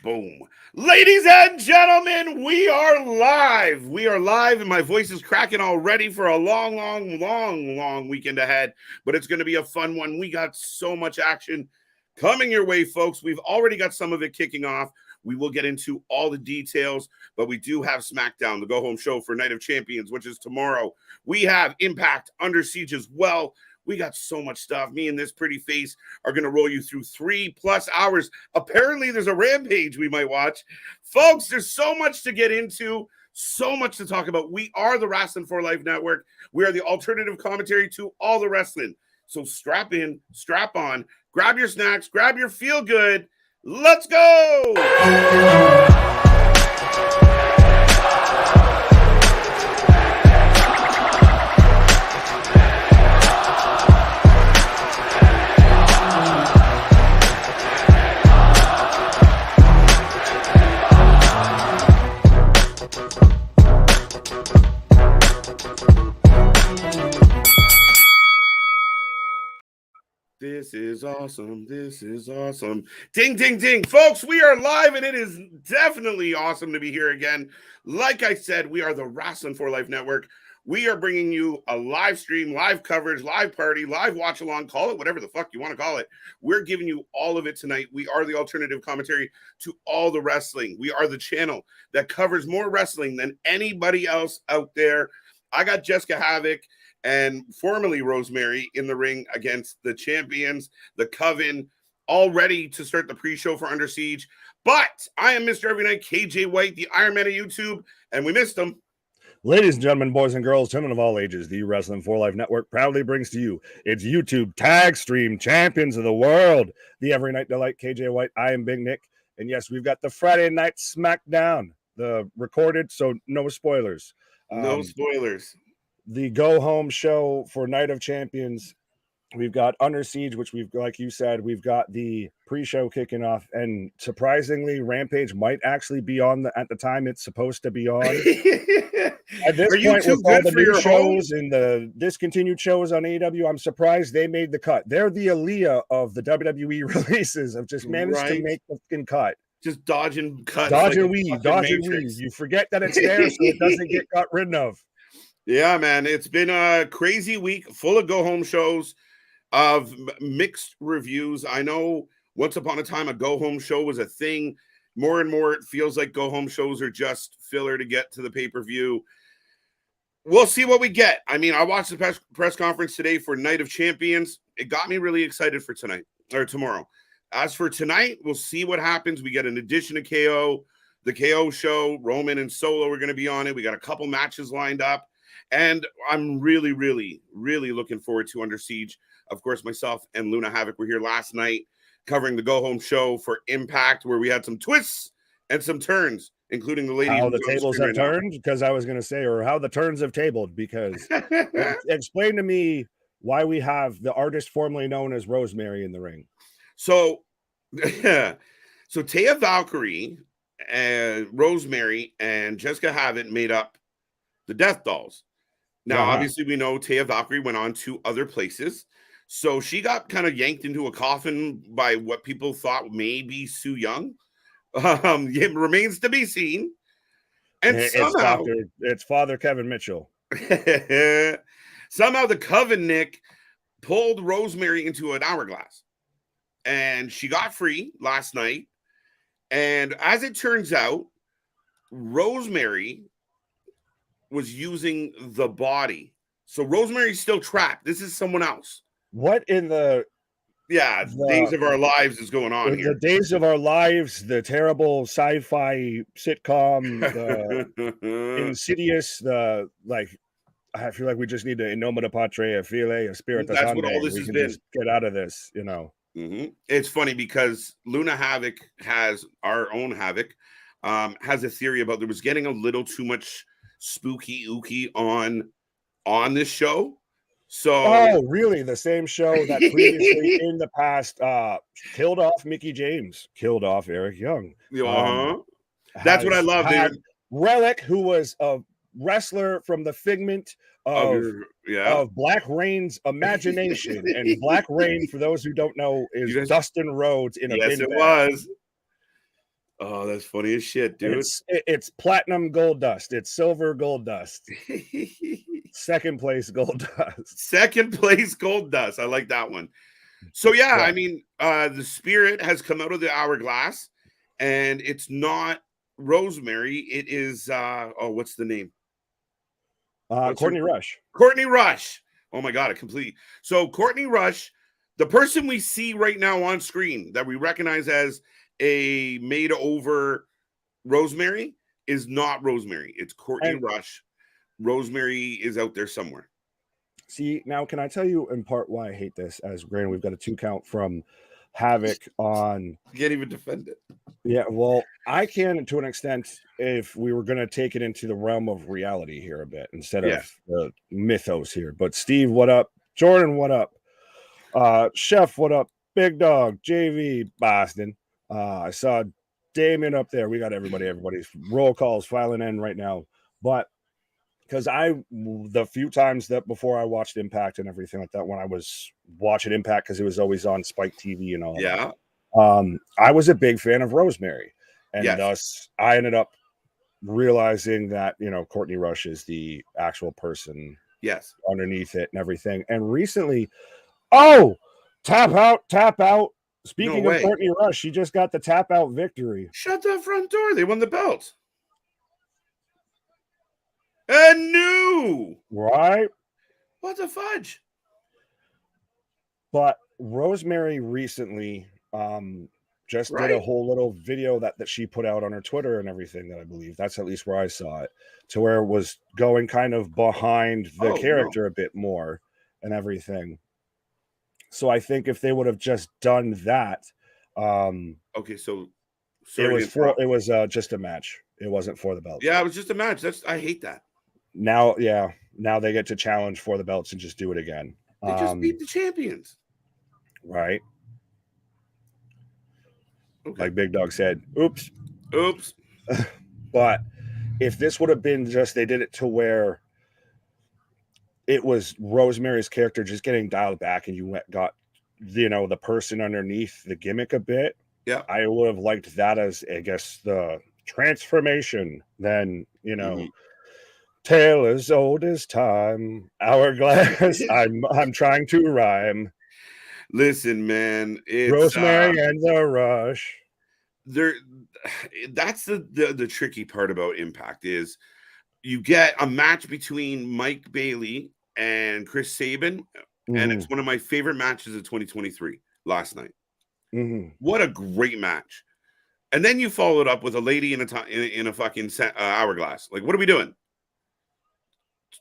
Boom. Ladies and gentlemen, we are live. We are live, and my voice is cracking already for a long weekend ahead. But it's going to be a fun one. We got so much action coming your way, folks. We've already got some of it kicking off. We will get into all the details, but we do have SmackDown, the go-home show for Night of Champions, which is tomorrow. We have Impact Under Siege as well. We got so much stuff. Me and this pretty face are going to roll you through 3+ hours. Apparently, there's a Rampage we might watch. Folks, there's so much to get into, so much to talk about. We are the Wrasslin for Life Network. We are the alternative commentary to all the wrestling. So strap in, strap on, grab your snacks, grab your feel good. Let's go! This is awesome. This is awesome. Ding, ding, ding. Folks, we are live, and it is definitely awesome to be here again. Like I said, we are the Wrasslin for Life Network. We are bringing you a live stream, live coverage, live party, live watch-along, call it whatever the fuck you want to call it. We're giving you all of it tonight. We are the alternative commentary to all the wrestling. We are the channel that covers more wrestling than anybody else out there. I got Jessica Havoc and formerly Rosemary in the ring against the champions, the Coven, all ready to start the pre-show for Under Siege. But I am Mr. Every Night, KJ White, the Iron Man of YouTube, and we missed him. Ladies and gentlemen, boys and girls, gentlemen of all ages, the Wrasslin for Life Network proudly brings to you its YouTube tag stream champions of the world, the Every Night Delight, KJ White. I am Big Nick, and yes, we've got the Friday Night SmackDown, the recorded, so no spoilers. No spoilers. The go-home show for Night of Champions. We've got Under Siege, which we've, like you said, we've got the pre-show kicking off, and surprisingly, Rampage might actually be on at the time it's supposed to be on. At this point, with all the new shows and the discontinued shows on AEW, I'm surprised they made the cut. They're the Aaliyah of the WWE releases of just managed to make the fucking cut. Just dodging cuts. Dodge and weave, dodge and weave. You forget that it's there so it doesn't get got rid of. Yeah, man, it's been a crazy week full of go-home shows of mixed reviews. I know once upon a time a go-home show was a thing. More and more it feels like go-home shows are just filler to get to the pay-per-view. We'll see what we get. I mean, I watched the press conference today for Night of Champions. It got me really excited for tonight or tomorrow. As for tonight, we'll see what happens. We get an addition to KO, the KO show. Roman and Solo are going to be on it. We got a couple matches lined up. And I'm really looking forward to Under Siege. Of course, myself and Luna Havoc were here last night covering the go-home show for Impact, where we had some twists and some turns, including the ladies. How the tables have turned, because I was going to say, or how the turns have tabled, because explain to me why we have the artist formerly known as Rosemary in the ring. So, so Taya Valkyrie, Rosemary, and Jessica Havoc made up the Death Dolls. Now, obviously, we know Taya Valkyrie went on to other places. So she got kind of yanked into a coffin by what people thought may be Sue Young. It remains to be seen. And somehow, it's Father Kevin Mitchell. Somehow the Coven, Nick, pulled Rosemary into an hourglass. And she got free last night. And as it turns out, Rosemary was using the body. So Rosemary's still trapped. This is someone else. What in the Days of Our Lives is going on here? The Days of Our Lives, the terrible sci-fi sitcom, the Insidious, I feel like we just need to Innomita Patre, File, Spirit. That's what all this has been. Just get out of this, you know. Mm-hmm. It's funny because Luna Havoc has our own Havoc, has a theory about there was getting a little too much spooky ooky on this show. So really the same show that previously in the past killed off Mickey James, killed off Eric Young. That's what I love, dude. Relic, who was a wrestler from the figment of Black Rain's imagination. And Black Rain, for those who don't know, is Dustin Rhodes in a it was. Oh, that's funny as shit, dude. It's platinum gold dust. It's silver gold dust. Second place gold dust. Second place gold dust. I like that one. So yeah, I mean, the spirit has come out of the hourglass, and it's not Rosemary. It is what's the name? Courtney Rush. Courtney Rush. Oh my god, So Courtney Rush, the person we see right now on screen that we recognize as a made over Rosemary is not Rosemary. It's Courtney Rush. Rosemary is out there somewhere. See, now can I tell you in part why I hate this? As granted, we've got a 2 count from Havoc on. I can't even defend it. Yeah, well, I can to an extent if we were going to take it into the realm of reality here a bit instead of the mythos here. But Steve, what up? Jordan, what up? Chef, what up? Big Dog, JV, Boston. I saw Damien up there. We got everybody's roll calls filing in right now. But because the few times that before I watched Impact and everything like that, when I was watching Impact, because it was always on Spike TV and all that. I was a big fan of Rosemary, and thus I ended up realizing that, you know, Courtney Rush is the actual person underneath it and everything. And recently, tap out. Speaking of Courtney Rush, she just got the tap out victory. Shut the front door. They won the belt. And new. Right? What the fudge? But Rosemary recently just did a whole little video that she put out on her Twitter and everything, that I believe. That's at least where I saw it, to where it was going kind of behind the character a bit more and everything. So I think if they would have just done that, okay, so it was just a match. It wasn't for the belt. Yeah, it was just a match. I hate that. Now they get to challenge for the belts and just do it again. They just beat the champions. Right. Okay. Like Big Dog said, oops. But if this would have been just, they did it to where it was Rosemary's character just getting dialed back and you got, you know, the person underneath the gimmick a bit. Yeah. I would have liked that as, I guess, the transformation. Then, you know, tale as old as time, hourglass. I'm trying to rhyme. Listen, man, it's Rosemary and the Rush. That's the tricky part about Impact is you get a match between Mike Bailey and Chris Sabin, and it's one of my favorite matches of 2023 last night. What a great match! And then you follow it up with a lady in a fucking hourglass. Like, what are we doing?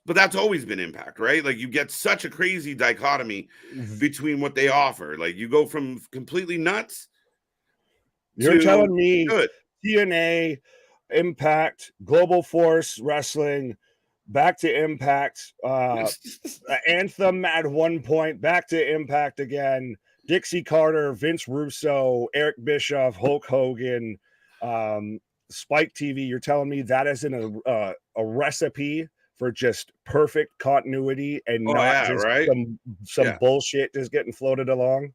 But that's always been Impact, right? Like, you get such a crazy dichotomy between what they offer. Like, you go from completely nuts. You're telling me TNA, Impact, Global Force Wrestling, back to Impact, Anthem at one point, back to Impact again, Dixie Carter, Vince Russo, Eric Bischoff, Hulk Hogan, Spike TV. You're telling me that isn't a recipe for just perfect continuity and not just some bullshit just getting floated along?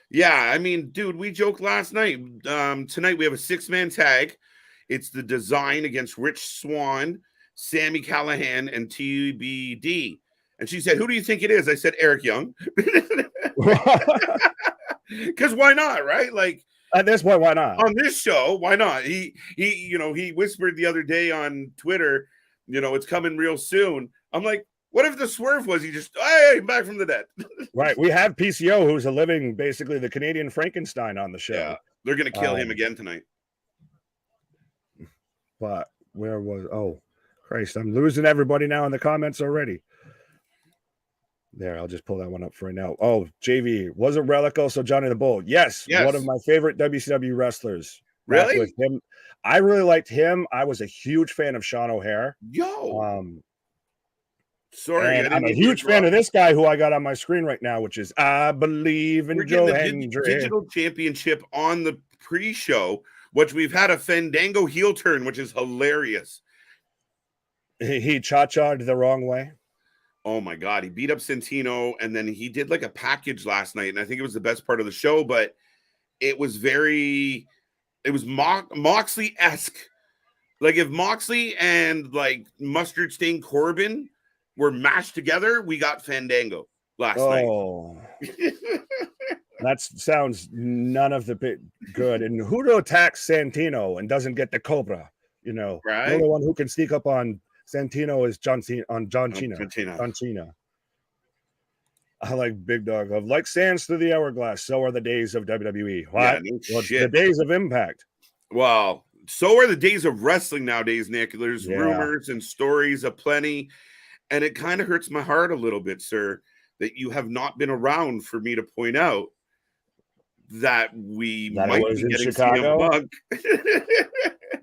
Yeah, I mean, dude, we joked last night. Tonight we have a 6-man tag. It's the Design against Rich Swann, Sammy Callahan, and TBD. And she said, "Who do you think it is?" I said, "Eric Young." Because why not, right? Like, at this point, why not? On this show, why not? He whispered the other day on Twitter, it's coming real soon. I'm like, what if the swerve was he just, hey, back from the dead? Right. We have PCO, who's basically the Canadian Frankenstein on the show. Yeah, they're going to kill him again tonight. But Christ, I'm losing everybody now in the comments already. There, I'll just pull that one up for right now. Oh, JV, wasn't Relic also Johnny the Bull? Yes, one of my favorite WCW wrestlers. Really? With him. I really liked him. I was a huge fan of Sean O'Hare. Sorry, I'm a huge fan of this guy who I got on my screen right now, which is I Believe in Joe Hendry. Digital Championship on the pre-show, which we've had a Fandango heel turn, which is hilarious. He cha-cha'd the wrong way. Oh my God, he beat up Santino, and then he did like a package last night, and I think it was the best part of the show, but it was very It was Moxley-esque. Like if Moxley and like Mustard Stain Corbin were mashed together, we got Fandango last night. That sounds none of the bit good. And who attacks Santino and doesn't get the Cobra? You know, right? The only one who can sneak up on Santino is John Cena. John Cena. I like Big Dog of like sands through the hourglass. So are the days of WWE. What? Yeah, no shit. The days of Impact. Well, so are the days of wrestling nowadays, Nick. There's rumors and stories aplenty, and it kind of hurts my heart a little bit, sir, that you have not been around for me to point out that might be in getting Chicago. CM Punk.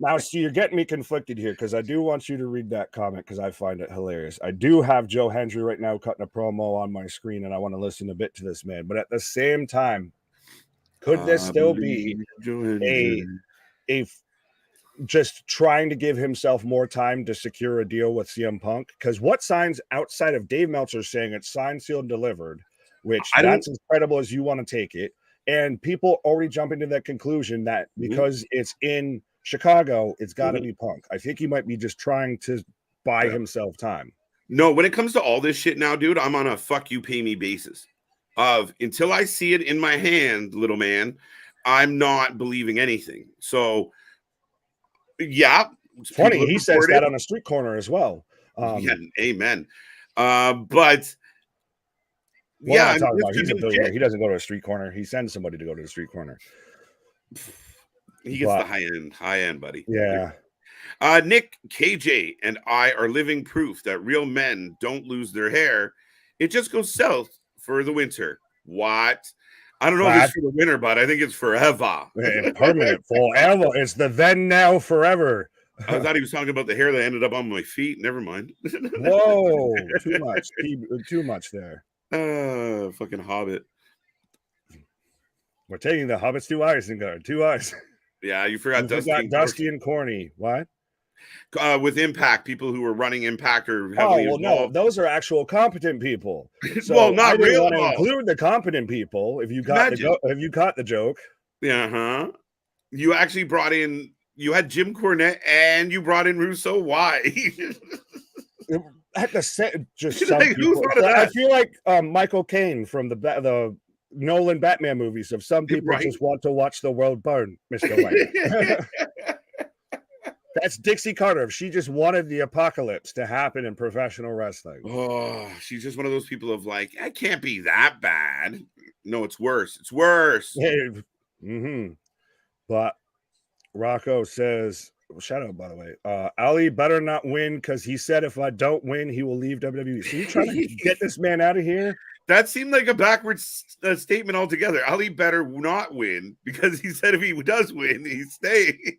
Now, see, you're getting me conflicted here because I do want you to read that comment because I find it hilarious. I do have Joe Hendry right now cutting a promo on my screen, and I want to listen a bit to this man. But at the same time, could this still be a just trying to give himself more time to secure a deal with CM Punk? Because what signs outside of Dave Meltzer saying it's signed, sealed, delivered, which that's as credible as you want to take it, and people already jumping to that conclusion that because it's in Chicago, it's got to be Punk. I think he might be just trying to buy himself time. No, when it comes to all this shit now, dude, I'm on a fuck you, pay me basis of until I see it in my hand, little man, I'm not believing anything. So, yeah. Funny, he says that on a street corner as well. Yeah, amen. But yeah, he doesn't go to a street corner. He sends somebody to go to the street corner. He gets the high end, buddy. Yeah. Nick, KJ, and I are living proof that real men don't lose their hair. It just goes south for the winter. What? I don't know if it's for the winter, but I think it's forever. Permanent, forever. It's the then, now, forever. I thought he was talking about the hair that ended up on my feet. Never mind. Whoa, too much there. Fucking Hobbit. We're taking the Hobbits to Isengard. 2 eyes. Yeah, you forgot Dusty and Corny. What? With Impact, people who were running Impact are heavily involved. No, those are actual competent people. So well, not really. Want to include the competent people. If you got the joke. Yeah, You actually brought in. You had Jim Cornette and you brought in Russo. Why? At the just some people. I feel like Michael Caine from the Nolan Batman movies. Of some people just want to watch the world burn, Mr. White. That's Dixie Carter. She just wanted the apocalypse to happen in professional wrestling. Oh, she's just one of those people of like, it can't be that bad. No, it's worse. It's worse. But Rocco says, shout out, by the way, Ali better not win because he said if I don't win, he will leave WWE. So you trying to get this man out of here? That seemed like a backwards statement altogether. Ali better not win because he said if he does win, he's staying.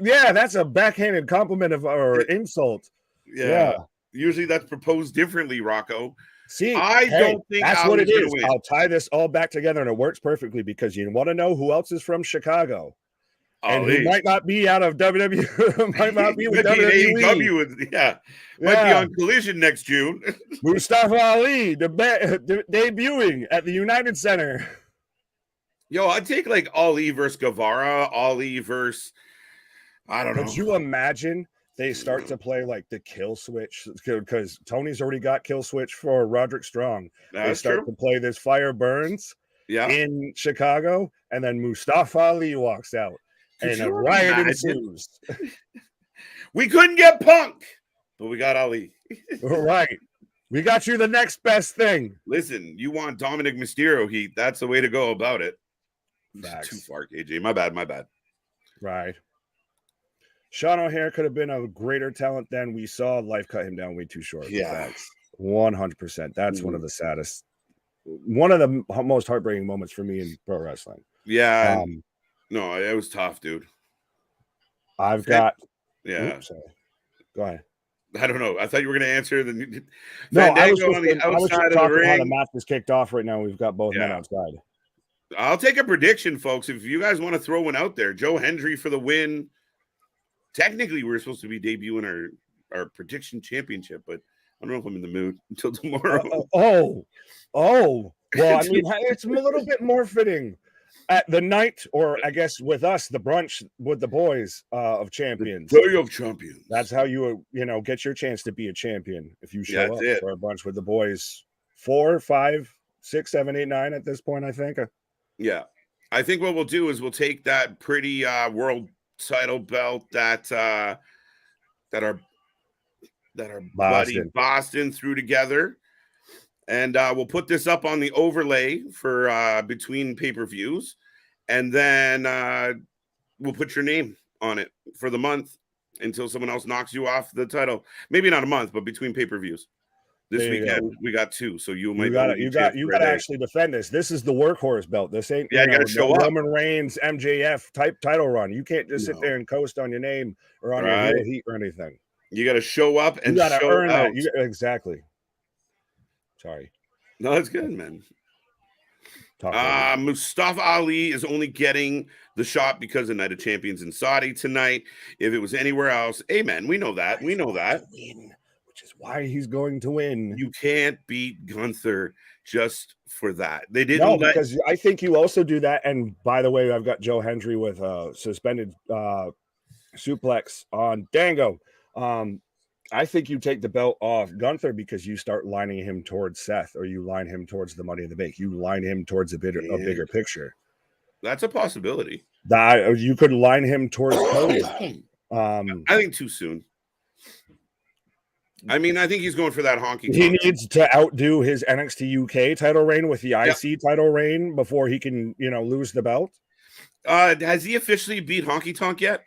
Yeah, that's a backhanded compliment or insult. Yeah. Usually that's proposed differently, Rocco. See, don't think that's Ali's what it is. win. I'll tie this all back together and it works perfectly because you want to know who else is from Chicago. And he might not be out of WWE, might not be with WWE. AEW, might be on Collision next June. Mustafa Ali debuting at the United Center. Yo, I'd take like Ali versus Guevara, Ali versus I don't know. Could you imagine they start to play like the kill switch? Because Tony's already got kill switch for Roderick Strong. They start to play this Fire Burns in Chicago, and then Mustafa Ali walks out. And a riot ensues. We couldn't get Punk, but we got Ali. Right. We got you the next best thing. Listen, you want Dominic Mysterio heat. That's the way to go about it. Facts. Too far, KJ. My bad. Right. Sean O'Hare could have been a greater talent than we saw. Life cut him down way too short. Yeah. 100%. That's one of the saddest, one of the most heartbreaking moments for me in pro wrestling. Yeah. No, it was tough, dude. I've got. Yeah. Oops, go ahead. I don't know. I thought you were going to answer the. No, Fandango on the outside of the ring. How the match is kicked off right now. We've got both men outside. I'll take a prediction, folks. If you guys want to throw one out there, Joe Hendry for the win. Technically, we're supposed to be debuting our prediction championship, but I don't know if I'm in the mood until tomorrow. Well, I mean, it's a little bit more fitting. at the night, or I guess with us, the brunch with the boys of champions. Day of champions. That's how you get your chance to be a champion if you show up it. for a brunch with the boys. 4, 5, 6, 7, 8, 9 at this point, I think. Yeah, I think what we'll do is we'll take that pretty world title belt that our buddy Boston threw together, and we'll put this up on the overlay for between pay-per-views, and then we'll put your name on it for the month until someone else knocks you off the title. Maybe not a month, but between pay-per-views. This weekend we got 2, so you got to actually defend this. This is the workhorse belt. This ain't you got to show up. Roman Reigns MJF type title run. You can't just sit there and coast on your name or on your heel heat or anything. You got to show up and you got to earn out. that. Exactly. Sorry. No, it's good, man. Mustafa Ali is only getting the shot because of Night of Champions in Saudi tonight. If it was anywhere else, amen. We know that. We know that. Which is why he's going to win. You can't beat Gunther just for that. They didn't. Because I think you also do that. And by the way, I've got Joe Hendry with suspended suplex on Dango. I think you take the belt off Gunther because you start lining him towards Seth, or you line him towards the Money in the Bank. You line him towards a bigger picture. That's a possibility. That you could line him towards Cody. I think too soon. I mean, I think he's going for that honky. He needs to outdo his NXT UK title reign with the IC title reign before he can, lose the belt. Has he officially beat Honky Tonk yet?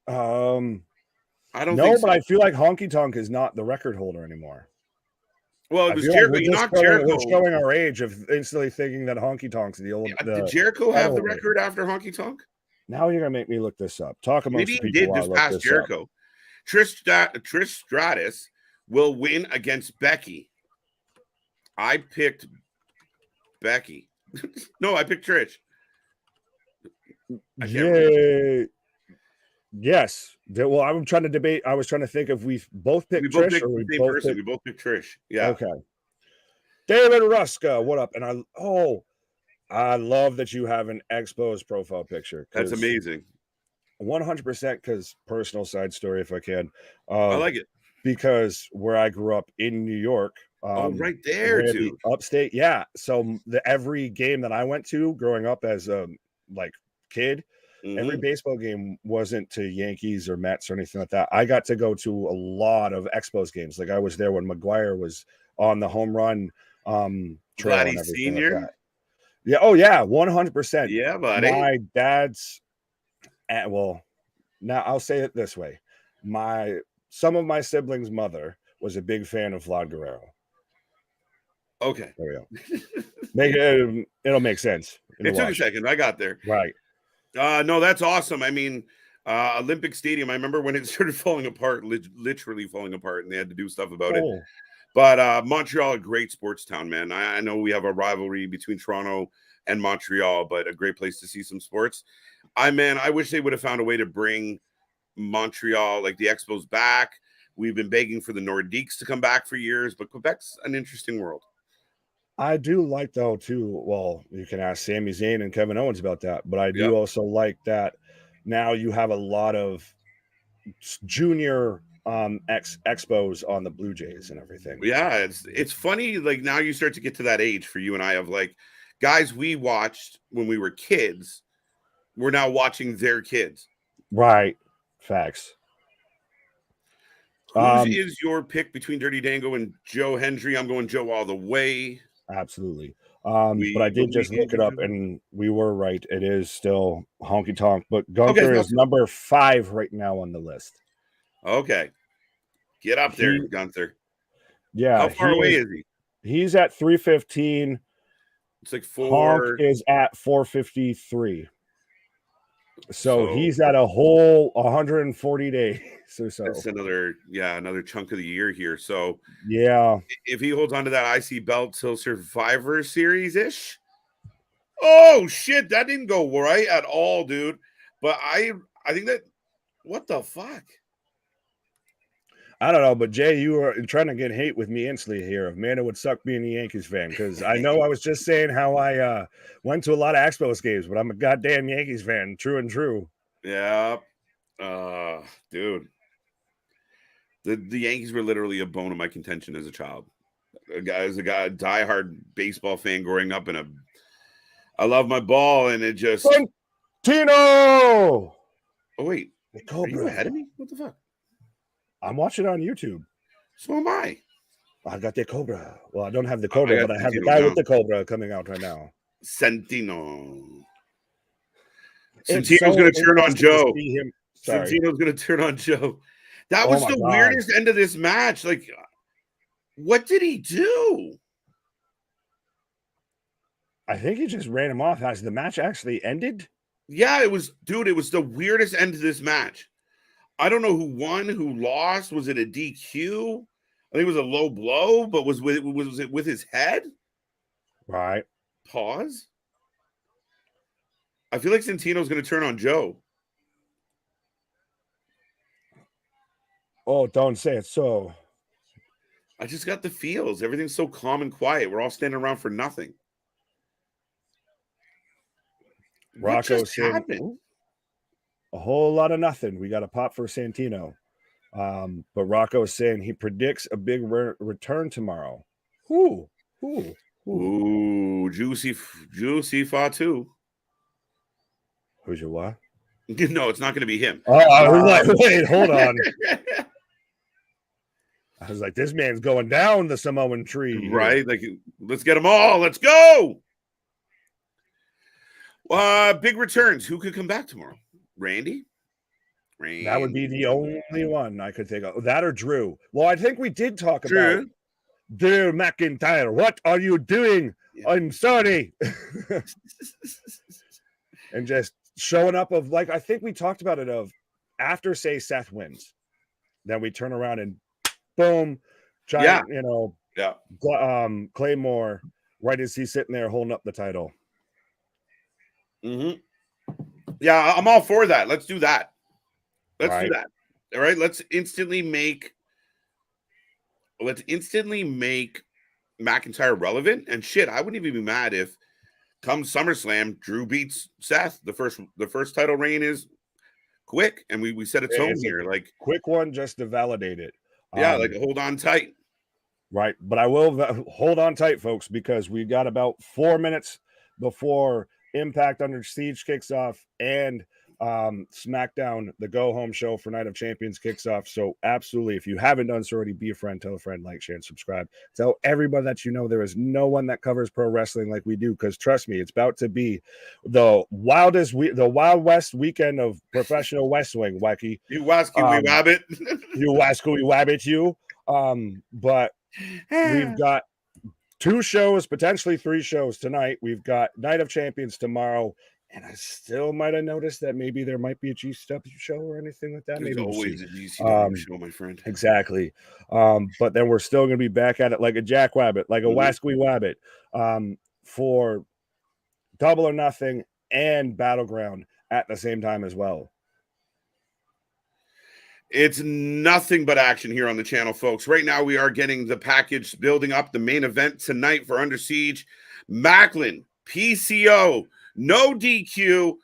I don't know, but I feel like Honky Tonk is not the record holder anymore. Well, it was Jericho. You knocked Jericho. We're showing our age of instantly thinking that Honky Tonk's the old. Did Jericho have the record after Honky Tonk? Now you're gonna make me look this up. Talk amongst Maybe the people. He did just pass Jericho. Trish Stratus will win against Becky. I picked Becky. No, I picked Trish. Yes. Well, I'm trying to debate. I was trying to think if we both picked Trish or we both picked... We both picked Trish. Yeah. Okay. David Ruska, what up? And I love that you have an exposed profile picture. That's amazing. 100% because personal side story, if I can. I like it. Because where I grew up in New York. Right there, too. Upstate. Yeah. So every game that I went to growing up as a kid, every baseball game wasn't to Yankees or Mets or anything like that. I got to go to a lot of Expos games. Like I was there when McGuire was on the home run trail. Vladdy Senior. Like yeah. Oh yeah. 100%. Yeah, buddy. My dad's. Now I'll say it this way: some of my siblings' mother was a big fan of Vlad Guerrero. Okay, there we go. It'll make sense. It took a second. I got there. Right. No, that's awesome. I mean, Olympic Stadium. I remember when it started falling apart, literally falling apart, and they had to do stuff about it. But Montreal, a great sports town, man. I know we have a rivalry between Toronto and Montreal, but a great place to see some sports. I wish they would have found a way to bring Montreal, like the Expos, back. We've been begging for the Nordiques to come back for years, but Quebec's an interesting world. I do like, though, too. Well, you can ask Sami Zayn and Kevin Owens about that, but I do also like that now you have a lot of junior expos on the Blue Jays and everything. Yeah, it's funny. Like now you start to get to that age for you and I of like guys we watched when we were kids. We're now watching their kids. Right. Facts. Who is your pick between Dirty Dango and Joe Hendry? I'm going Joe all the way. Absolutely. But I did just look it up and we were right. It is still Honky Tonk, but Gunther is number 5 right now on the list. Okay. Get up there, Gunther. Yeah. How far away is he? He's at 315. It's like 4. Honk is at 453. So he's at a whole 140 days or so. That's another chunk of the year here. So yeah, if he holds on to that IC belt till Survivor Series ish. Oh shit, that didn't go right at all, dude. But I think that what the fuck? I don't know, but Jay, you are trying to get hate with me instantly here. If man, it would suck being a Yankees fan because I know I was just saying how I went to a lot of Expos games, but I'm a goddamn Yankees fan, true and true. Yeah, dude, the Yankees were literally a bone of my contention as a child. A diehard baseball fan growing up, and I love my ball, and it just Tino. Oh wait, The are Cobra. you ahead of me? What the fuck? I'm watching on YouTube. So am I. I got the Cobra. Well, I don't have the Cobra, but I have the Santino guy down. with the Cobra coming out right now. Santino's So going to turn on interesting to Joe. see him. Sorry. Santino's going to turn on Joe. That Oh was my the God. weirdest end of this match. Like, what did he do? I think he just ran him off. Has the match actually ended? Yeah, it was the weirdest end to this match. I don't know who won, who lost. Was it a DQ? I think it was a low blow, but was it with his head? Right. Pause. I feel like Santino's going to turn on Joe. Oh, don't say it so. I just got the feels. Everything's so calm and quiet. We're all standing around for nothing. Rocco said a whole lot of nothing. We got a pop for Santino. But Rocco is saying he predicts a big return tomorrow. Ooh, juicy Fatu. Who's your what? No, it's not going to be him. Oh, I was like, wait, hold on. I was like, this man's going down the Samoan tree. Right? Like, let's get them all. Let's go. Big returns. Who could come back tomorrow? Randy? That would be the only one I could think of. That or Drew. Well, I think we did talk about Drew McIntyre. What are you doing? Yeah. I'm sorry. And just showing up of, like, I think we talked about it of after, say, Seth wins. Then we turn around and boom, giant, Claymore, right as he's sitting there holding up the title. Mm-hmm. Yeah, I'm all for that. Let's do that. Let's do that. All right. Let's instantly make McIntyre relevant. And shit, I wouldn't even be mad if come SummerSlam, Drew beats Seth. The first title reign is quick, and we set its own here. Like quick one just to validate it. Yeah, like hold on tight. Right. But I will hold on tight, folks, because we got about 4 minutes before Impact Under Siege kicks off and SmackDown, the go-home show for Night of Champions, kicks off. So absolutely, if you haven't done so already, be a friend, tell a friend, like, share, and subscribe. Tell everybody that you know there is no one that covers pro wrestling like we do, because trust me, it's about to be the Wild West weekend of professional wrestling, Wacky. You wasky wabbit. You wasky wabbit, you. But we've got 2 shows, potentially 3 shows tonight. We've got Night of Champions tomorrow. And I still might have noticed that maybe there might be a GCW show or anything like that. There's maybe always a GCW show, my friend. Exactly. But then we're still going to be back at it like a jackrabbit, like a wasky wabbit, for Double or Nothing and Battleground at the same time as well. It's nothing but action here on the channel, folks. Right now, we are getting the package building up. The main event tonight for Under Siege, Macklin, PCO. No DQ.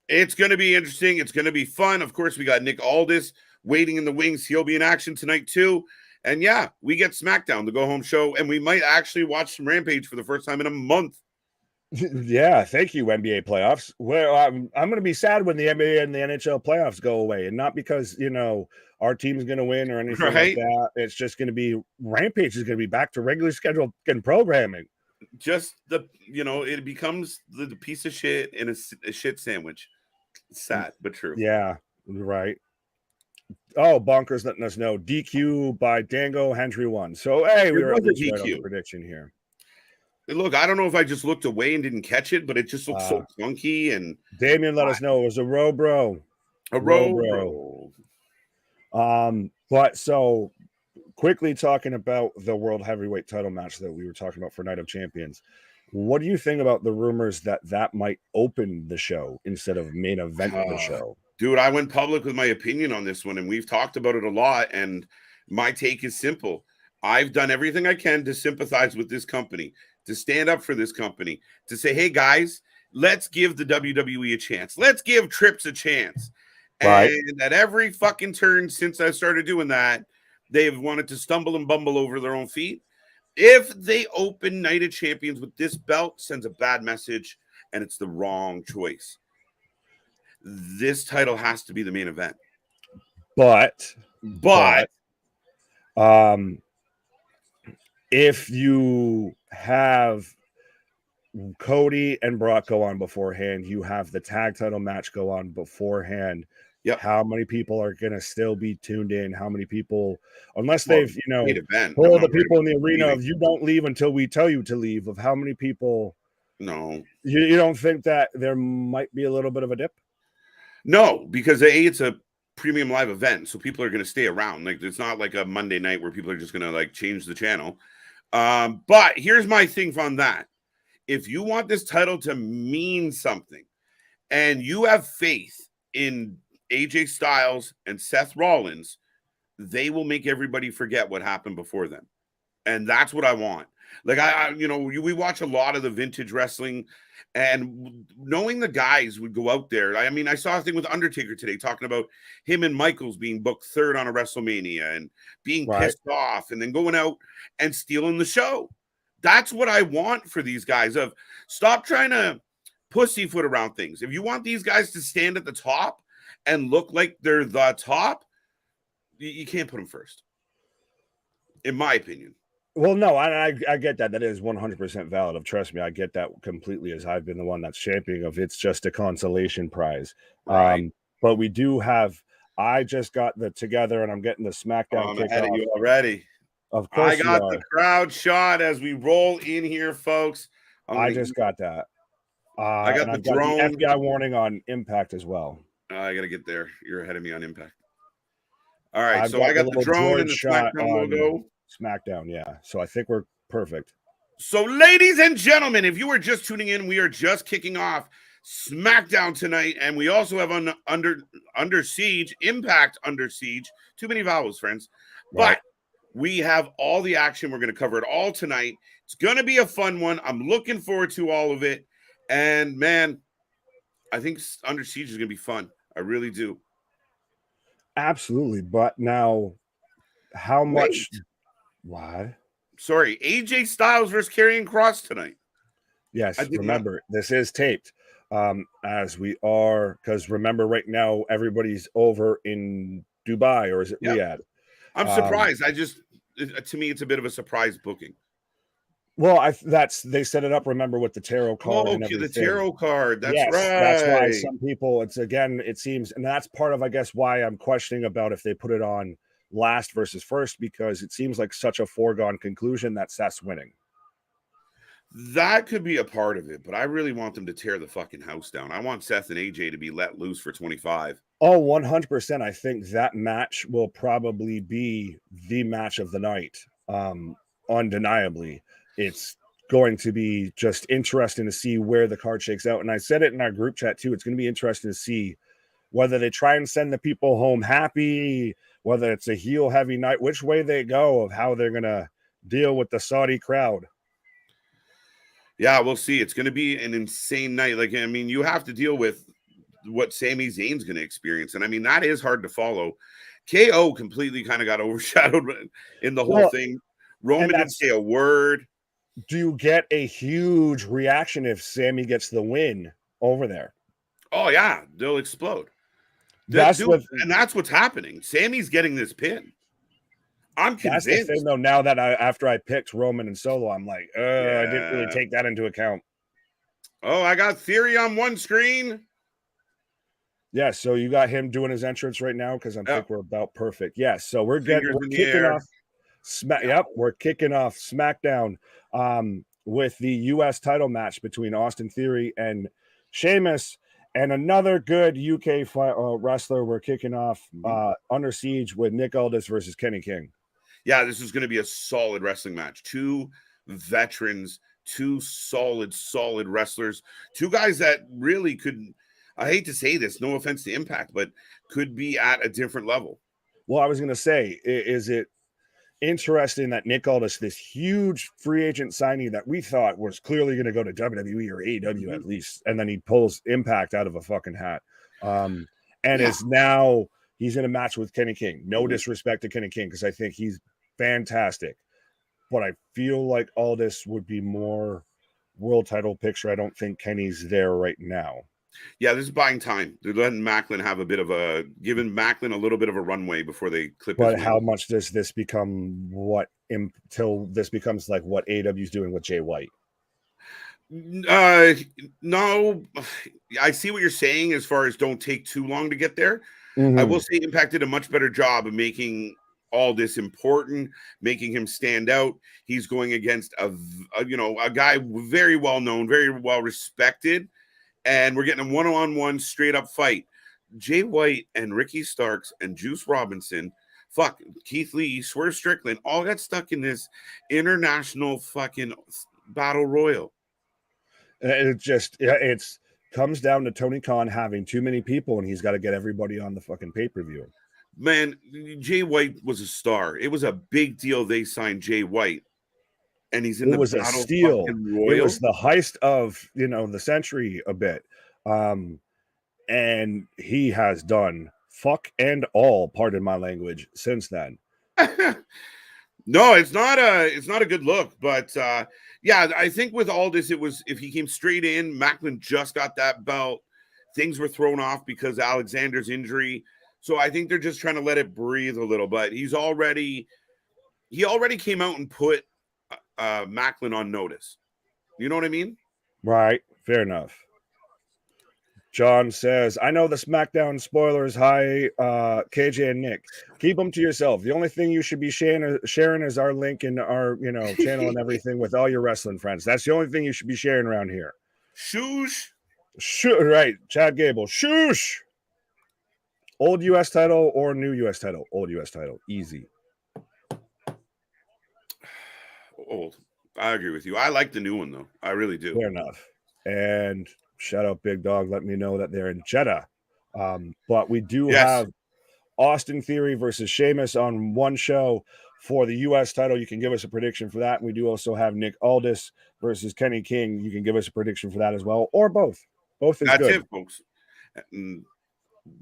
It's going to be interesting. It's going to be fun. Of course, we got Nick Aldis waiting in the wings. He'll be in action tonight, too. And, yeah, we get SmackDown, the go-home show, and we might actually watch some Rampage for the first time in a month. Yeah, thank you, NBA playoffs. Well, I'm going to be sad when the NBA and the NHL playoffs go away, and not because, our team's going to win or anything like that. It's just going to be Rampage is going to be back to regular schedule and programming. Just it becomes the piece of shit in a shit sandwich. Sad but true. Yeah, right. Oh, Bonkers letting us know DQ by Dango Hendry won. So hey, we were at least right on the prediction here. Look, I don't know if I just looked away and didn't catch it, but it just looks so clunky. And Damien let us know it was a row bro. A row bro. But so quickly talking about the World Heavyweight title match that we were talking about for Night of Champions. What do you think about the rumors that might open the show instead of main event of the show? Dude, I went public with my opinion on this one, and we've talked about it a lot. And my take is simple. I've done everything I can to sympathize with this company, to stand up for this company, to say, hey, guys, let's give the WWE a chance. Let's give Trips a chance. Right. And at every fucking turn since I started doing that, they've wanted to stumble and bumble over their own feet. If they open Night of Champions with this belt, sends a bad message, and it's the wrong choice. This title has to be the main event. But if you have Cody and Brock go on beforehand, you have the tag title match go on beforehand. Yep. How many people are going to still be tuned in? How many people, unless they've, told the people in the arena of you don't leave until we tell you to leave, of how many people? No. You don't think that there might be a little bit of a dip? No, because it's a premium live event, so people are going to stay around. Like, it's not like a Monday night where people are just going to like change the channel. But here's my thing on that. If you want this title to mean something and you have faith in AJ Styles and Seth Rollins, they will make everybody forget what happened before them. And that's what I want. Like, we watch a lot of the vintage wrestling, and knowing the guys would go out there. I mean, I saw a thing with Undertaker today talking about him and Michaels being booked third on a WrestleMania and being pissed off and then going out and stealing the show. That's what I want for these guys. Of stop trying to pussyfoot around things. If you want these guys to stand at the top and look like they're the top, you can't put them first, in my opinion. Well, no, I get that. That is 100% valid. Trust me, I get that completely, as I've been the one that's championing of it's just a consolation prize. Right. But we do have, I just got the together and I'm getting the SmackDown ahead of you already. Of course, I got the crowd shot as we roll in here, folks. I just got that. I got the drone. Got the FBI warning on Impact as well. I got to get there. You're ahead of me on Impact. All right, so I got the drone and the SmackDown logo. SmackDown, yeah. So I think we're perfect. So, ladies and gentlemen, if you are just tuning in, we are just kicking off SmackDown tonight, and we also have Under Siege, Impact Under Siege. Too many vowels, friends. Right. But we have all the action. We're going to cover it all tonight. It's going to be a fun one. I'm looking forward to all of it. And, man, I think Under Siege is going to be fun. I really do. Absolutely. But now, how much... Why? Sorry, AJ Styles versus Karrion Kross tonight. Yes, remember, this is taped. As we are, because remember, right now, everybody's over in Dubai, or is it Riyadh? I'm surprised. To me, it's a bit of a surprise booking. Well, they set it up, remember, with the tarot card. Oh, okay, the tarot card. That's right. That's why some people, it seems, and that's part of, I guess, why I'm questioning about if they put it on last versus first, because it seems like such a foregone conclusion that Seth's winning. That could be a part of it, but I really want them to tear the fucking house down. I want Seth and AJ to be let loose for 25. Oh, 100%. I think that match will probably be the match of the night. Undeniably. It's going to be just interesting to see where the card shakes out. And I said it in our group chat too. It's going to be interesting to see whether they try and send the people home happy, whether it's a heel heavy night, which way they go of how they're going to deal with the Saudi crowd. Yeah, we'll see. It's going to be an insane night. Like, I mean, you have to deal with what Sami Zayn's going to experience. And I mean, that is hard to follow. KO completely kind of got overshadowed in the whole thing. Roman didn't say a word. Do you get a huge reaction if Sami gets the win over there? Oh, yeah. They'll explode. That's what's happening. Sami's getting this pin. I'm convinced. That's the thing, though, now that after I picked Roman and Solo, I'm like, I didn't really take that into account. Oh, I got Theory on one screen. Yeah, so you got him doing his entrance right now because I think we're about perfect. Yes, so we're kicking off. We're kicking off SmackDown with the U.S. title match between Austin Theory and Sheamus, and another good UK wrestler. We're kicking off Under Siege with Nick Aldis versus Kenny King. Yeah, this is going to be a solid wrestling match. Two veterans, two solid wrestlers, two guys that really could. I hate to say this, no offense to Impact, but could be at a different level. Well, I was going to say, is it interesting that Nick Aldis, this huge free agent signing that we thought was clearly going to go to WWE or AEW at least, and then he pulls Impact out of a fucking hat, and is now he's in a match with Kenny King. No disrespect to Kenny King, because I think he's fantastic, but I feel like Aldis would be more world title picture. I don't think Kenny's there right now. Yeah, this is buying time. They're letting Macklin have giving Macklin a little bit of a runway before they clip. But how much does this become until this becomes like what AEW's doing with Jay White? No, I see what you're saying as far as don't take too long to get there. I will say Impact did a much better job of making all this important, making him stand out. He's going against a guy very well known, very well respected. And we're getting a one-on-one straight-up fight. Jay White and Ricky Starks and Juice Robinson, Keith Lee, Swerve Strickland, all got stuck in this international fucking battle royal. It comes down to Tony Khan having too many people, and he's got to get everybody on the fucking pay-per-view. Man, Jay White was a star. It was a big deal they signed Jay White. And he's in the was a steal. It was the heist of the century a bit, and he has done fuck and all, pardon my language, since then. No, it's not a good look, but yeah, I think with all this, it was if he came straight in, Macklin just got that belt, things were thrown off because of Alexander's injury, so I think they're just trying to let it breathe a little. But he already came out and put Macklin on notice. You know what I mean? Right. Fair enough. John says, I know the SmackDown spoilers. Hi, KJ and Nick. Keep them to yourself. The only thing you should be sharing is our link in our channel and everything with all your wrestling friends. That's the only thing you should be sharing around here. Shoosh. Right. Chad Gable. Shoosh. Old US title or new US title? Old US title. Easy. Old. I agree with you. I like the new one though. I really do. Fair enough. And shout out Big Dog. Let me know that they're in Jeddah. But we do have Austin Theory versus Sheamus on one show for the U.S. title. You can give us a prediction for that. And we do also have Nick Aldis versus Kenny King. You can give us a prediction for that as well, or both. Both is good. That's it, folks.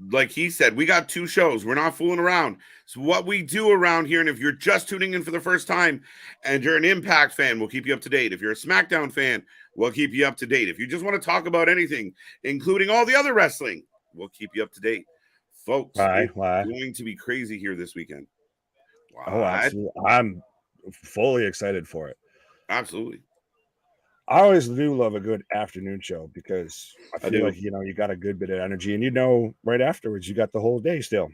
Like he said, we got two shows. We're not fooling around. So what we do around here, and if you're just tuning in for the first time and you're an Impact fan, we'll keep you up to date. If you're a SmackDown fan, we'll keep you up to date. If you just want to talk about anything, including all the other wrestling, we'll keep you up to date. Folks, it's going to be crazy here this weekend. Oh, absolutely. I'm fully excited for it. Absolutely. I always do love a good afternoon show because I feel like, you got a good bit of energy and right afterwards, you got the whole day still.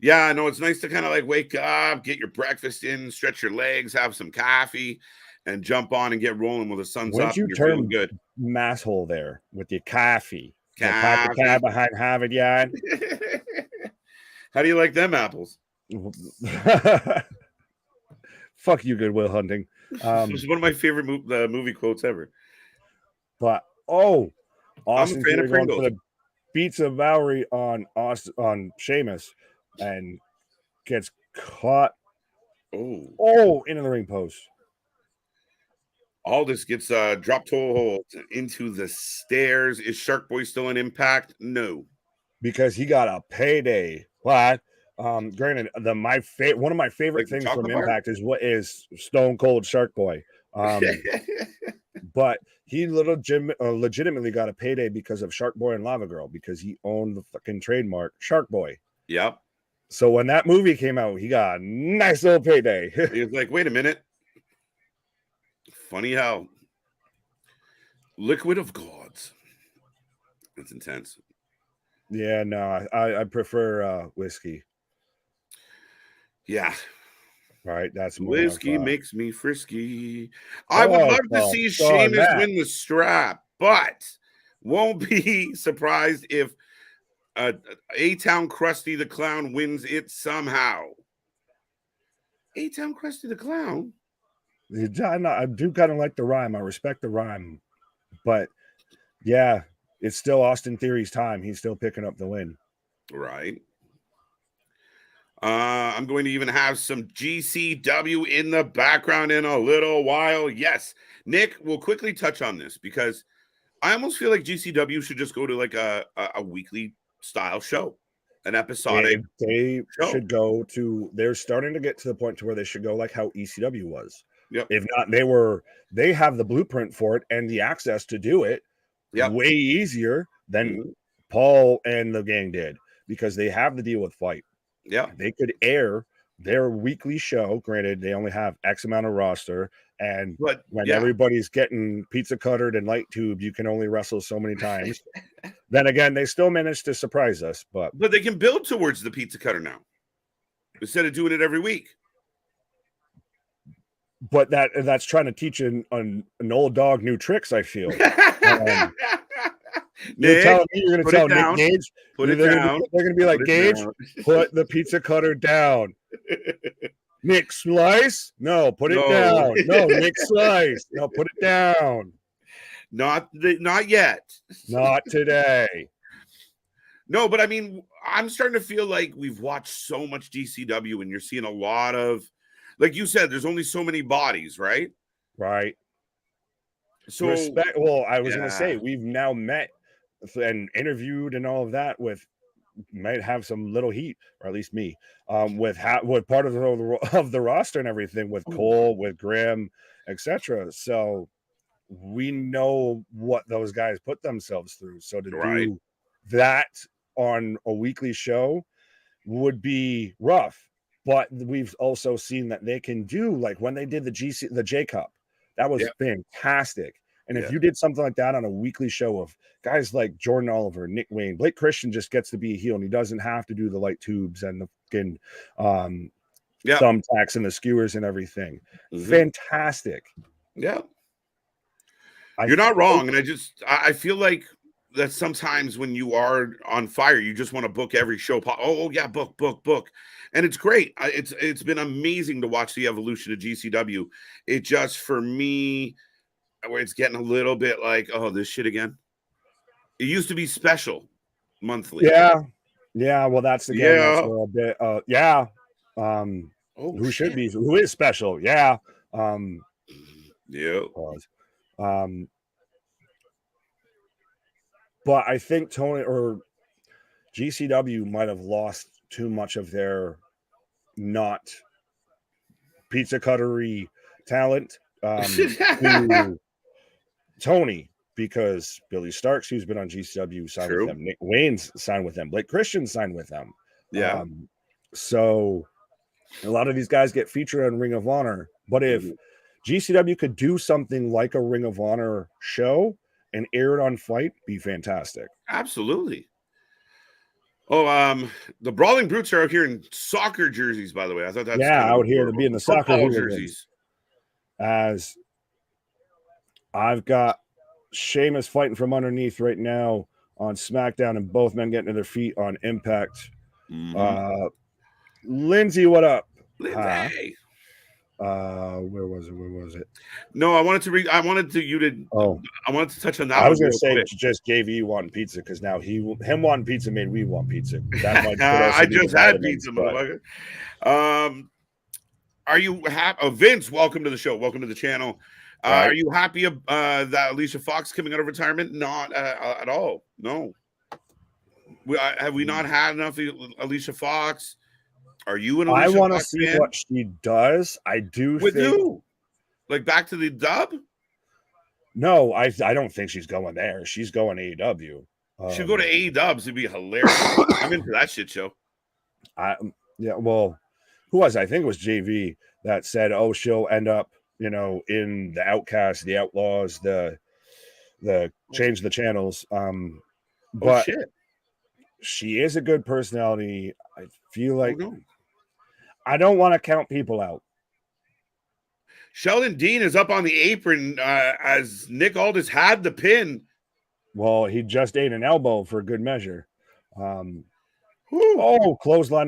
Yeah, I know. It's nice to kind of like wake up, get your breakfast in, stretch your legs, have some coffee, and jump on and get rolling while the sun's up. You turn good masshole there with your coffee. Park the car behind Harvard Yard. How do you like them apples? Fuck you, Goodwill Hunting. This is one of my favorite movie quotes ever. But Austin Theory going for the pizza Valerie on Sheamus and gets caught. Into the ring post. Aldis gets dropped hold into the stairs. Is Shark Boy still in Impact? No, because he got a payday. What? Granted, one of my favorite things from Impact is Stone Cold Shark Boy. But he legitimately got a payday because of Shark Boy and Lava Girl because he owned the fucking trademark Shark Boy. Yep. So when that movie came out, he got a nice little payday. He was like, wait a minute. Funny how liquid of gods. It's intense. Yeah, no, I prefer whiskey. Yeah. Right, that's more whiskey makes me frisky. I would love to see Sheamus win the strap, but won't be surprised if A-Town Krusty the Clown wins it somehow. A-Town Krusty the Clown? I do kind of like the rhyme. I respect the rhyme. But, yeah, it's still Austin Theory's time. He's still picking up the win. Right. I'm going to even have some GCW in the background in a little while. Yes. Nick, we'll quickly touch on this because I almost feel like GCW should just go to like a weekly style show, an episodic They show. should go to, they're starting to get to the point to where they should go like how ECW was. Yep. If not, they have the blueprint for it and the access to do it way easier than Paul and the gang did, because they have the deal with Fight. Yeah. They could air their weekly show. Granted, they only have X amount of roster. And when everybody's getting pizza cuttered and light tube, you can only wrestle so many times. Then again, they still manage to surprise us. But they can build towards the pizza cutter now instead of doing it every week. But that's trying to teach an old dog new tricks, I feel. You're telling me you're going to tell Nick Gage? They're going to be like, Gage, put the pizza cutter down. Nick Slice? No, put it down. No, Nick Slice. No, put it down. Not yet. Not today. No, but I mean, I'm starting to feel like we've watched so much GCW and you're seeing a lot of, like you said, there's only so many bodies, right? Right. So well, I was going to say, we've now met and interviewed and all of that might have some little heat, or at least me, with part of the roster and everything, with Cole, with Graham, etc. So we know what those guys put themselves through. So to do that on a weekly show would be rough. But we've also seen that they can do, like when they did the J Cup, that was fantastic. And if you did something like that on a weekly show of guys like Jordan Oliver, Nick Wayne, Blake Christian just gets to be a heel and he doesn't have to do the light tubes and the fucking thumbtacks and the skewers and everything. Fantastic. Yeah. You're not wrong. And I feel like that sometimes when you are on fire, you just want to book every show. Book. And it's great. It's been amazing to watch the evolution of GCW. It just, for me, where it's getting a little bit like, oh, this shit again. It used to be special monthly. Yeah. Well, that's again, that's where a bit. Who is special? Yeah. But I think Tony or GCW might have lost too much of their not pizza cuttery talent to Tony, because Billy Starks, who's been on GCW, signed with them. Nick Wayne's signed with them. Blake Christian signed with them. Yeah. So a lot of these guys get featured on Ring of Honor. But if GCW could do something like a Ring of Honor show and air it on Fight, be fantastic. Absolutely. Oh, the Brawling Brutes are out here in soccer jerseys, by the way. I thought that's out here to be in the soccer jerseys. As I've got Sheamus fighting from underneath right now on SmackDown, and both men getting to their feet on Impact. Lindsay, what up? Lindsay. Where was it? No, I wanted to touch on that. I was going to say, just gave you wanting pizza, because now him wanting pizza made we want pizza. That might I just had pizza, motherfucker. Are you happy? Vince, welcome to the show. Welcome to the channel. Are you happy that Alicia Fox coming out of retirement? Not at all. No. Have we not had enough Alicia Fox? Are you an Alicia I want to Fox see fan? what she does. I do With think. who? Like back to the dub? No, I don't think she's going there. She's going AEW. She'll go to AEW. It'd be hilarious. I'm into that shit show. Well, who was I think it was JV that said, "Oh, she'll end up, in the Outcasts, the Outlaws, the change the channels." But she is a good personality. I feel like I don't want to count people out. Sheldon Dean is up on the apron as Nick Aldis had the pin. Well, he just ate an elbow for good measure. Clothesline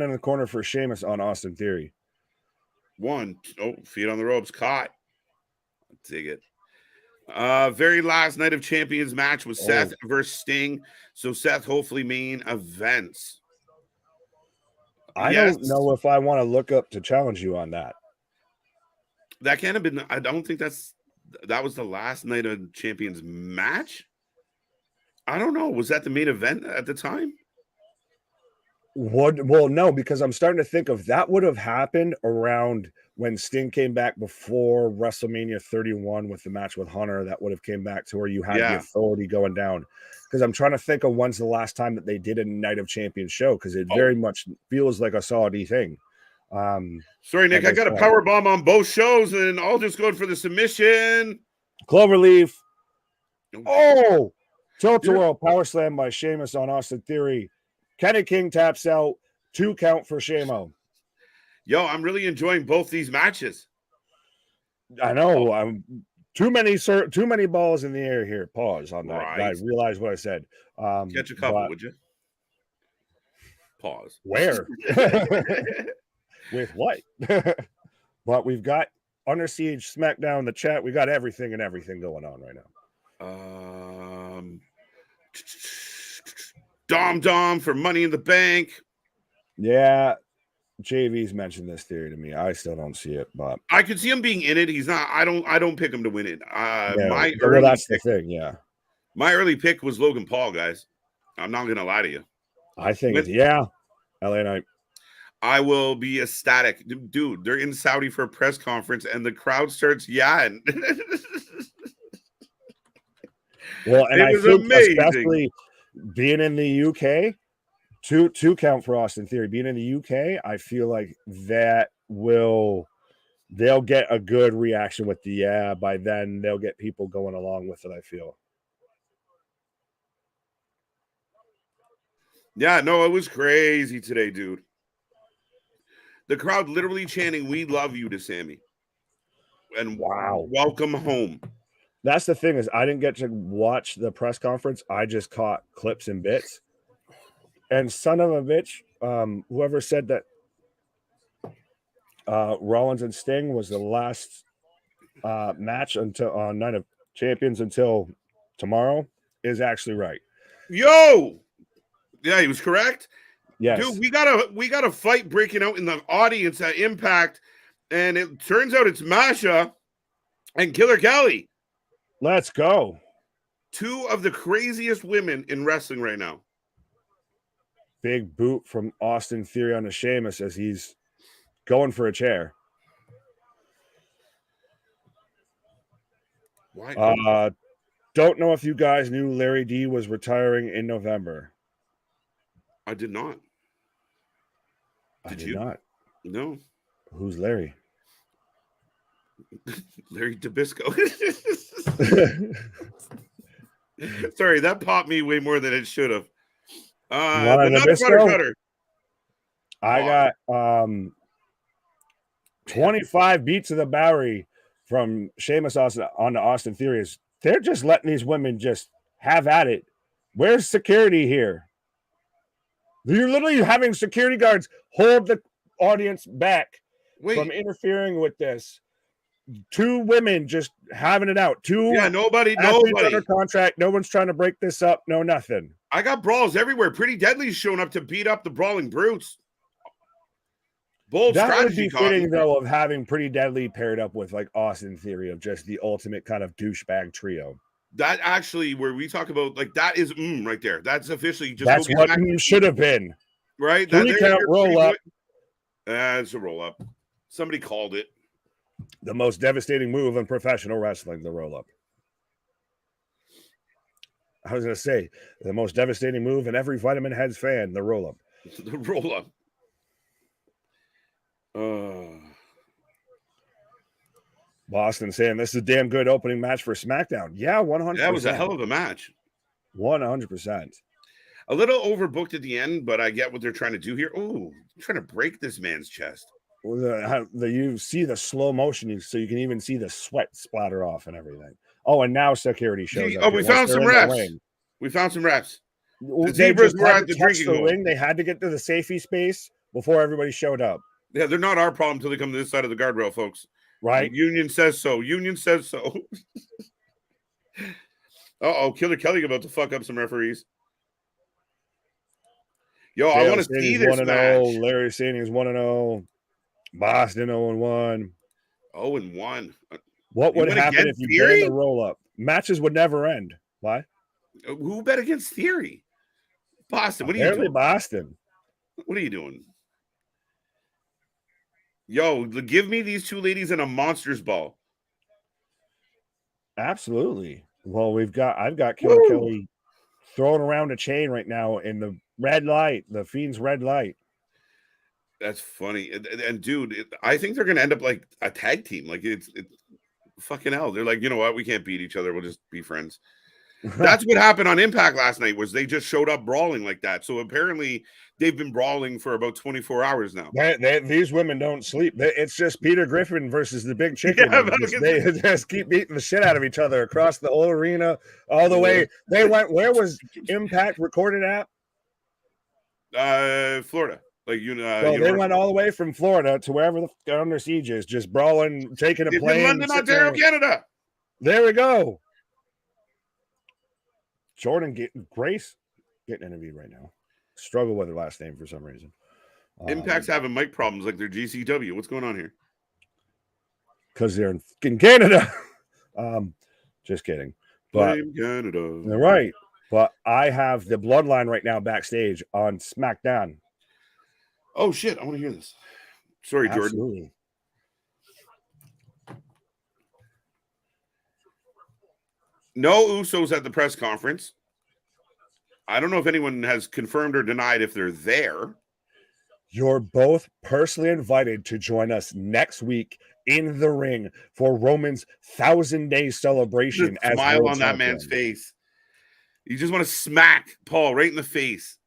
in the corner for Sheamus on Austin Theory. Feet on the ropes, caught. I'll dig it. Very last Night of Champions match was Seth versus Sting. So Seth hopefully main events. I don't know if I want to look up to challenge you on that. That can't have been. I don't think that was the last Night of Champions match. I don't know. Was that the main event at the time? Well, no, because I'm starting to think of that would have happened around when Sting came back before WrestleMania 31 with the match with Hunter. That would have came back to where you had the Authority going down. Because I'm trying to think of when's the last time that they did a Night of Champions show, because it very much feels like a Saudi thing. Sorry, Nick, I got a power bomb on both shows, and I'll just go for the submission. Cloverleaf. Oh, tilt-a-whirl power slam by Sheamus on Austin Theory. Kenny King taps out, 2 count for Shamo. Yo, I'm really enjoying both these matches. I know. I'm too many balls in the air here. Pause on that. Right. I realized what I said. Catch a couple, would you? Pause. Where? With what? But we've got Under Siege, SmackDown, the chat. We got everything going on right now. Dom for Money in the Bank. Yeah, JV's mentioned this theory to me. I still don't see it, but I could see him being in it. He's not. I don't pick him to win it. The thing. Yeah, my early pick was Logan Paul, guys. I'm not gonna lie to you. I think LA Knight. I will be ecstatic, dude. They're in Saudi for a press conference, and the crowd starts yelling. Well, and I think amazing. Especially being in the UK, two count for Austin Theory. Being in the UK, I feel like they'll get a good reaction with the by then they'll get people going along with it, I feel. Yeah, no, it was crazy today, dude. The crowd literally chanting, "We love you" to Sammy. And wow, welcome home. That's the thing, is I didn't get to watch the press conference. I just caught clips and bits. And son of a bitch, whoever said that Rollins and Sting was the last match until Night of Champions until tomorrow is actually right. Yo, yeah, he was correct. Yes, dude, we got a fight breaking out in the audience at Impact, and it turns out it's Masha and Killer Kelly. Let's go. 2 of the craziest women in wrestling right now. Big boot from Austin Theory on the Sheamus as he's going for a chair. Why? Don't know if you guys knew Larry D was retiring in November. I did not. Did you not? No. Who's Larry? Larry Dabisco. Sorry, that popped me way more than it should have. But not cutter. I got 25 beats of the Bowery from Sheamus on the Austin Theories. They're just letting these women just have at it. Where's security here? You're literally having security guards hold the audience back from interfering with this. 2 women just having it out. 2 nobody under contract. No one's trying to break this up. No, nothing. I got brawls everywhere. Pretty Deadly's showing up to beat up the Brawling Brutes. Bold that strategy. Would be fitting though of having Pretty Deadly paired up with like Austin Theory of just the ultimate kind of douchebag trio. That actually, where we talk about like that is right there. That's officially just that's what you should have been. Right? That roll up. It's a roll up. Somebody called it. The most devastating move in professional wrestling, the roll up. I was going to say the most devastating move in every Vitamin Heads fan, the roll up. The roll up. Boston saying this is a damn good opening match for SmackDown. Yeah, 100%. That was a hell of a match. 100%. A little overbooked at the end, but I get what they're trying to do here. Oh, trying to break this man's chest. You see the slow motion, so you can even see the sweat splatter off and everything. Oh, and now security shows up. Oh, we found some refs. We found some refs. The Zebras were at the drinking ring. They had to get to the safety space before everybody showed up. Yeah, they're not our problem until they come to this side of the guardrail, folks. Right? Union says so. Union says so. Uh-oh, Killer Kelly about to fuck up some referees. Yo, I Chael want to see Soenya's this 1-0. match. Larry Saney's 1-0. Boston 0-1. 0-1. What You would went happen if against you banned the Theory? roll-up? Matches would never end. Why? Who bet against Theory? Boston, what are you Apparently doing? Boston. What are you doing? Yo, give me these two ladies in a monsters ball. Absolutely. Well, I've got Killer Woo! Kelly throwing around a chain right now in the red light, the Fiend's red light. That's funny. And dude, I think they're gonna end up like a tag team. Like it's fucking hell. They're like, you know what? We can't beat each other. We'll just be friends. That's what happened on Impact last night. Was they just showed up brawling like that? So apparently they've been brawling for about 24 hours now. These women don't sleep. It's just Peter Griffin versus the Big Chicken. Yeah, They just keep beating the shit out of each other across the whole arena, all the way. They went. Where was Impact recorded at? Florida. Like They went all the way from Florida to wherever the Under Siege is, just brawling, taking a it's plane. in London, Ontario, Canada. There we go. Grace getting interviewed right now. Struggle with her last name for some reason. Impact's having mic problems like their GCW. What's going on here? Because they're in Canada. Just kidding. But Blame Canada. They're right. But I have the Bloodline right now backstage on SmackDown. Oh shit! I want to hear this. Sorry, Absolutely. Jordan. No Usos at the press conference. I don't know if anyone has confirmed or denied if they're there. You're both personally invited to join us next week in the ring for Roman's 1,000-day celebration. As smile on that man's face. You just want to smack Paul right in the face.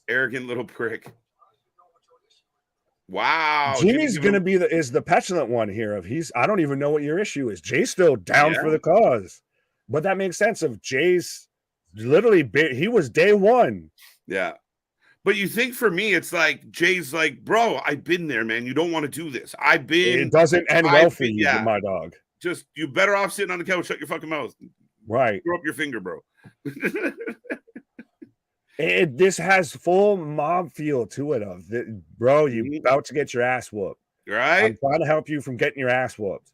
Arrogant little prick. Wow. Jimmy's gonna be the petulant one here. I don't even know what your issue is. Jay's still down for the cause, but that makes sense. Of Jay's literally, he was day one. Yeah, but you think for me, it's like Jay's like, bro, I've been there, man. You don't want to do this. It doesn't end well for you, my dog. Just you better off sitting on the couch. Shut your fucking mouth. Right. Throw up your finger, bro. This has full mob feel to it. Bro, you about to get your ass whooped. Right. I'm trying to help you from getting your ass whooped.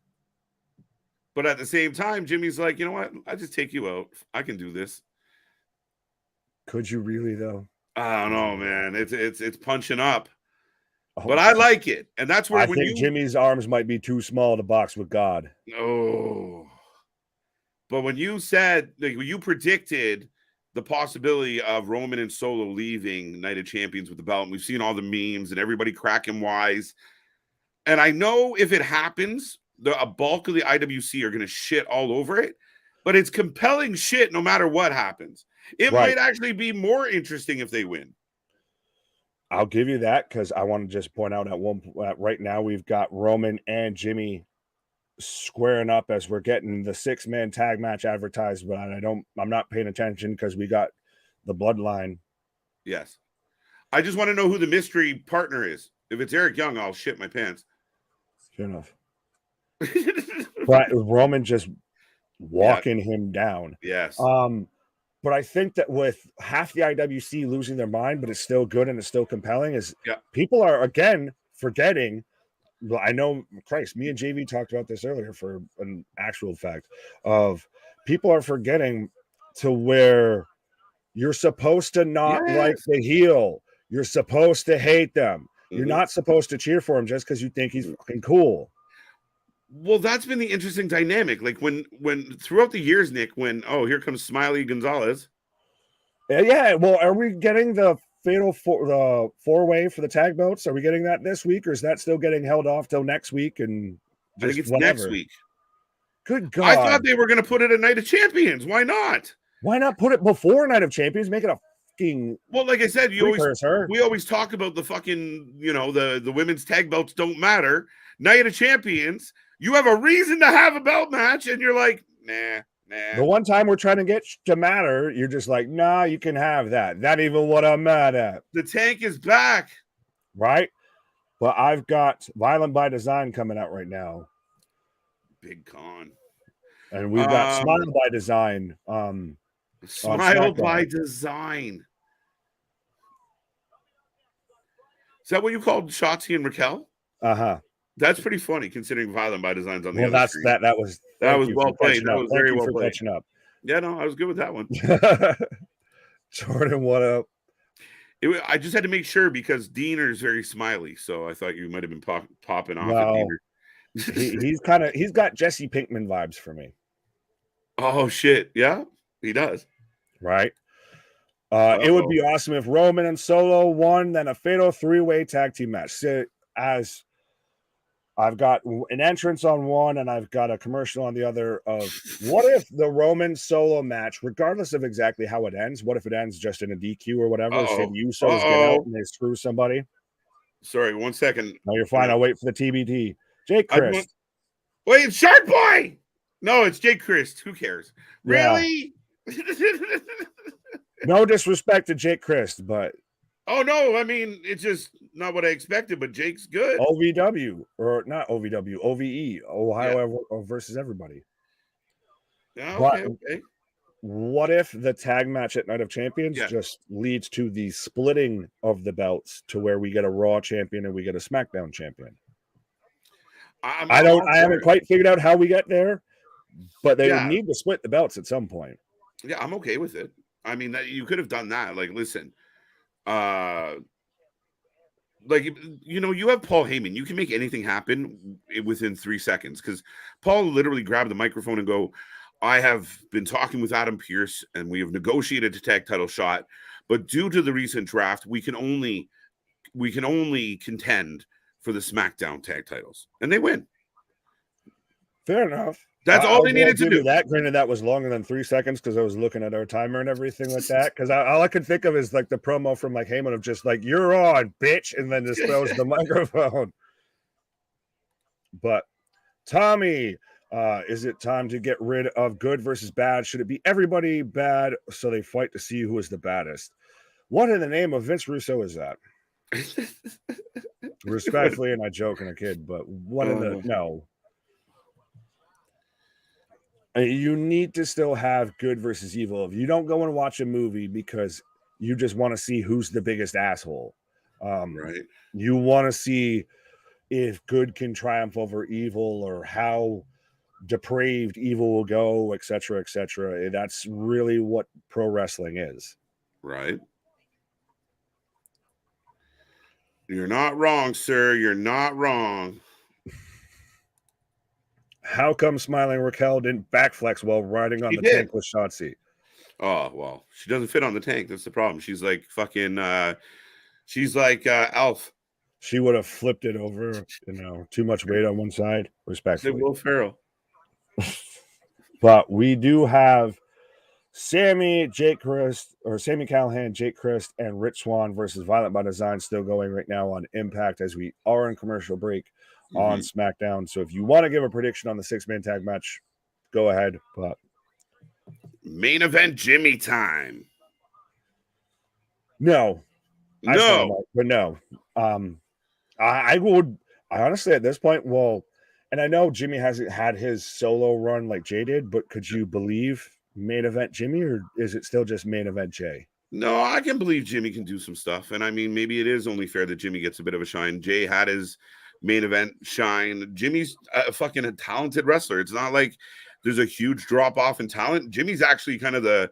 But at the same time, Jimmy's like, you know what? I just take you out. I can do this. Could you really though? I don't know, man. It's punching up. But I like it. And that's where I think Jimmy's arms might be too small to box with God. Oh. But when you said, like, when you predicted the possibility of Roman and Solo leaving Night of Champions with the belt, and we've seen all the memes and everybody cracking wise. And I know if it happens, a bulk of the IWC are going to shit all over it, but it's compelling shit no matter what happens. It might actually be more interesting if they win. I'll give you that, because I want to just point out right now we've got Roman and Jimmy squaring up as we're getting the 6-man tag match advertised, but I'm not paying attention because we got the Bloodline. Yes. I just want to know who the mystery partner is. If it's Eric Young, I'll shit my pants. Sure enough. But Roman just walking him down. Yes. But I think that with half the IWC losing their mind, but it's still good and it's still compelling, is people are again forgetting. Well, I know, Christ, me and JV talked about this earlier for an actual fact of people are forgetting to where you're supposed to not like the heel. You're supposed to hate them. You're not supposed to cheer for him just because you think he's fucking cool. Well, that's been the interesting dynamic. Like when throughout the years, Nick, here comes Smiley Gonzalez. Yeah. Well, are we getting the fatal four-way for the tag belts? Are we getting that this week, or is that still getting held off till next week? And I think it's next week. Good God! I thought they were going to put it at Night of Champions. Why not? Why not put it before Night of Champions? Make it a fucking like I said, we always talk about the fucking the women's tag belts don't matter. Night of Champions, you have a reason to have a belt match, and you're like, nah. The one time we're trying to get to matter, you're just like, nah, you can have that. Not even what I'm mad at. The tank is back. Right? But I've got Violent by Design coming out right now. Big con. And we've got Smile by Design. Smile by Design. Is that what you called Shotzi and Raquel? Uh-huh. That's pretty funny considering Violent by Design's on the well, other that's screen. that was Well played. That was very well played. Catching up. Yeah, no, I was good with that one. Jordan, what up? I just had to make sure because Diener is very smiley, so I thought you might have been popping off No, at Diener. he's got Jesse Pinkman vibes for me. Oh shit, yeah, he does. Right. It would be awesome if Roman and Solo won, then a fatal 3-way tag team match. So, as I've got an entrance on one and I've got a commercial on the other of what if the Roman Solo match, regardless of exactly how it ends, what if it ends just in a DQ or whatever? Say the Usos get out and they screw somebody. Sorry, 1 second. No, you're fine. I'll wait for the TBT. Jake Christ. Wait, Shark Boy! No, it's Jake Christ. Who cares? Really? No disrespect to Jake Christ, but oh no, I mean it's just not what I expected, but Jake's good. OVW or not OVW, OVE, Ohio versus everybody. Yeah, okay. What if the tag match at Night of Champions just leads to the splitting of the belts to where we get a Raw champion and we get a SmackDown champion? I haven't quite figured out how we get there, but they would need to split the belts at some point. Yeah, I'm okay with it. I mean, you could have done that. Like, listen, like, you know, you have Paul Heyman. You can make anything happen within 3 seconds because Paul literally grabbed the microphone and go, I have been talking with Adam Pearce and we have negotiated a tag title shot, but due to the recent draft, we can only contend for the SmackDown tag titles, and they win. Fair enough. That's all they needed to do. That, granted, that was longer than 3 seconds because I was looking at our timer and everything like that. Because all I could think of is like the promo from like Heyman of just like, you're on, bitch, and then just throws the microphone. But Tommy, is it time to get rid of good versus bad? Should it be everybody bad so they fight to see who is the baddest? What in the name of Vince Russo is that? Respectfully, and I joke and a kid, but what in the no. You need to still have good versus evil. If you don't go and watch a movie because you just want to see who's the biggest asshole, right? You want to see if good can triumph over evil or how depraved evil will go, etc., etc. That's really what pro wrestling is, right? You're not wrong, sir. You're not wrong. How come Smiling Raquel didn't backflex while riding on the tank with Shotzi? Oh, well, she doesn't fit on the tank. That's the problem. She's like fucking, she's like Elf. She would have flipped it over, too much weight on one side, respectfully. Will Ferrell. But we do have Sammy Callahan, Jake Christ, and Rich Swann versus Violent by Design still going right now on Impact as we are in commercial break on SmackDown. So if you want to give a prediction on the 6-man tag match, go ahead. But main event Jimmy time. No. I honestly at this point, and I know Jimmy hasn't had his solo run like Jay did, but could you believe main event Jimmy, or is it still just main event Jay? No, I can believe Jimmy can do some stuff. And I mean, maybe it is only fair that Jimmy gets a bit of a shine. Jay had his main event shine. Jimmy's a fucking talented wrestler. It's not like there's a huge drop off in talent. Jimmy's actually kind of the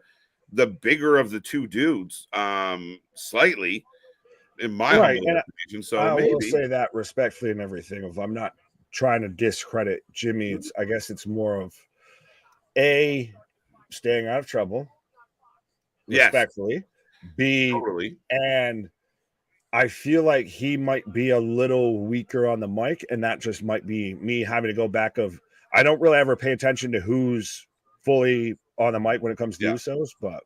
bigger of the two dudes, slightly, in my opinion. So I will say that respectfully and everything. If I'm not trying to discredit Jimmy, I guess it's more of staying out of trouble, respectfully. B, totally. And I feel like he might be a little weaker on the mic, and that just might be me having to go back I don't really ever pay attention to who's fully on the mic when it comes to Usos, but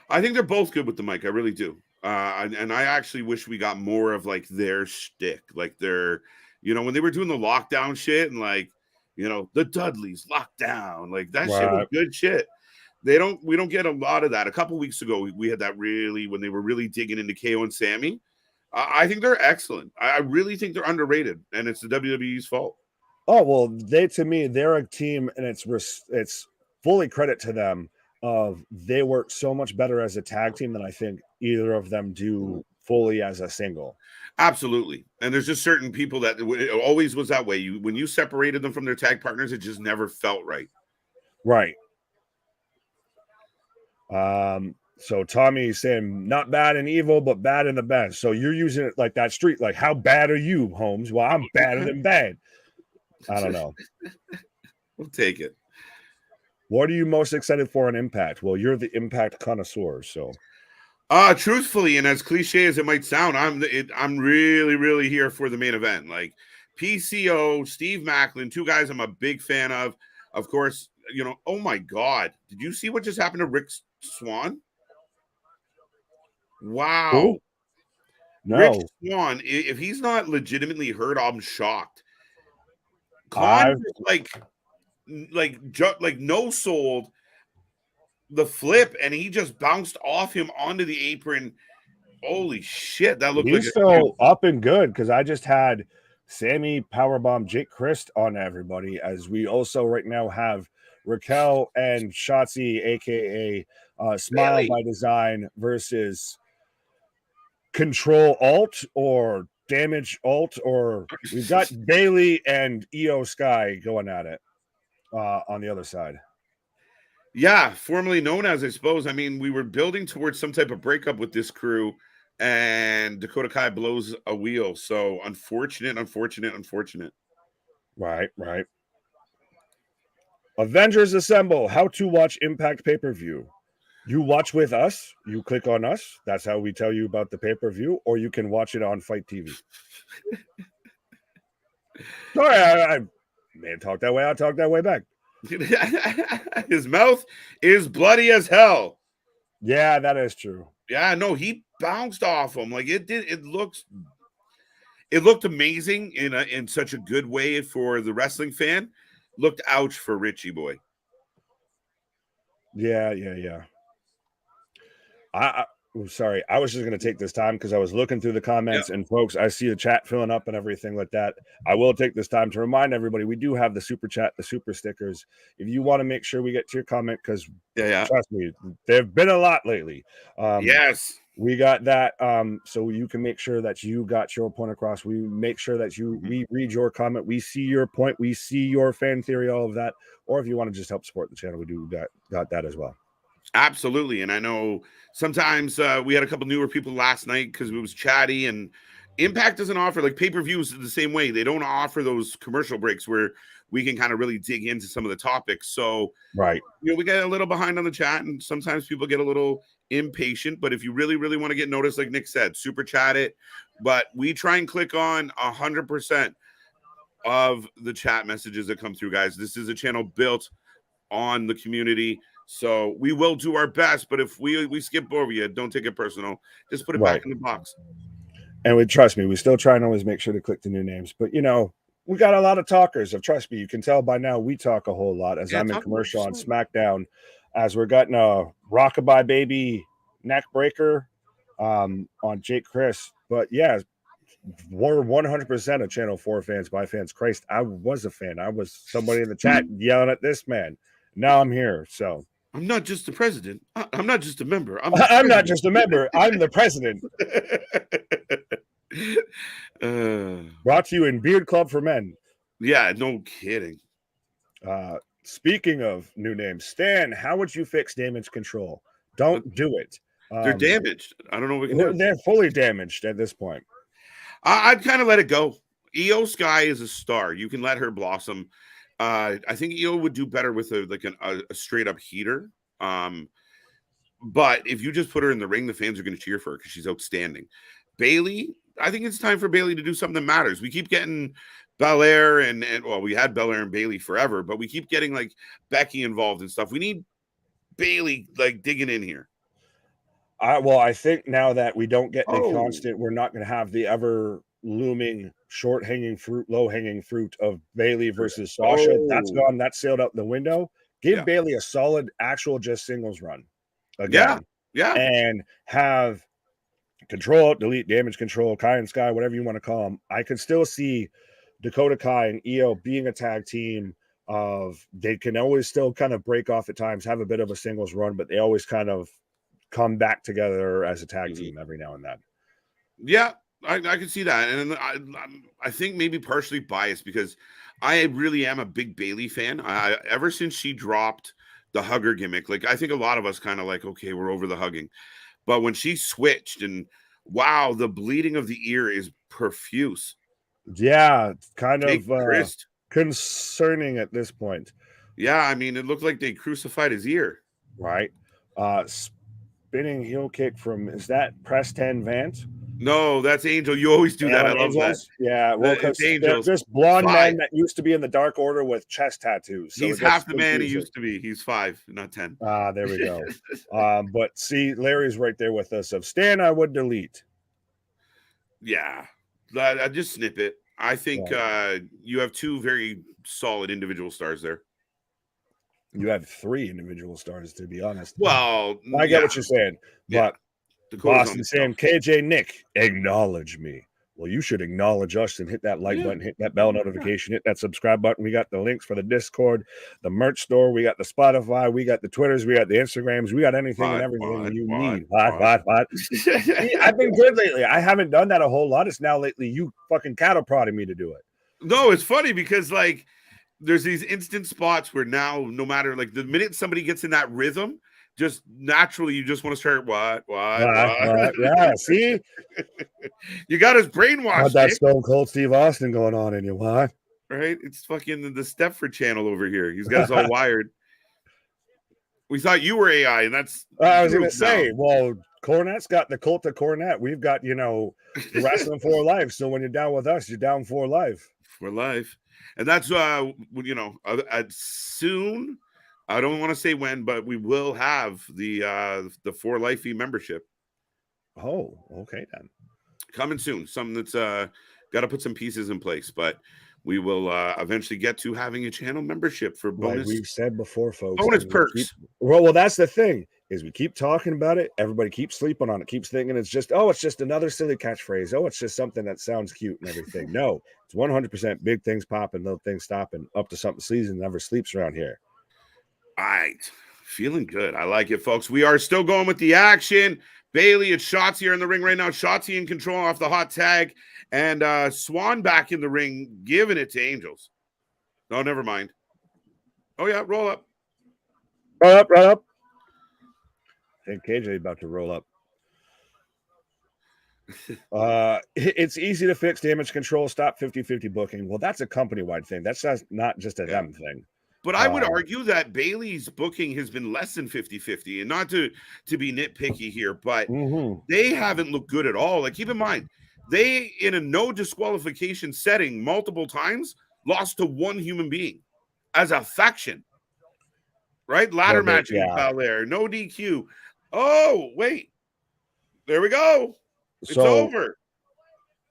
I think they're both good with the mic. I really do. And I actually wish we got more of like their shtick, like their, when they were doing the lockdown shit and like, the Dudleys locked down, like that shit was good shit. We don't get a lot of that. A couple weeks ago, we had that when they were really digging into KO and Sammy. I think they're excellent. I really think they're underrated, and it's the WWE's fault. Oh well, to me, they're a team, and it's fully credit to them. Of they work so much better as a tag team than I think either of them do fully as a single. Absolutely. And there's just certain people that it always was that way. When you separated them from their tag partners, it just never felt right. Right. So Tommy's saying not bad and evil, but bad in the best. So you're using it like that street, like how bad are you, Holmes? Well, I'm badder than bad. I don't know. We'll take it. What are you most excited for on Impact? Well, you're the Impact connoisseur, so. Truthfully, and as cliche as it might sound, I'm really, really here for the main event. Like PCO, Steve Macklin, two guys I'm a big fan of. Of course, oh my God, did you see what just happened to Rick Swan? Wow. Who? No. Rick Swan, if he's not legitimately hurt, I'm shocked. Con like no sold the flip, and he just bounced off him onto the apron. Holy shit, that looked he's still up and good, because I just had Sammy powerbomb Jake Christ on everybody, as we also right now have Raquel and Shotzi, aka Smile by Design, versus Control Alt or Damage Alt, or we've got Bailey and Io Sky going at it on the other side. Yeah, formerly known as, I suppose. I mean, we were building towards some type of breakup with this crew, and Dakota Kai blows a wheel. So unfortunate. Right. Avengers Assemble. How to watch Impact pay-per-view. You watch with us. You click on us. That's how we tell you about the pay-per-view, or you can watch it on Fight TV. Sorry, I may have talked that way. I'll talk that way back. His mouth is bloody as hell. Yeah, that is true. Yeah, no, he bounced off him like it did. It looked amazing in such a good way for the wrestling fan. Looked ouch for Richie boy. Yeah. Sorry, I was just going to take this time because I was looking through the comments, and folks, I see the chat filling up and everything like that. I will take this time to remind everybody we do have the super chat, the super stickers. If you want to make sure we get to your comment, because trust me, there've been a lot lately. Yes, we got that. So you can make sure that you got your point across. We make sure that we read your comment. We see your point. We see your fan theory, all of that. Or if you want to just help support the channel, we do got that as well. Absolutely. And I know sometimes we had a couple newer people last night because it was chatty, and Impact doesn't offer, like, pay-per-views the same way. They don't offer those commercial breaks where we can kind of really dig into some of the topics. So, right, we get a little behind on the chat, and sometimes people get a little impatient. But if you really, really want to get noticed, like Nick said, super chat it. But we try and click on 100% of the chat messages that come through, guys. This is a channel built on the community. So we will do our best, but if we skip over you, don't take it personal. Just put it back in the box. And trust me, we still try and always make sure to click the new names. But we got a lot of talkers. Trust me, you can tell by now we talk a whole lot, as I'm in commercial on SmackDown, as we're getting a Rockabye Baby neck breaker on Jake Chris. But yeah, we're 100% of Channel 4 fans by fans. Christ, I was a fan. I was somebody in the chat yelling at this man. Now I'm here, so. I'm not just the president. I'm not just a member. I'm not just a member. I'm the president. Brought to you in Beard Club for Men. Yeah, no kidding. Speaking of new names, Stan, how would you fix damage control? Don't do it. They're damaged. I don't know what we can do. They're fully damaged at this point. I'd kind of let it go. Io Sky is a star. You can let her blossom. I think Io would do better with a straight up heater. But if you just put her in the ring, the fans are going to cheer for her because she's outstanding. Bailey, I think it's time for Bailey to do something that matters. We keep getting Belair and we had Belair and Bailey forever, but we keep getting like Becky involved and stuff. We need Bailey like digging in here. I think now that we don't get the constant, we're not going to have the ever looming short hanging fruit, low hanging fruit of Bailey versus Sasha. That's gone. That's sailed out the window. Give Bailey a solid actual just singles run again. Yeah. And have control, delete, damage control, Kai and Sky, whatever you want to call them. I could still see Dakota Kai and Io being a tag team of they can always still kind of break off at times, have a bit of a singles run, but they always kind of come back together as a tag team every now and then. Yeah, I can see that. And I think maybe partially biased because I really am a big Bailey fan. Ever since she dropped the hugger gimmick, like I think a lot of us kind of like, okay, we're over the hugging. But when she switched and wow, the bleeding of the ear is profuse. Yeah, kind of Christ. Concerning at this point. Yeah, I mean, it looked like they crucified his ear. Right. Spinning heel kick from, is that press 10 Vance? No, that's Angel. You always do that. I love that. Yeah, well, because Angels. There's blonde men that used to be in the Dark Order with chest tattoos. So he's half the man he used to be. He's 5, not 10. There we go. But see, Larry's right there with us. Of Stan, I would delete. Yeah, I just snip it. I think you have 2 very solid individual stars there. You have 3 individual stars, to be honest. Well, I get what you're saying, but Dakota's Boston saying, KJ Nick, acknowledge me. Well, you should acknowledge us and hit that like button, hit that bell notification, hit that subscribe button. We got the links for the Discord, the merch store. We got the Spotify. We got the Twitters. We got the Instagrams. We got anything and everything you need. I've been good lately. I haven't done that a whole lot. It's now lately you fucking cattle prodding me to do it. No, it's funny because like there's these instant spots where now no matter like the minute somebody gets in that rhythm, just naturally you just want to start what? Yeah, see? You got his brainwashed. Got that Stone Cold Steve Austin going on in you, what? Right? It's fucking the Stepford channel over here. He's got us all wired. We thought you were AI, and that's I was gonna say, well, Cornette's got the cult of Cornette. We've got, Wrestling for life. So when you're down with us, you're down for life. For life. And that's soon. I don't want to say when, but we will have the For Lifey membership. Oh, okay then. Coming soon. Something that's got to put some pieces in place, but we will eventually get to having a channel membership for bonus. Like we've said before, folks. Bonus perks. Well, that's the thing is we keep talking about it. Everybody keeps sleeping on it, keeps thinking it's just another silly catchphrase. Oh, it's just something that sounds cute and everything. No, it's 100% big things popping, little things stopping, up to something season never sleeps around here. All right. Feeling good. I like it, folks. We are still going with the action. Bailey and Shotzi are in the ring right now. Shotzi in control off the hot tag. And Swan back in the ring, giving it to Angels. No, never mind. Oh, yeah. Roll up. Right up. I think KJ is about to roll up. It's easy to fix damage control. Stop 50-50 booking. Well, that's a company-wide thing. That's not just a them thing. But I would argue that Bailey's booking has been less than 50-50, and not to be nitpicky here, but they haven't looked good at all. Like, keep in mind, they, in a no disqualification setting multiple times, lost to one human being as a faction. Right? Ladder match in Belair, no DQ. Oh, wait. There we go. It's over.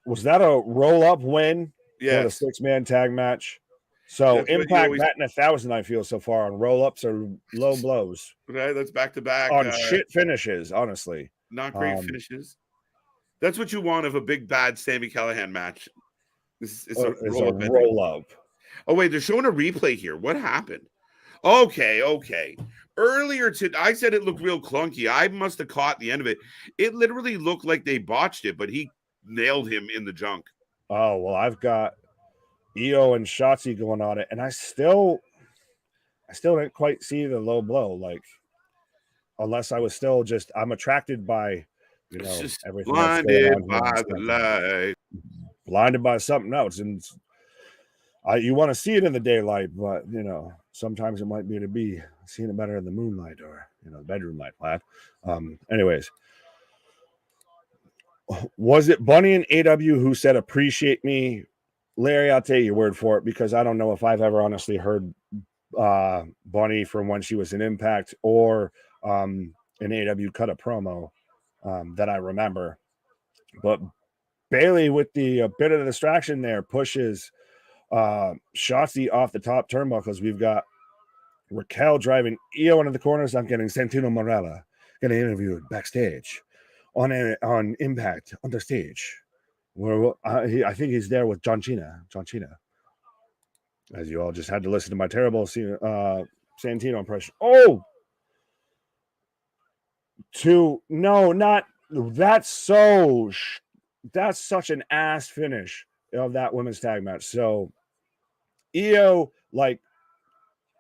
Was that a roll-up win for the 6-man tag match? So that's Impact batting 1,000, I feel, so far on roll-ups or low blows. Right, that's back-to-back. On shit finishes, honestly. Not great finishes. That's what you want of a big, bad Sami Callihan match. It's a roll-up. Oh, wait, they're showing a replay here. What happened? Okay. Earlier, I said it looked real clunky. I must have caught the end of it. It literally looked like they botched it, but he nailed him in the junk. Oh, well, I've got Io and Shotzi going on it, and I still didn't quite see the low blow, like unless I was still I'm attracted by everything blinded by the light, blinded by something else, and you want to see it in the daylight, but sometimes it might be seeing it better in the moonlight or the bedroom light, lad. Anyways, was it Bunny and AW who said appreciate me? Larry, I'll take your word for it because I don't know if I've ever honestly heard Bunny from when she was in Impact or an AW cut a promo that I remember. But Bailey, with the bit of the distraction there, pushes Shotzi off the top turnbuckles. We've got Raquel driving Io into the corners. I'm getting Santino Marella getting interviewed backstage on Impact on the stage. Well, I think he's there with John Cena. As you all just had to listen to my terrible Santino impression. Oh, that's such an ass finish of that women's tag match. So Io like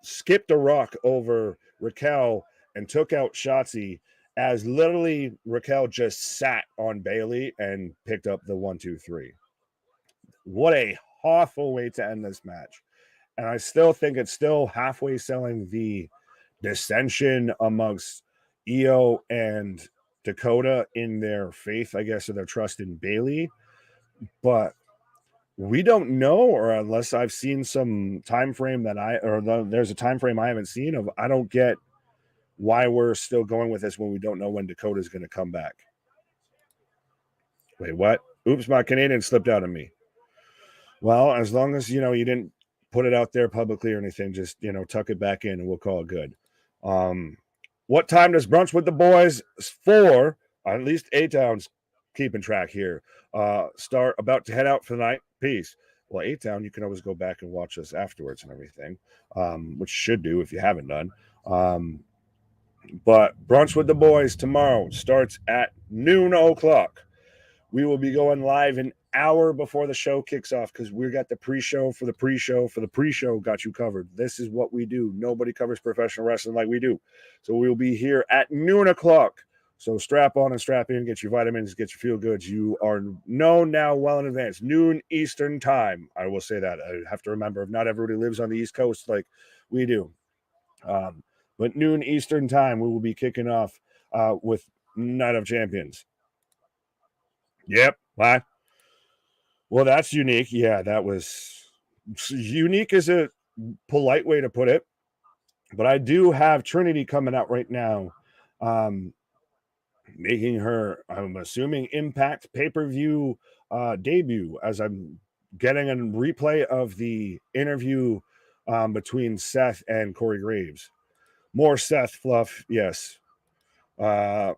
skipped a rock over Raquel and took out Shotzi as literally Raquel just sat on Bayley and picked up the 1-2-3. What a awful way to end this match. And I still think it's still halfway selling the dissension amongst Io and Dakota in their faith, I guess, or their trust in Bayley. But we don't know, or unless I've seen some time frame there's a time frame I haven't seen of, I don't get why we're still going with this when we don't know when Dakota's going to come back. Wait, what? Oops, my Canadian slipped out of me. Well, as long as, you didn't put it out there publicly or anything, just, tuck it back in and we'll call it good. What time does Brunch with the Boys for, at least A-Town's keeping track here, start about to head out for the night? Peace. Well, A-Town, you can always go back and watch us afterwards and everything, which you should do if you haven't done. But Brunch with the Boys tomorrow starts at noon o'clock. We will be going live an hour before the show kicks off because we got the pre-show for the pre-show for the pre-show. Got you covered. This is what we do. Nobody covers professional wrestling like we do. So we'll be here at noon o'clock. So strap on and strap in, get your vitamins, get your feel goods. You are known now well in advance. Noon Eastern time. I will say that. I have to remember, not everybody lives on the East Coast like we do. But noon Eastern time, we will be kicking off with Night of Champions. Yep. What? Well, that's unique. Yeah, that was unique is a polite way to put it. But I do have Trinity coming out right now, making her, I'm assuming, Impact pay-per-view debut, as I'm getting a replay of the interview between Seth and Corey Graves. More Seth fluff, yes. Hawing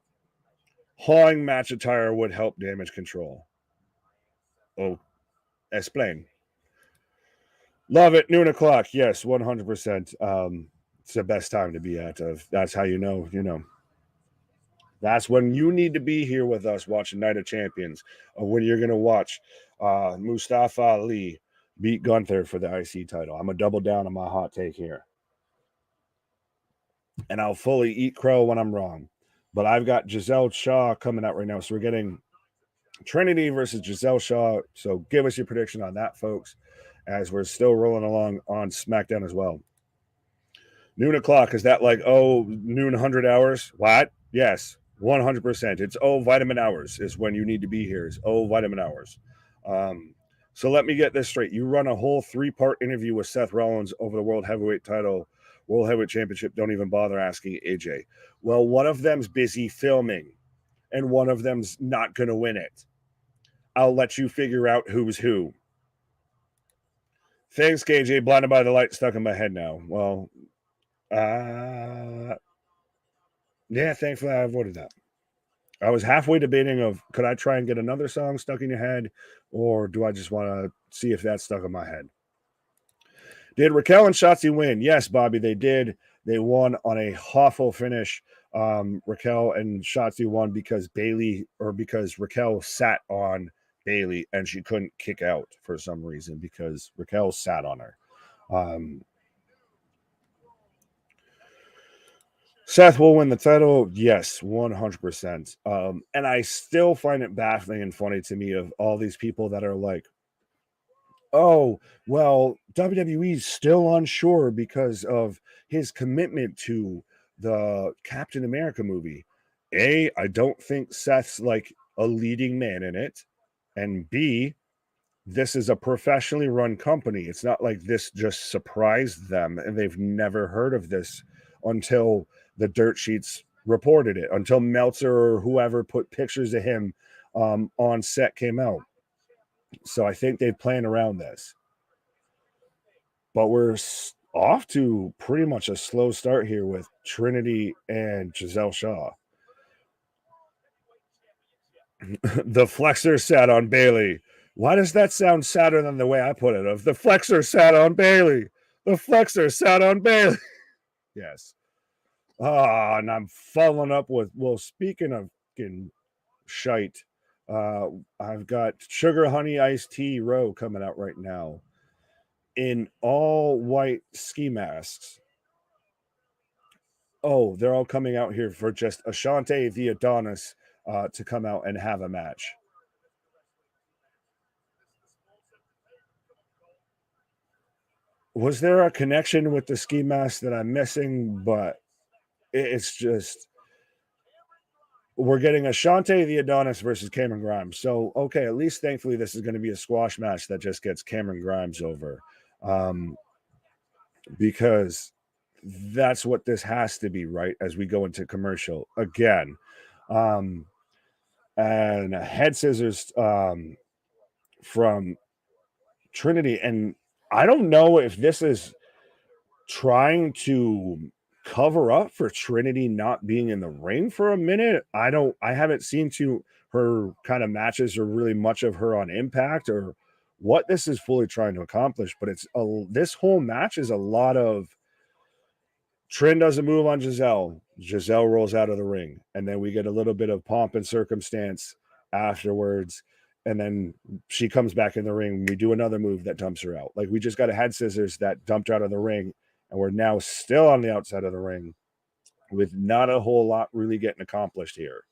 match attire would help damage control. Oh, explain. Love it. Noon o'clock. Yes, 100%. It's the best time to be at. That's how you know. That's when you need to be here with us watching Night of Champions. Or when you're going to watch Mustafa Ali beat Gunther for the IC title. I'm going to double down on my hot take here. And I'll fully eat crow when I'm wrong. But I've got Giselle Shaw coming out right now. So we're getting Trinity versus Giselle Shaw. So give us your prediction on that, folks, as we're still rolling along on SmackDown as well. Noon o'clock. Is that like, noon 100 hours? What? Yes, 100%. It's vitamin hours is when you need to be here. It's vitamin hours. So let me get this straight. You run a whole 3-part interview with Seth Rollins over the World Heavyweight title, World Heavyweight Championship. Don't even bother asking AJ. Well, one of them's busy filming and one of them's not going to win it. I'll let you figure out who's who. Thanks, KJ. Blinded by the light, stuck in my head now. Well, yeah, thankfully I avoided that. I was halfway debating of, could I try and get another song stuck in your head, or do I just want to see if that's stuck in my head? Did Raquel and Shotzi win? Yes, Bobby, they did. They won on a awful finish. Raquel and Shotzi won because Raquel sat on Bayley and she couldn't kick out for some reason because Raquel sat on her. Seth will win the title. Yes, 100%. And I still find it baffling and funny to me of all these people that are like, oh, well, WWE's still unsure because of his commitment to the Captain America movie. A, I don't think Seth's like a leading man in it. And B, this is a professionally run company. It's not like this just surprised them and they've never heard of this until the dirt sheets reported it, until Meltzer or whoever put pictures of him on set came out. So I think they plan around this. But we're off to pretty much a slow start here with Trinity and Giselle Shaw. The flexor sat on Bayley. Why does that sound sadder than the way I put it? Of the flexor sat on Bailey. The flexor sat on Bailey. Yes. And I'm following up with, well, speaking of shite, I've got Sugar Honey Iced Tea Row coming out right now in all white ski masks. Oh, they're all coming out here for just Ashante the Adonis to come out and have a match. Was there a connection with the ski mask that I'm missing? But it's just, we're getting Ashante the Adonis versus Cameron Grimes. So, okay, at least thankfully this is going to be a squash match that just gets Cameron Grimes over. Because that's what this has to be, right? As we go into commercial again. And head scissors from Trinity. And I don't know if this is trying to cover up for Trinity not being in the ring for a minute. I haven't seen her kind of matches or really much of her on Impact or what this is fully trying to accomplish, but this whole match is a lot of Trin does a move on Giselle. Giselle rolls out of the ring, and then we get a little bit of pomp and circumstance afterwards. And then she comes back in the ring. We do another move that dumps her out. Like, we just got a head scissors that dumped her out of the ring, and we're now still on the outside of the ring with not a whole lot really getting accomplished here.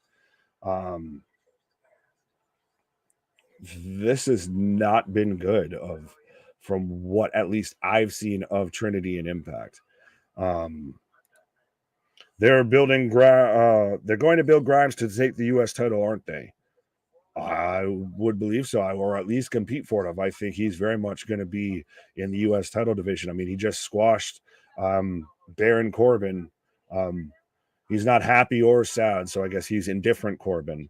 This has not been good from what at least I've seen of Trinity and Impact. They're building they're going to build Grimes to take the US title, aren't they? I would believe so, or at least compete for it. I think he's very much going to be in the US title division. I mean, he just squashed Baron Corbin. He's not happy or sad, so I guess he's indifferent Corbin.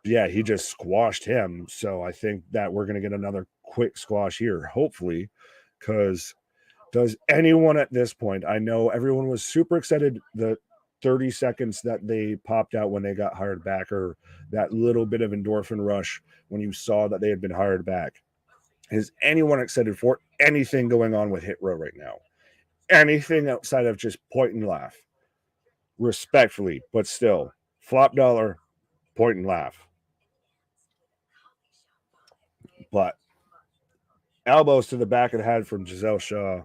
Yeah, he just squashed him. So I think that we're going to get another quick squash here, hopefully, because does anyone at this point, I know everyone was super excited the 30 seconds that they popped out when they got hired back, or that little bit of endorphin rush when you saw that they had been hired back. Is anyone excited for anything going on with Hit Row right now? Anything outside of just point and laugh? Respectfully, but still, flop dollar, point and laugh. But elbows to the back of the head from Giselle Shaw.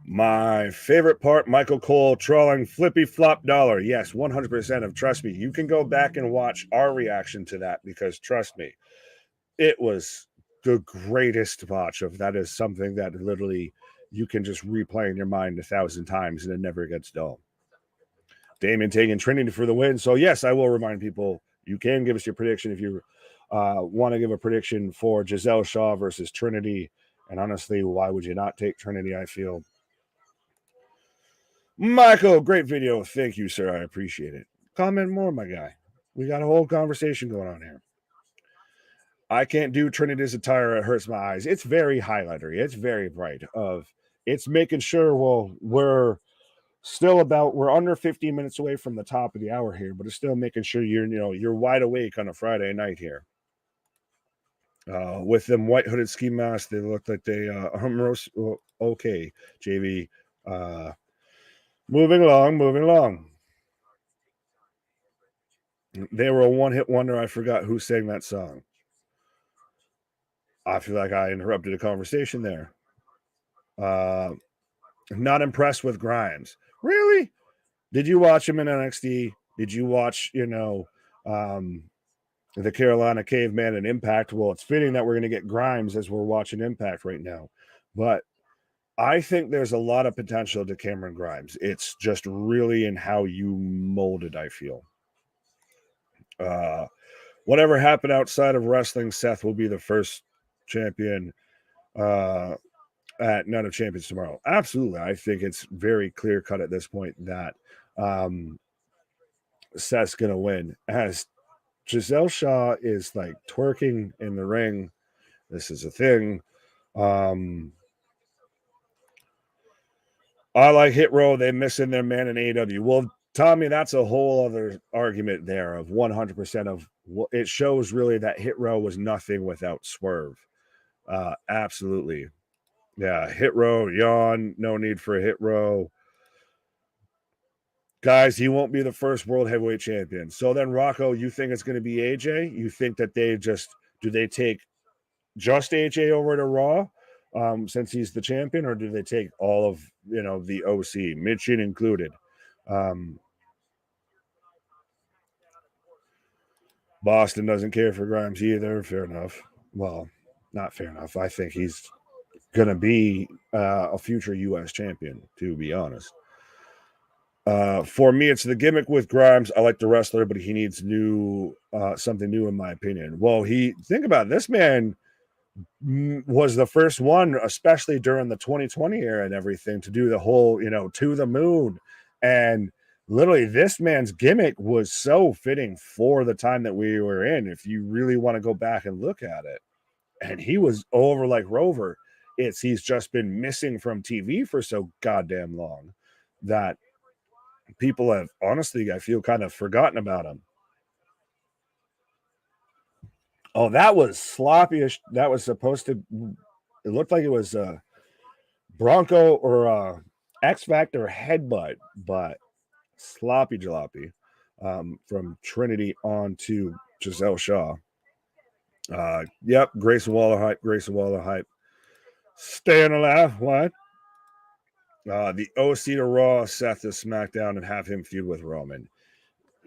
My favorite part, Michael Cole trolling Flippy Flop Dollar. Yes, 100% of, trust me, you can go back and watch our reaction to that, because trust me, it was the greatest watch of. That is something that literally you can just replay in your mind 1,000 times and it never gets dull. Damon taking Trinity for the win. So yes, I will remind people, you can give us your prediction if you want to give a prediction for Giselle Shaw versus Trinity. And honestly, why would you not take Trinity, I feel? Michael, great video. Thank you, sir. I appreciate it. Comment more, my guy. We got a whole conversation going on here. I can't do Trinity's attire. It hurts my eyes. It's very highlightery. It's very bright. It's making sure, well, we're under 15 minutes away from the top of the hour here, but it's still making sure you're wide awake on a Friday night here. With them white hooded ski masks, they look like they okay, JV. Moving along. They were a one-hit wonder. I forgot who sang that song. I feel like I interrupted a conversation there. Not impressed with Grimes. Really? Did you watch him in NXT? Did you watch, the Carolina Caveman and Impact? Well, it's fitting that we're going to get Grimes as we're watching Impact right now. But I think there's a lot of potential to Cameron Grimes. It's just really in how you mold it, I feel. Whatever happened outside of wrestling, Seth will be the first champion at Night of Champions tomorrow. Absolutely. I think it's very clear cut at this point that Seth's going to win. As Giselle Shaw is like twerking in the ring. This is a thing. I like Hit Row. They missing their man in AEW. Well, Tommy, that's a whole other argument there of 100% of what it shows really that Hit Row was nothing without Swerve. Absolutely. Yeah, Hit Row, yawn, no need for a Hit Row. Guys, he won't be the first world heavyweight champion. So then, Rocco, you think it's going to be AJ? You think that do they take just AJ over to Raw since he's the champion, or do they take all of, the OC, Mitchin included? Boston doesn't care for Grimes either. Fair enough. Well, not fair enough. I think he's going to be a future U.S. champion, to be honest. For me, it's the gimmick with Grimes. I like the wrestler, but he needs something new, in my opinion. Well, think about it. This man was the first one, especially during the 2020 era and everything, to do the whole, to the moon. And literally, this man's gimmick was so fitting for the time that we were in, if you really want to go back and look at it. And he was over like Rover. He's just been missing from TV for so goddamn long that people have, honestly, I feel, kind of forgotten about him. Oh, that was sloppy. That was supposed to, it looked like it was Bronco or X Factor headbutt, but sloppy jalopy from Trinity on to Giselle Shaw. Yep, Grayson Waller hype. Staying alive, what? The OC to Raw, Seth to SmackDown, and have him feud with Roman.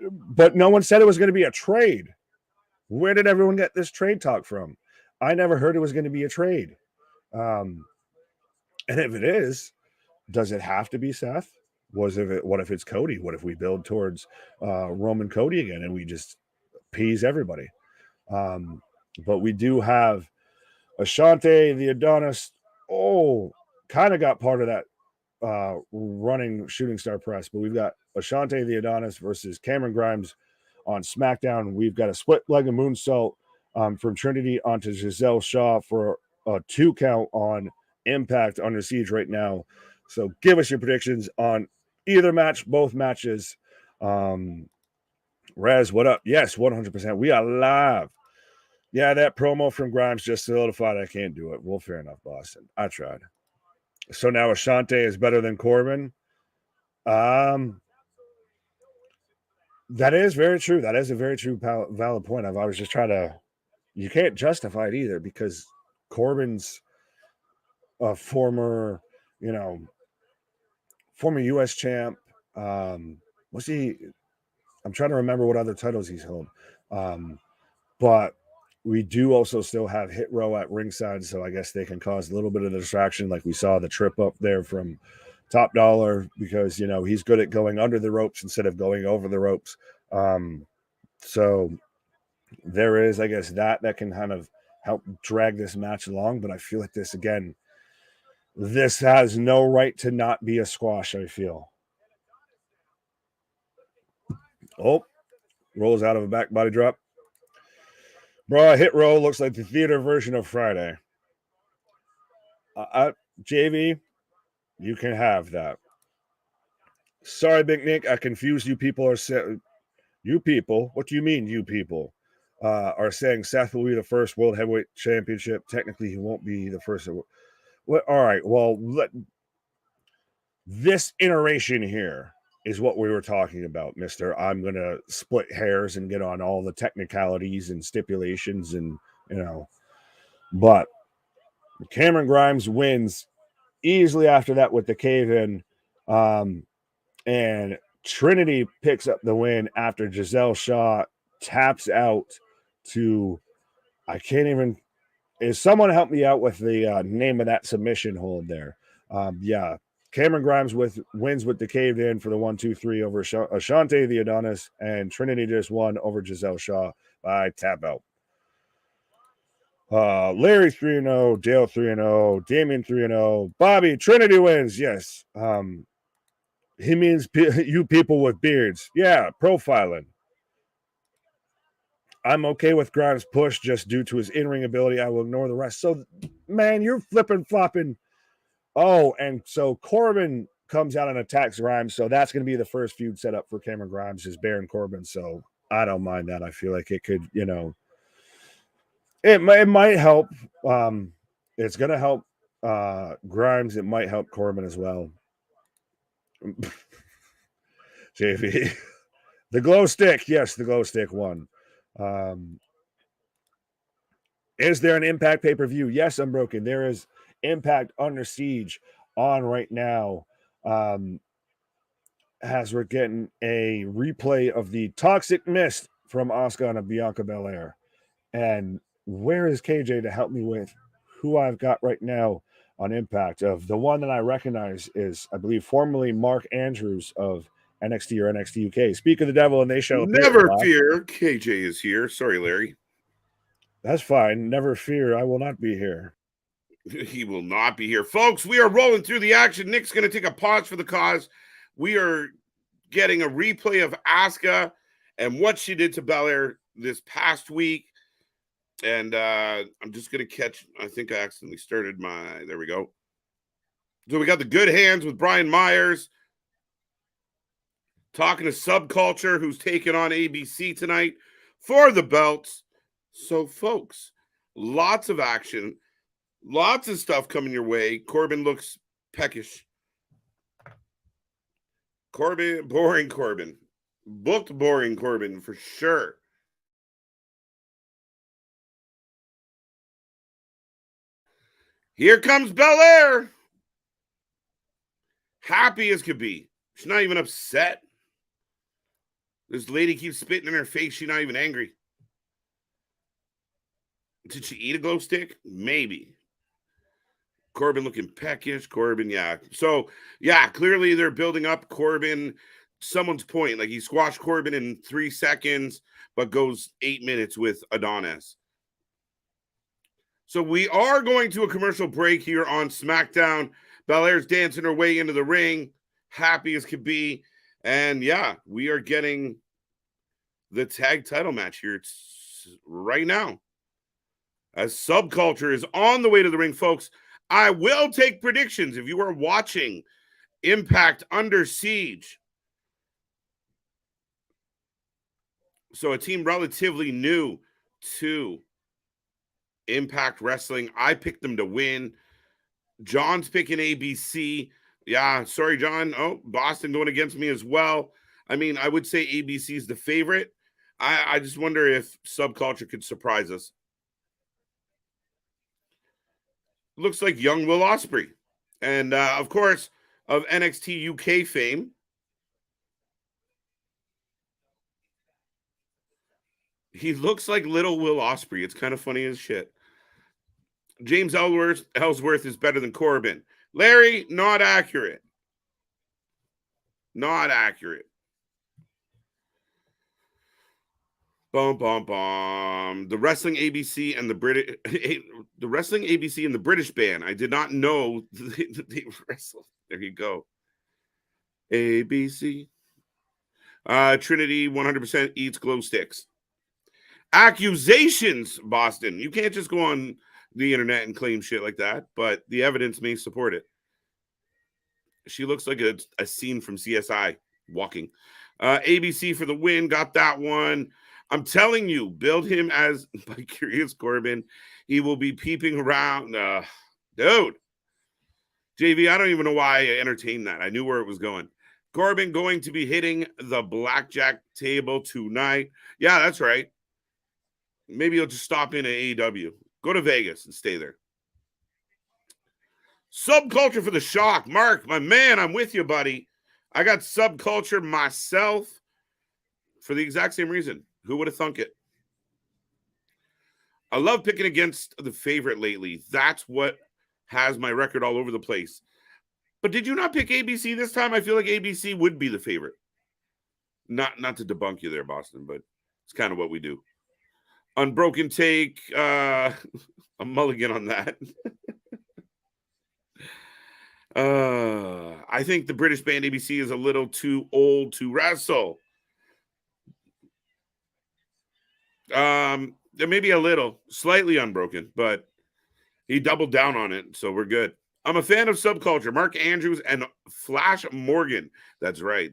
But no one said it was going to be a trade. Where did everyone get this trade talk from? I never heard it was going to be a trade. And if it is, does it have to be Seth? What if it's Cody? What if we build towards Roman Cody again and we just appease everybody? But we do have Ashante, the Adonis. Kind of got part of that running shooting star press, but we've got Ashante, the Adonis versus Cameron Grimes on SmackDown. We've got a split-legged moonsault from Trinity onto Giselle Shaw for a 2 count on Impact Under Siege right now. So give us your predictions on either match, both matches. Raz, what up? Yes, 100%. We are live. Yeah, that promo from Grimes just solidified I can't do it. Well, fair enough, Boston. I tried. So now Ashante is better than Corbin. That is very true. That is a very true, valid point. I was just trying to, you can't justify it either because Corbin's a former U.S. champ. Was he? I'm trying to remember what other titles he's held. But we do also still have Hit Row at ringside, so I guess they can cause a little bit of distraction, like we saw the trip up there from Top Dollar, because he's good at going under the ropes instead of going over the ropes. So there is, I guess, that can kind of help drag this match along. But I feel like this has no right to not be a squash, I feel. Oh, rolls out of a back body drop. Bro, Hit Row looks like the theater version of Friday. JV, you can have that. Sorry, Big Nick, I confused you. You people? What do you mean, you people? Are saying Seth will be the first World Heavyweight Championship. Technically, he won't be the first. Well, all right. Well, this iteration here is what we were talking about, mister. I'm going to split hairs and get on all the technicalities and stipulations and, but Cameron Grimes wins easily after that with the cave-in. And Trinity picks up the win after Giselle Shaw taps out to, is someone help me out with the name of that submission hold there? Yeah. Cameron Grimes wins with the caved in for the 1-2-3 over Ashante the Adonis, and Trinity just won over Giselle Shaw by tap out. Larry 3-0, Dale 3-0, Damien 3-0, Bobby Trinity wins. Yes. He means you people with beards. Yeah, profiling. I'm okay with Grimes' push just due to his in-ring ability. I will ignore the rest. So, man, you're flipping, flopping. Oh, and so Corbin comes out and attacks Grimes. So that's going to be the first feud set up for Cameron Grimes is Baron Corbin. So I don't mind that. I feel like it could, it might help. It's going to help Grimes. It might help Corbin as well. JV, the glow stick. Yes, the glow stick won. Is there an Impact pay-per-view? Yes, Unbroken. There is Impact Under Siege on right now. As we're getting a replay of the Toxic Mist from Asuka and Bianca Belair. And where is KJ to help me with who I've got right now on Impact? Of the one that I recognize is, I believe, formerly Mark Andrews of NXT or NXT UK. Speak of the devil, and they show up. Never fear, KJ is here. Sorry, Larry. That's fine. Never fear, I will not be here. He will not be here. Folks, we are rolling through the action. Nick's going to take a pause for the cause. We are getting a replay of Asuka and what she did to Belair this past week. And I'm just going to catch, I think I accidentally started there we go. So we got the good hands with Brian Myers talking to Subculture, who's taking on ABC tonight for the belts. So, folks, lots of action, lots of stuff coming your way. Corbin looks peckish. Boring Corbin. Booked boring Corbin for sure. Here comes Belair. Happy as could be. She's not even upset. This lady keeps spitting in her face. She's not even angry. Did she eat a glow stick? Maybe. Corbin looking peckish. Corbin, yeah. So, yeah, clearly they're building up Corbin. Someone's point, like he squashed Corbin in 3 seconds, but goes 8 minutes with Adonis. So we are going to a commercial break here on SmackDown. Belair's dancing her way into the ring, happy as could be. And, yeah, we are getting the tag title match here. It's right now. As Subculture is on the way to the ring, folks. I will take predictions if you are watching Impact Under Siege. So a team relatively new to Impact Wrestling. I picked them to win. John's picking ABC. Yeah, sorry, John. Oh, Boston going against me as well. I mean, I would say ABC is the favorite. I just wonder if Subculture could surprise us. Looks like young Will Ospreay. And, of course, of NXT UK fame. He looks like little Will Ospreay. It's kind of funny as shit. James Ellsworth is better than Corbin. Larry, not accurate. Not accurate. Bum, bum, bum. The Wrestling ABC and the British band. I did not know they wrestled. There you go. ABC. Trinity 100% eats glow sticks. Accusations, Boston. You can't just go on the internet and claim shit like that, but the evidence may support it. She looks like a scene from CSI walking. ABC for the win. Got that one. I'm telling you, build him as by Curious Corbin. He will be peeping around. Dude. JV, I don't even know why I entertained that. I knew where it was going. Corbin going to be hitting the blackjack table tonight. Yeah, that's right. Maybe he'll just stop in at AEW. Go to Vegas and stay there. Subculture for the shock. Mark, my man, I'm with you, buddy. I got Subculture myself for the exact same reason. Who would have thunk it? I love picking against the favorite lately. That's what has my record all over the place. But did you not pick ABC this time? I feel like ABC would be the favorite. Not to debunk you there, Boston, but it's kind of what we do. Unbroken take. A mulligan on that. I think the British band ABC is a little too old to wrestle. Maybe a little, slightly unbroken, but he doubled down on it, so we're good. I'm a fan of Subculture. Mark Andrews and Flash Morgan. That's right.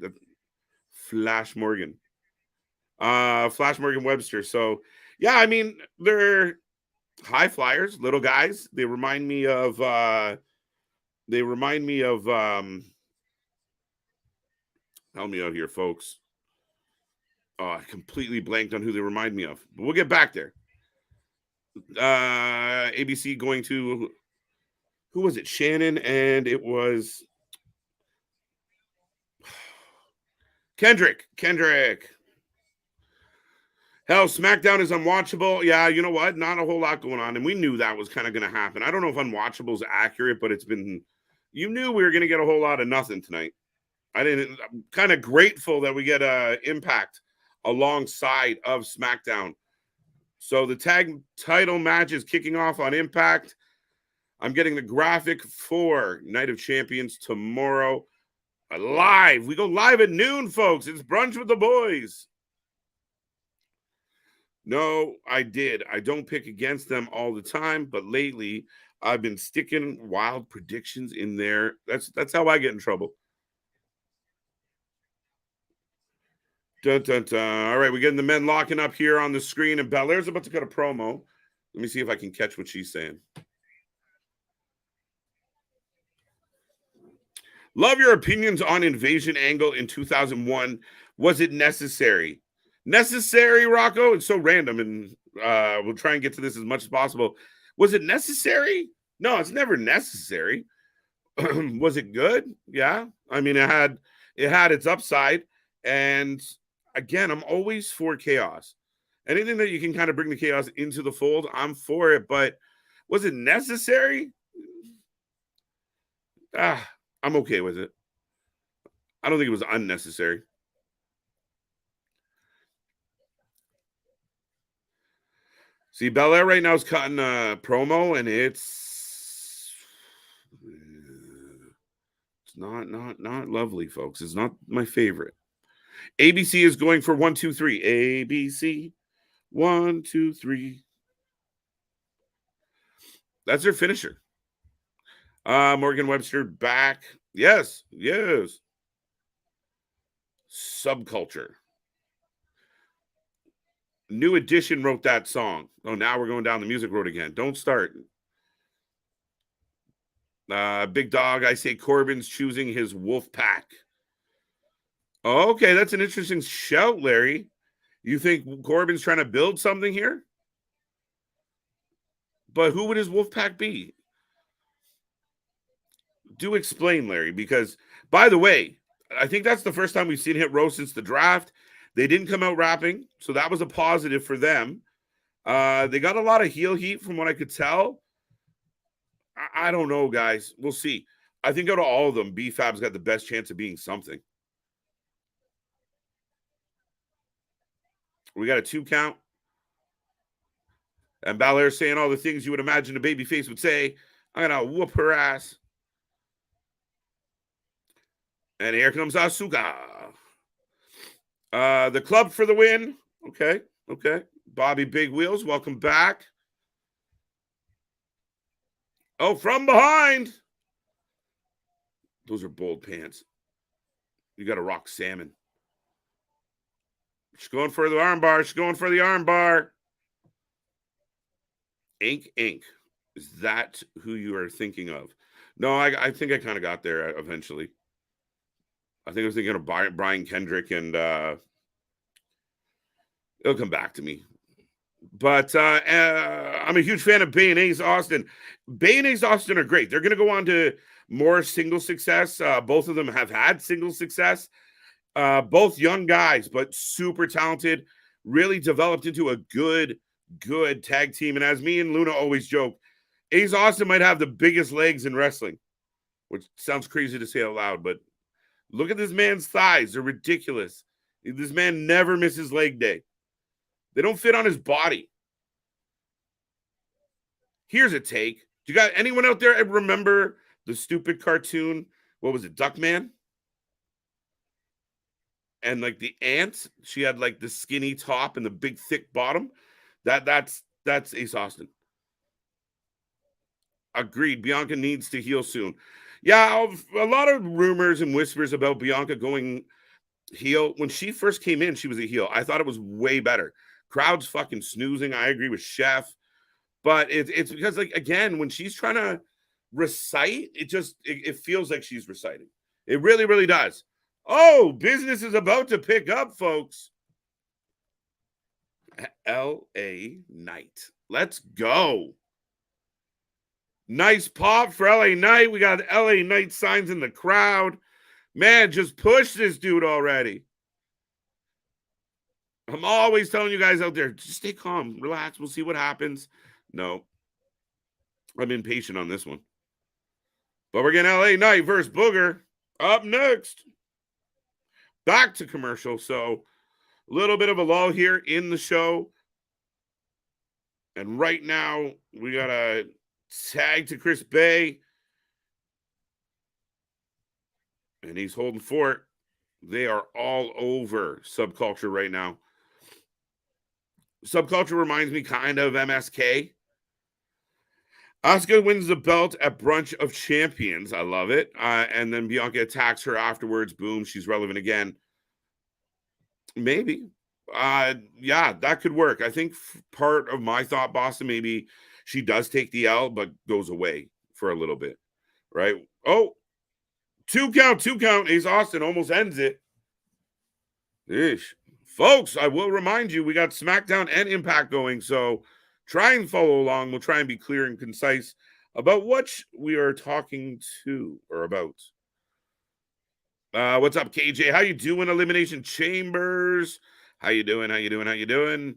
Flash Morgan. Flash Morgan Webster. So, yeah, I mean, they're high flyers, little guys. They remind me of help me out here, folks. Oh, I completely blanked on who they remind me of. But we'll get back there. ABC going to, who was it? Shannon, and it was Kendrick. Hell, SmackDown is unwatchable. Yeah, you know what? Not a whole lot going on. And we knew that was kind of going to happen. I don't know if unwatchable is accurate, but you knew we were going to get a whole lot of nothing tonight. I'm kind of grateful that we get Impact alongside of SmackDown. So the tag title match is kicking off on Impact. I'm getting the graphic for Night of Champions tomorrow. Live. We go live at noon, folks. It's Brunch with the Boys. No, I did. I don't pick against them all the time, but lately I've been sticking wild predictions in there. That's how I get in trouble. Dun, dun, dun. All right, we're getting the men locking up here on the screen, and Belair's about to cut a promo. Let me see if I can catch what she's saying. Love your opinions on Invasion Angle in 2001. Was it necessary? Necessary, Rocco? It's so random, and we'll try and get to this as much as possible. Was it necessary? No, it's never necessary. Was it good? Yeah. I mean, it had its upside. And again, I'm always for chaos. Anything that you can kind of bring the chaos into the fold, I'm for it. But was it necessary? I'm okay with it. I don't think it was unnecessary. See, Belair right now is cutting a promo, and it's not lovely, folks. It's not my favorite. ABC is going for 1, 2, 3. ABC 1, 2, 3. That's their finisher. Morgan Webster back. Yes. Subculture. New Edition wrote that song. Oh, now we're going down the music road again. Don't start. Big Dog, I say Corbin's choosing his wolf pack. Okay, that's an interesting shout, Larry. You think Corbin's trying to build something here? But who would his wolf pack be? Do explain, Larry, because, by the way, I think that's the first time we've seen Hit Row since the draft. They didn't come out rapping, so that was a positive for them. They got a lot of heel heat from what I could tell. I don't know, guys. We'll see. I think out of all of them, B-Fab's got the best chance of being something. We got a 2 count. And Belair saying all the things you would imagine a babyface would say. I'm going to whoop her ass. And here comes Asuka. The club for the win. Okay. Bobby Big Wheels, welcome back. Oh, from behind. Those are bold pants. You got to rock salmon. She's going for the armbar. Ink. Is that who you are thinking of? No, I think I kind of got there eventually. I think I was thinking of Brian Kendrick, and it'll come back to me. But I'm a huge fan of Bay and Ace Austin. Bay and Ace Austin are great. They're going to go on to more single success. Both of them have had single success. Both young guys, but super talented. Really developed into a good tag team. And as me and Luna always joke, Ace Austin might have the biggest legs in wrestling, which sounds crazy to say out loud, but look at this man's thighs. They're ridiculous. This man never misses leg day. They don't fit on his body. Here's a take. Do you got anyone out there remember the stupid cartoon? What was it, Duckman? And like the ant, she had like the skinny top and the big thick bottom. That's Ace Austin. Agreed. Bianca needs to heal soon. Yeah, a lot of rumors and whispers about Bianca going heel. When she first came in, she was a heel. I thought it was way better. Crowd's fucking snoozing. I agree with Chef. But it's because, like, again, when she's trying to recite, it feels like she's reciting. It really, really does. Oh, business is about to pick up, folks. LA Knight. Let's go. Nice pop for LA Knight. We got LA Knight signs in the crowd. Man, just push this dude already. I'm always telling you guys out there, just stay calm, relax. We'll see what happens. No, I'm impatient on this one. But we're getting LA Knight versus Booger up next. Back to commercial. So a little bit of a lull here in the show. And right now, we got a tag to Chris Bay. And he's holding fort. They are all over Subculture right now. Subculture reminds me kind of MSK. Asuka wins the belt at Brunch of Champions. I love it. And then Bianca attacks her afterwards. Boom, she's relevant again. Maybe. Yeah, that could work. I think part of my thought, Boston, maybe she does take the L, but goes away for a little bit. Right? Oh, two count. Ace Austin almost ends it. Ish. Folks, I will remind you, we got SmackDown and Impact going, so try and follow along. We'll try and be clear and concise about what we are talking to or about. What's up, KJ? How you doing, Elimination Chambers? How you doing?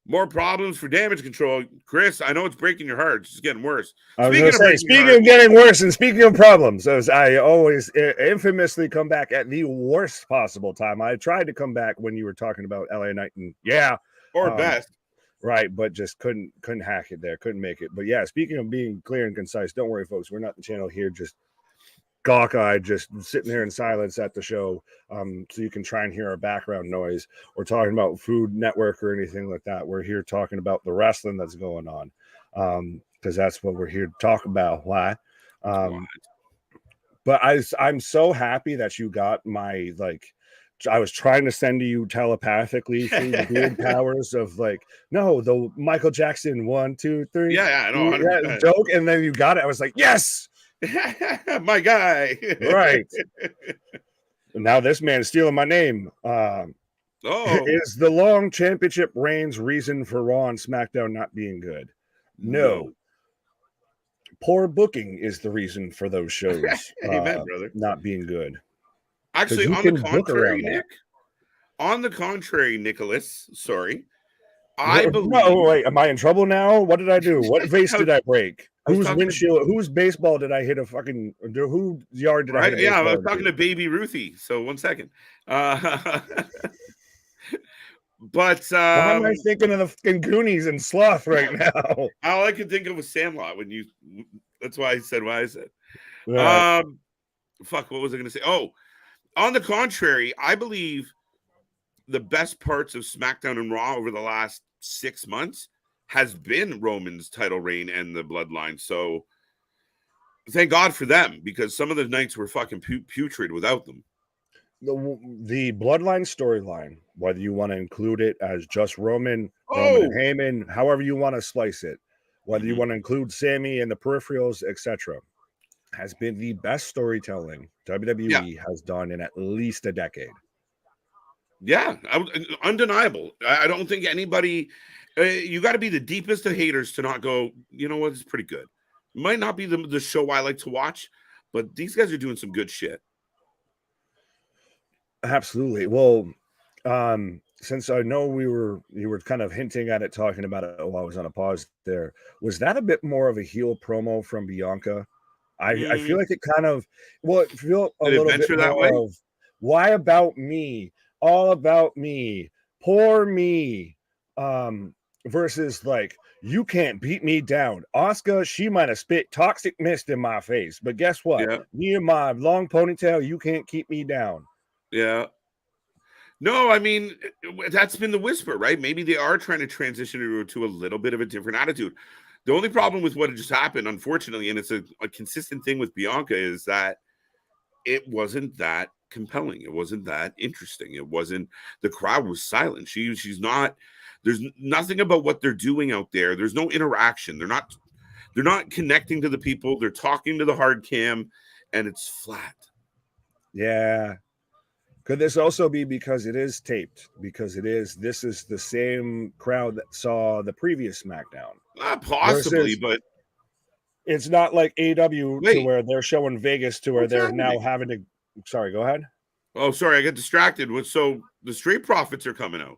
More problems for Damage Control. Chris, I know it's breaking your heart. It's just getting worse. Speaking of getting worse and speaking of problems, as I always infamously come back at the worst possible time. I tried to come back when you were talking about LA Knight and best. Right, but just couldn't hack it there, couldn't make it. But yeah, speaking of being clear and concise, don't worry, folks. We're not the channel here just gawk-eyed, just sitting there in silence at the show, so you can try and hear our background noise or talking about Food Network or anything like that. We're here talking about the wrestling that's going on, because that's what we're here to talk about. Why? But I'm so happy that you got my, like, I was trying to send to you telepathically through the weird powers of, like, no, the Michael Jackson 1, 2, 3, I know, joke, and then you got it. I was like, yes. My guy. Right. Now this man is stealing my name. Is the long championship reigns reason for Raw and SmackDown not being good? No. Poor booking is the reason for those shows Amen, brother. not being good. Actually, on the contrary, Nicholas, sorry. I believe. No, wait, am I in trouble now? What did I do? What vase did I break? Whose windshield? Whose baseball did I hit a fucking? Whose yard did I hit? Yeah, I was talking to Baby Ruthie. So 1 second. But why am I thinking of the fucking Goonies and Sloth right now? All I could think of was Sandlot when you. That's why I said what I said. Right. Fuck. What was I going to say? Oh, on the contrary, I believe the best parts of SmackDown and Raw over the last 6 months has been Roman's title reign and the Bloodline. So thank God for them, because some of the nights were fucking putrid without them. The Bloodline storyline, whether you want to include it as just Roman and Heyman, however you want to slice it, whether you want to include Sammy and the peripherals, etc., has been the best storytelling WWE has done in at least a decade. Yeah, undeniable. I don't think anybody. You got to be the deepest of haters to not go, you know what, it's pretty good. It might not be the show I like to watch, but these guys are doing some good shit. Absolutely. Well, since I know you were kind of hinting at it, talking about it while I was on a pause there, was that a bit more of a heel promo from Bianca? I feel like it kind of, it feel a little bit more of, why about me? All about me. Poor me. Versus, like, you can't beat me down. Asuka, she might have spit toxic mist in my face, but guess what? Yeah. Me and my long ponytail, you can't keep me down. Yeah. No, I mean, that's been the whisper, right? Maybe they are trying to transition to a little bit of a different attitude. The only problem with what had just happened, unfortunately, and it's a consistent thing with Bianca, is that it wasn't that compelling. It wasn't that interesting. It wasn't. The crowd was silent. She's not. There's nothing about what they're doing out there. There's no interaction. They're not connecting to the people. They're talking to the hard cam, and it's flat. Yeah. Could this also be because it is taped? Because this is the same crowd that saw the previous SmackDown. Possibly, but it's not like AEW to where they're showing Vegas to where they're now having to. Sorry, go ahead. Oh, sorry, I got distracted. So the Street Profits are coming out,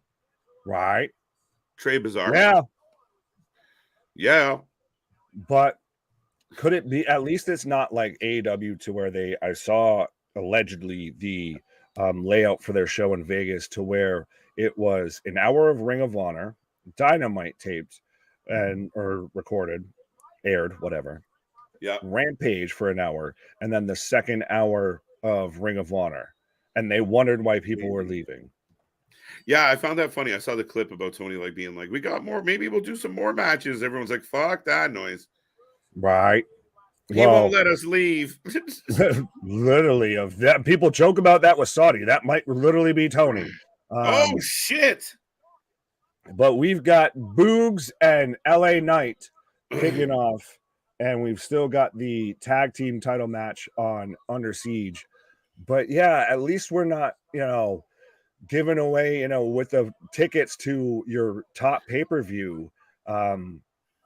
right? Trey Bizarre. Yeah. But could it be? At least it's not like AEW to where I saw allegedly the layout for their show in Vegas to where it was an hour of Ring of Honor, Dynamite taped or recorded, aired, whatever. Yeah. Rampage for an hour, and then the second hour of Ring of Honor. And they wondered why people were leaving. Yeah, I found that funny. I saw the clip about Tony being like, we got more, maybe we'll do some more matches. Everyone's like, fuck that noise. Right. He won't let us leave. Literally, of that, people joke about that with Saudi. That might literally be Tony. Oh shit! But we've got Boogs and LA Knight kicking off, and we've still got the tag team title match on Under Siege. But yeah, at least we're not, giving away, with the tickets to your top pay-per-view.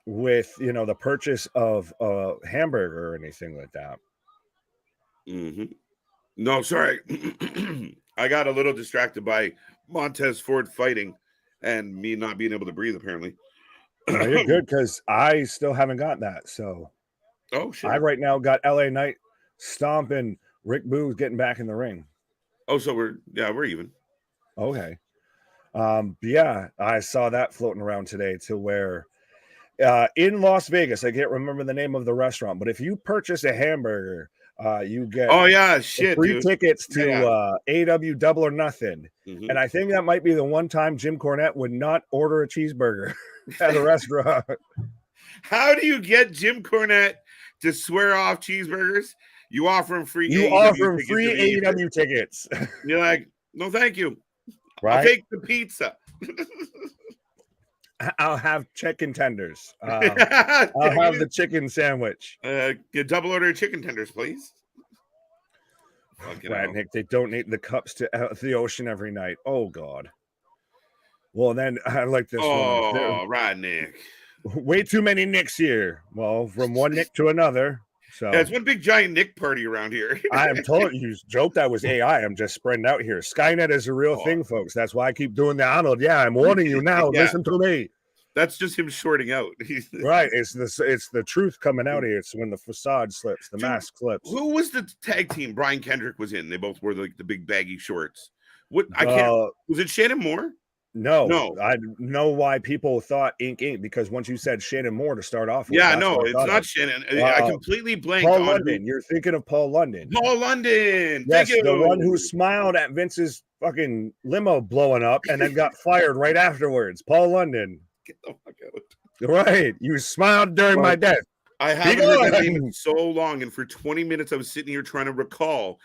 With the purchase of a hamburger or anything like that. No, sorry. I got a little distracted by Montez Ford fighting and me not being able to breathe, apparently. No, you're good, because I still haven't got that. So shit. I right now got LA Knight stomping Rick Boogs getting back in the ring. Oh, so we're even. Okay. Yeah, I saw that floating around today to where in Las Vegas, I can't remember the name of the restaurant, but if you purchase a hamburger, you get free tickets to AEW Double or Nothing. And I think that might be the one time Jim Cornette would not order a cheeseburger at a restaurant. How do you get Jim Cornette to swear off cheeseburgers? You offer him free. AEW tickets. You're like, no, thank you. Right? I'll take the pizza. I'll have chicken tenders. I'll have the chicken sandwich. Get double order chicken tenders, please. Right, Nick, they donate the cups to the ocean every night. Oh, God. Well, then I like this one. Oh, right, Nick. Way too many Nicks here. Well, from one Nick to another. So yeah, it's one big giant Nick party around here. I am told you joked that was AI. I'm just spreading out here. Skynet is a real thing, folks. That's why I keep doing the Arnold. Yeah, I'm warning you now. Listen to me. That's just him shorting out. Right. It's the truth coming out here. It's when the facade slips, the mask slips. Who was the tag team Brian Kendrick was in? They both wore the big baggy shorts. What I can't was it Shannon Moore? No. I know why people thought Ink because once you said Shannon Moore to start off with. Yeah, no, it's not Shannon. I completely blanked Paul London. You're thinking of Paul London. Paul London. Yes, the one who smiled at Vince's fucking limo blowing up and then got fired right afterwards. Paul London. Get the fuck out. Right. You smiled during my death. I haven't heard that name in so long, and for 20 minutes I was sitting here trying to recall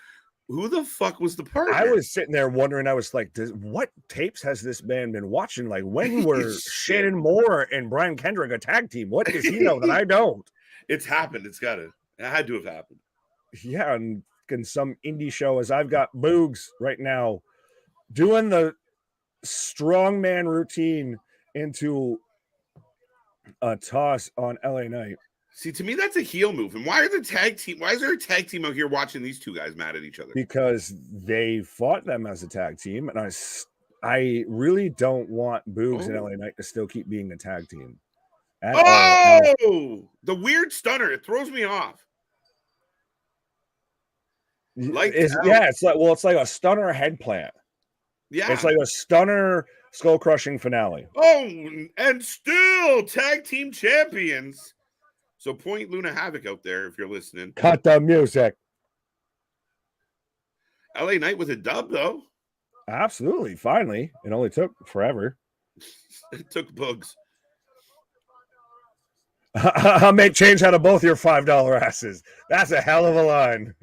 who the fuck was the partner. I was sitting there wondering, I was like, what tapes has this man been watching? Like, when were Shannon Moore and Brian Kendrick a tag team? What does he know that I don't? It's happened. It had to have happened. Yeah, and in some indie show, as I've got Boogs right now doing the strongman routine into a toss on LA Knight. See, to me, that's a heel move. And why is there a tag team out here watching these two guys mad at each other? Because they fought them as a tag team, and I really don't want Boogs and LA Knight to still keep being the tag team. The weird stunner, it throws me off. It's like a stunner head plant. Yeah, it's like a stunner skull crushing finale. Oh, and still tag team champions. So point Luna Havoc out there if you're listening. Cut the music. LA Knight with a dub, though. Absolutely. Finally. It only took forever. It took Bugs. I'll make change out of both your $5 asses. That's a hell of a line.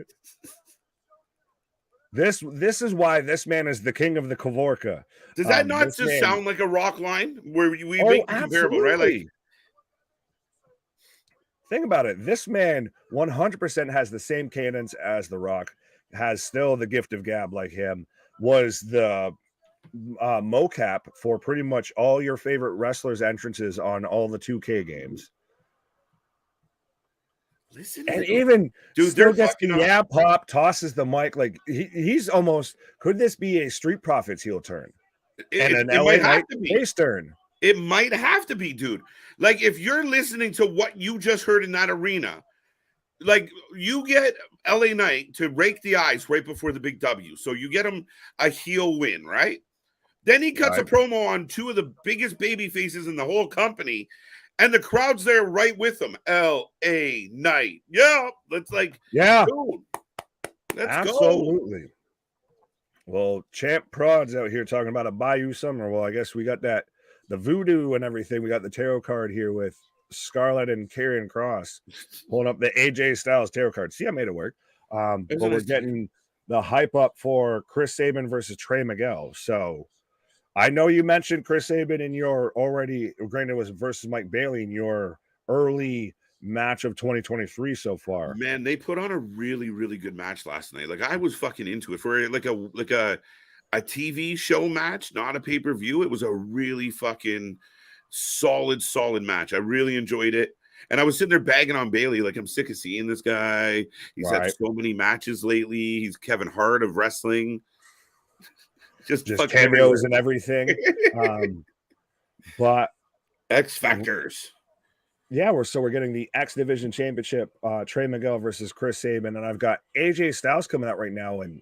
This is why this man is the king of the Kavorka. Does that not just sound like a Rock line where we make it comparable, right? Like, think about it. This man 100% has the same cadence as The Rock, has still the gift of gab like him, was the mocap for pretty much all your favorite wrestlers' entrances on all the 2K games. Listen, and even dude, still gets the pop, tosses the mic. Like he's almost, could this be a Street Profits heel turn? And an LA Knight face turn? It might have to be, dude. Like, if you're listening to what you just heard in that arena, like, you get LA Knight to rake the ice right before the big W. So you get him a heel win, right? Then he cuts a promo on two of the biggest baby faces in the whole company, and the crowd's there right with him. LA Knight. Yeah. Let's like, dude, let's go. Absolutely. Well, Champ Prod's out here talking about a Bayou Summer. Well, I guess we got that, the voodoo and everything. We got the tarot card here with Scarlett and Karrion Kross pulling up the AJ Styles tarot card. See, I made it work. But we're getting the hype up for Chris Sabin versus Trey Miguel. So I know you mentioned Chris Sabin in your already, granted it was versus Mike Bailey in your early match of 2023 so far. Man, they put on a really, really good match last night. Like, I was fucking into it for like a TV show match, not a pay-per-view. It was a really fucking solid match. I really enjoyed it. And I was sitting there bagging on Bailey, like, I'm sick of seeing this guy. He's had so many matches lately. He's Kevin Hart of wrestling. Just cameos and everything. But X Factors. Yeah, we're getting the X Division Championship, Trey Miguel versus Chris Sabin, and I've got AJ Styles coming out right now. And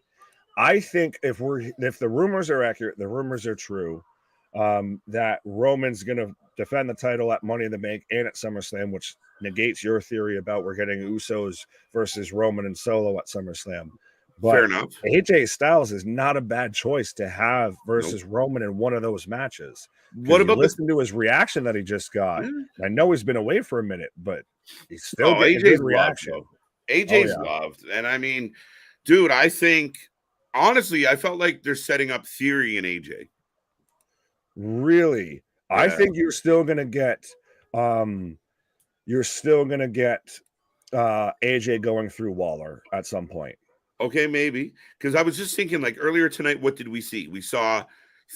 I think if the rumors are accurate, the rumors are true, that Roman's gonna defend the title at Money in the Bank and at SummerSlam, which negates your theory about we're getting Usos versus Roman and Solo at SummerSlam. But fair enough. AJ Styles is not a bad choice to have versus Roman in one of those matches. What about listen to his reaction that he just got? I know he's been away for a minute, but he's still getting a good reaction. AJ's loved. And I mean, dude, I think honestly, I felt like they're setting up Theory and AJ. Really? Yeah. I think you're still gonna get AJ going through Waller at some point. Okay, maybe. Because I was just thinking, like, earlier tonight, what did we see? We saw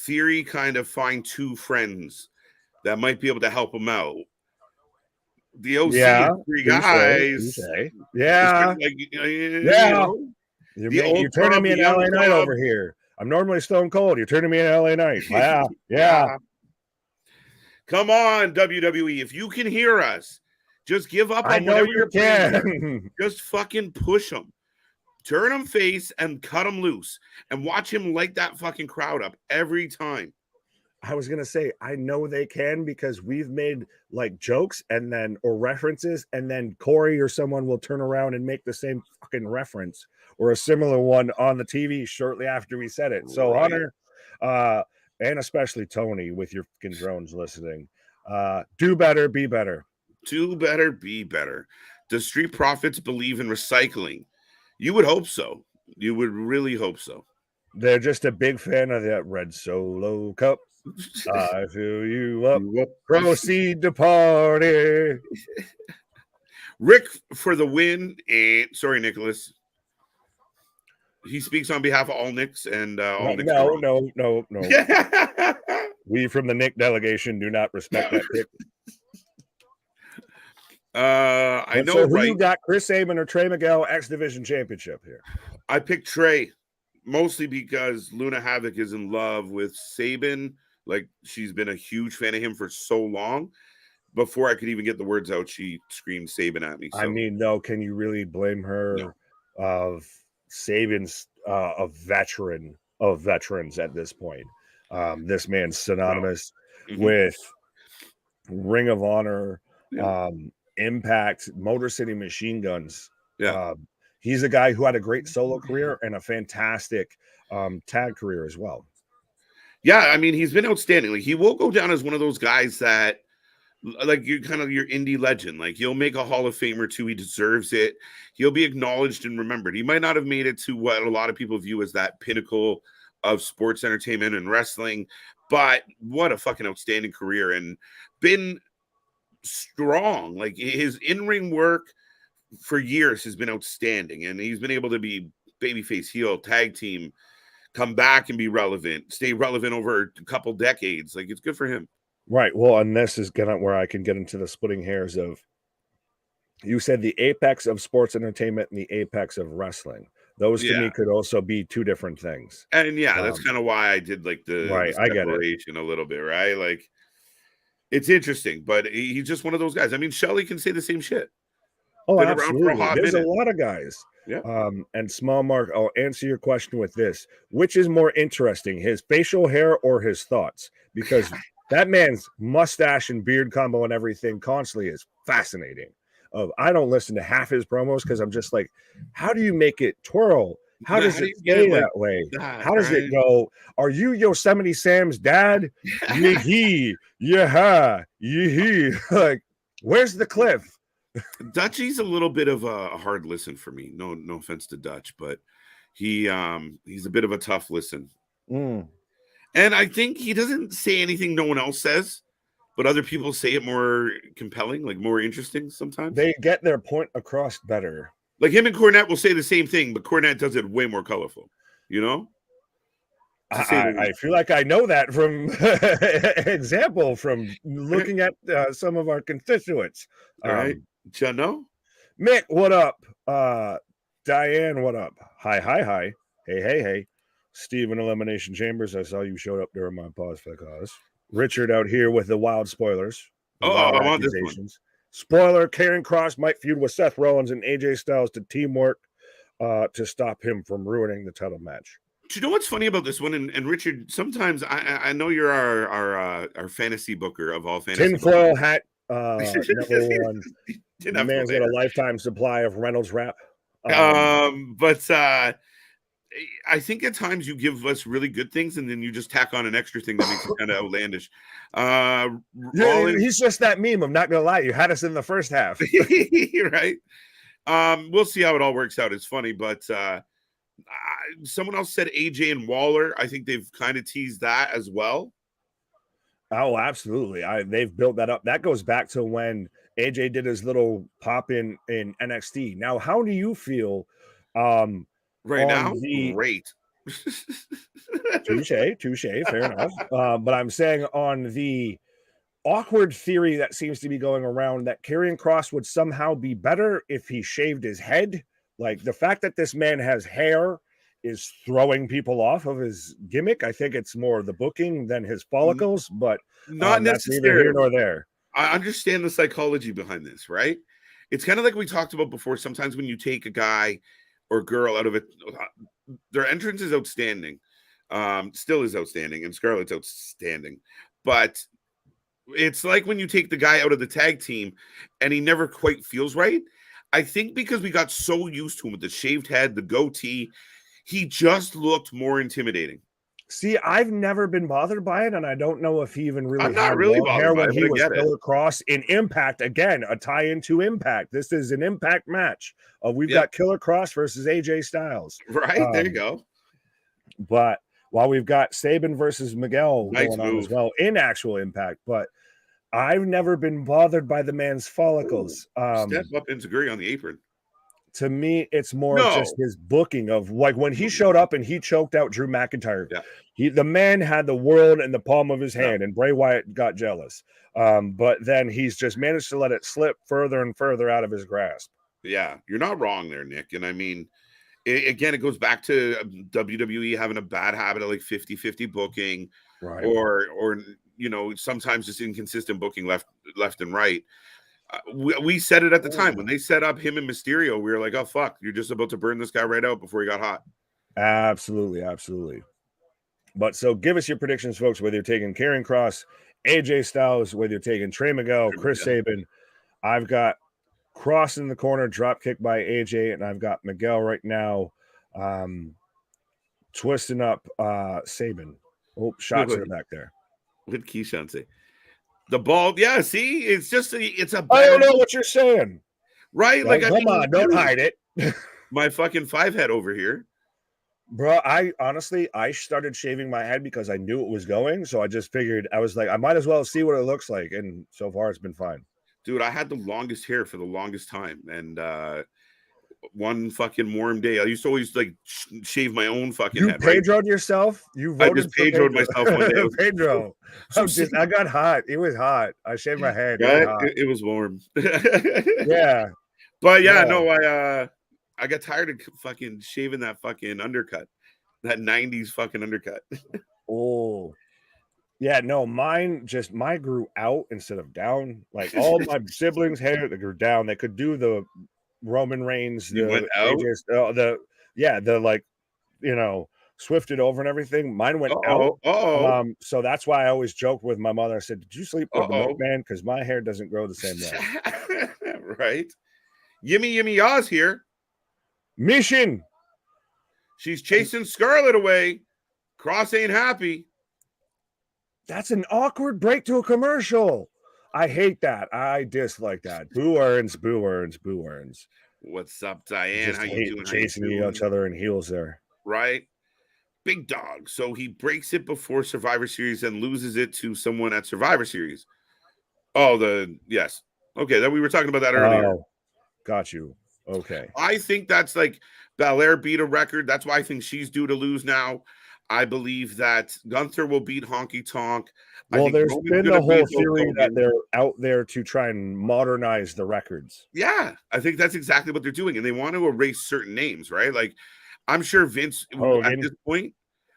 Theory kind of find two friends that might be able to help him out. The OC is three guys. Yeah. You're turning me into LA Knight over here. I'm normally Stone Cold. You're turning me into LA Knight. Yeah. Come on, WWE. If you can hear us, just give up on I know whatever you can. Just fucking push them. Turn him face and cut him loose and watch him light that fucking crowd up every time. I was going to say, I know they can because we've made like jokes or references, and then Corey or someone will turn around and make the same fucking reference or a similar one on the TV shortly after we said it. So Hunter, and especially Tony with your fucking drones listening, do better, be better. Do better, be better. Does Street Profits believe in recycling? You would hope so. You would really hope so. They're just a big fan of that red Solo Cup. I fill you up. Proceed to party. Rick for the win. Sorry, Nicholas. He speaks on behalf of all Nicks and all Nicks. No. We from the Nick delegation do not respect that pick. I know, so who you got, Chris Sabin or Trey Miguel X Division Championship here? I picked Trey mostly because Luna Havoc is in love with Sabin. Like, she's been a huge fan of him for so long. Before I could even get the words out, she screamed Sabin at me. So. I mean, though, can you really blame her of Sabin's a veteran of veterans at this point? This man's synonymous with Ring of Honor, Impact, Motor City Machine Guns. He's a guy who had a great solo career and a fantastic tag career as well. Yeah, I mean, he's been outstanding. Like, he will go down as one of those guys that like you're kind of your indie legend. Like you'll make a Hall of Fame or two. He deserves it. He'll be acknowledged and remembered. He might not have made it to what a lot of people view as that pinnacle of sports entertainment and wrestling, but what a fucking outstanding career and been strong. Like his in-ring work for years has been outstanding, and he's been able to be babyface, heel, tag team, come back and be relevant, stay relevant over a couple decades. Like it's good for him. Right. Well, and this is gonna where I can get into the splitting hairs of. You said the apex of sports entertainment and the apex of wrestling. Those to me could also be two different things. And yeah, that's kind of why I did like the I get it separation a little bit, right? Like it's interesting, but he's just one of those guys. I mean, Shelley can say the same shit. Oh, Been absolutely. around for a hot There's minute. a lot of guys. Yeah. And Small Mark, I'll answer your question with this. Which is more interesting, his facial hair or his thoughts? Because that man's mustache and beard combo and everything constantly is fascinating. I don't listen to half his promos because I'm just like, how do you make it twirl? How does it stay that way? How does it go? Are you Yosemite Sam's dad? Yee-hee, yeah, yee-hee. Like, where's the cliff? Dutchie's a little bit of a hard listen for me. No offense to Dutch, but he's a bit of a tough listen. And I think he doesn't say anything no one else says, but other people say it more compelling, like more interesting sometimes. They get their point across better. Like him and Cornette will say the same thing, but Cornette does it way more colorful, you know? I feel like I know that from example from looking at some of our constituents. All right. Jano? Mick, what up? Diane, what up? Hi. Hey. Steven Elimination Chambers, I saw you showed up during my pause for the cause. Richard out here with the wild spoilers. I want this one. Spoiler, Karrion Kross might feud with Seth Rollins and AJ Styles to teamwork to stop him from ruining the title match. Do you know what's funny about this one? And Richard, sometimes I know you're our fantasy booker of all fantasy. Tinfoil hat, number one. The man's got a lifetime supply of Reynolds wrap. But I think at times you give us really good things and then you just tack on an extra thing that makes it kind of outlandish. He's just that meme. I'm not gonna lie, you had us in the first half. Right. We'll see how it all works out. It's funny, but someone else said AJ and Waller. I think they've kind of teased that as well. Oh, absolutely. They've built that up. That goes back to when AJ did his little pop in NXT. Now, how do you feel? Right now, great. Touche, fair enough. But I'm saying on the awkward theory that seems to be going around that Karrion Kross would somehow be better if he shaved his head. Like the fact that this man has hair is throwing people off of his gimmick. I think it's more the booking than his follicles, but not that's necessarily neither here nor there. I understand the psychology behind this, right? It's kind of like we talked about before. Sometimes when you take a guy or girl out of it, their entrance is outstanding. Still is outstanding, and Scarlett's outstanding. But it's like when you take the guy out of the tag team and he never quite feels right. I think because we got so used to him with the shaved head, the goatee, he just looked more intimidating. See, I've never been bothered by it, and I don't know if he even really I'm not really bothered hair by when it, he but was I get Killer Kross in Impact. Again, a tie-in to Impact. This is an Impact match. We've got Killer Kross versus AJ Styles. Right, there you go. But while we've got Sabin versus Miguel going on as well in actual Impact, but I've never been bothered by the man's follicles. Step up and agree on the apron. To me, it's more just his booking of like when he showed up and he choked out Drew McIntyre. Yeah. The man had the world in the palm of his hand, and Bray Wyatt got jealous. But then he's just managed to let it slip further and further out of his grasp. Yeah, you're not wrong there, Nick. And I mean, it goes back to WWE having a bad habit of like 50-50 booking, right? Or sometimes just inconsistent booking left and right. We said it at the time when they set up him and Mysterio. We were like, "Oh fuck, you're just about to burn this guy right out before he got hot." Absolutely. But so, give us your predictions, folks. Whether you're taking Karrion Kross, AJ Styles, whether you're taking Trey Miguel, Chris Sabin, I've got Kross in the corner, drop kick by AJ, and I've got Miguel right now, twisting up Sabin. Oh, shots are back there. What did Keyshawn say? The bald, yeah. See, it's just it's a I don't bad, know what you're saying. right? Like, I Come mean, on, don't hide it. my fucking 5-head over here. Bro, I honestly, I started shaving my head because I knew it was going. So I just figured, I was like, I might as well see what it looks like. And so far, it's been fine. Dude, I had the longest hair for the longest time. And one fucking warm day, I used to always like shave my own fucking You head, right? Pedro'd yourself? You I voted just for Pedro'd Pedro. myself one day. Pedro. So I got hot. It was hot. I shaved my head. It was right? hot. It was warm. Yeah. But yeah, No. I got tired of fucking shaving that fucking undercut. That 90s fucking undercut. Oh. Yeah, no, mine grew out instead of down. Like all my siblings' hair that grew down. They could do the Roman Reigns, You went the out? AJ, the like, swifted over and everything. Mine went out. So that's why I always joke with my mother. I said, "Did you sleep with the milkman? Because my hair doesn't grow the same way." Right? Yimmy Yaws here. Mission. She's chasing Scarlet away. Cross ain't happy. That's an awkward break to a commercial. I hate that. I dislike that. Boo earns, boo earns, boo earns. What's up, Diane? Just how you doing? Chasing each other in heels there. Right? Big dog. So he breaks it before Survivor Series and loses it to someone at Survivor Series. Oh, yes. Okay, that we were talking about that earlier. Oh, got you. Okay. I think that's like Belair beat a record. That's why I think she's due to lose now. I believe that Gunther will beat Honky Tonk. Well, there's been a whole theory that they're out there to try and modernize the records. Yeah, I think that's exactly what they're doing. And they want to erase certain names, right? Like, I'm sure Vince at this point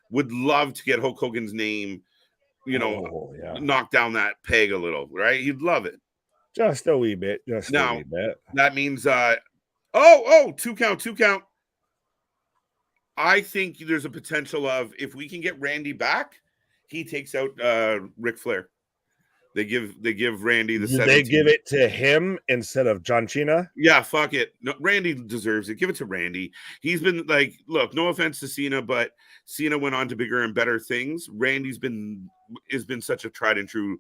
would love to get Hulk Hogan's name, knock down that peg a little, right? He'd love it. Just a wee bit. A wee bit. That means, 2 count. I think there's a potential of, if we can get Randy back, he takes out Ric Flair. They give Randy the 17. They give it to him instead of John Cena? Yeah, fuck it. No, Randy deserves it. Give it to Randy. He's been like, look, no offense to Cena, but Cena went on to bigger and better things. Randy's been such a tried and true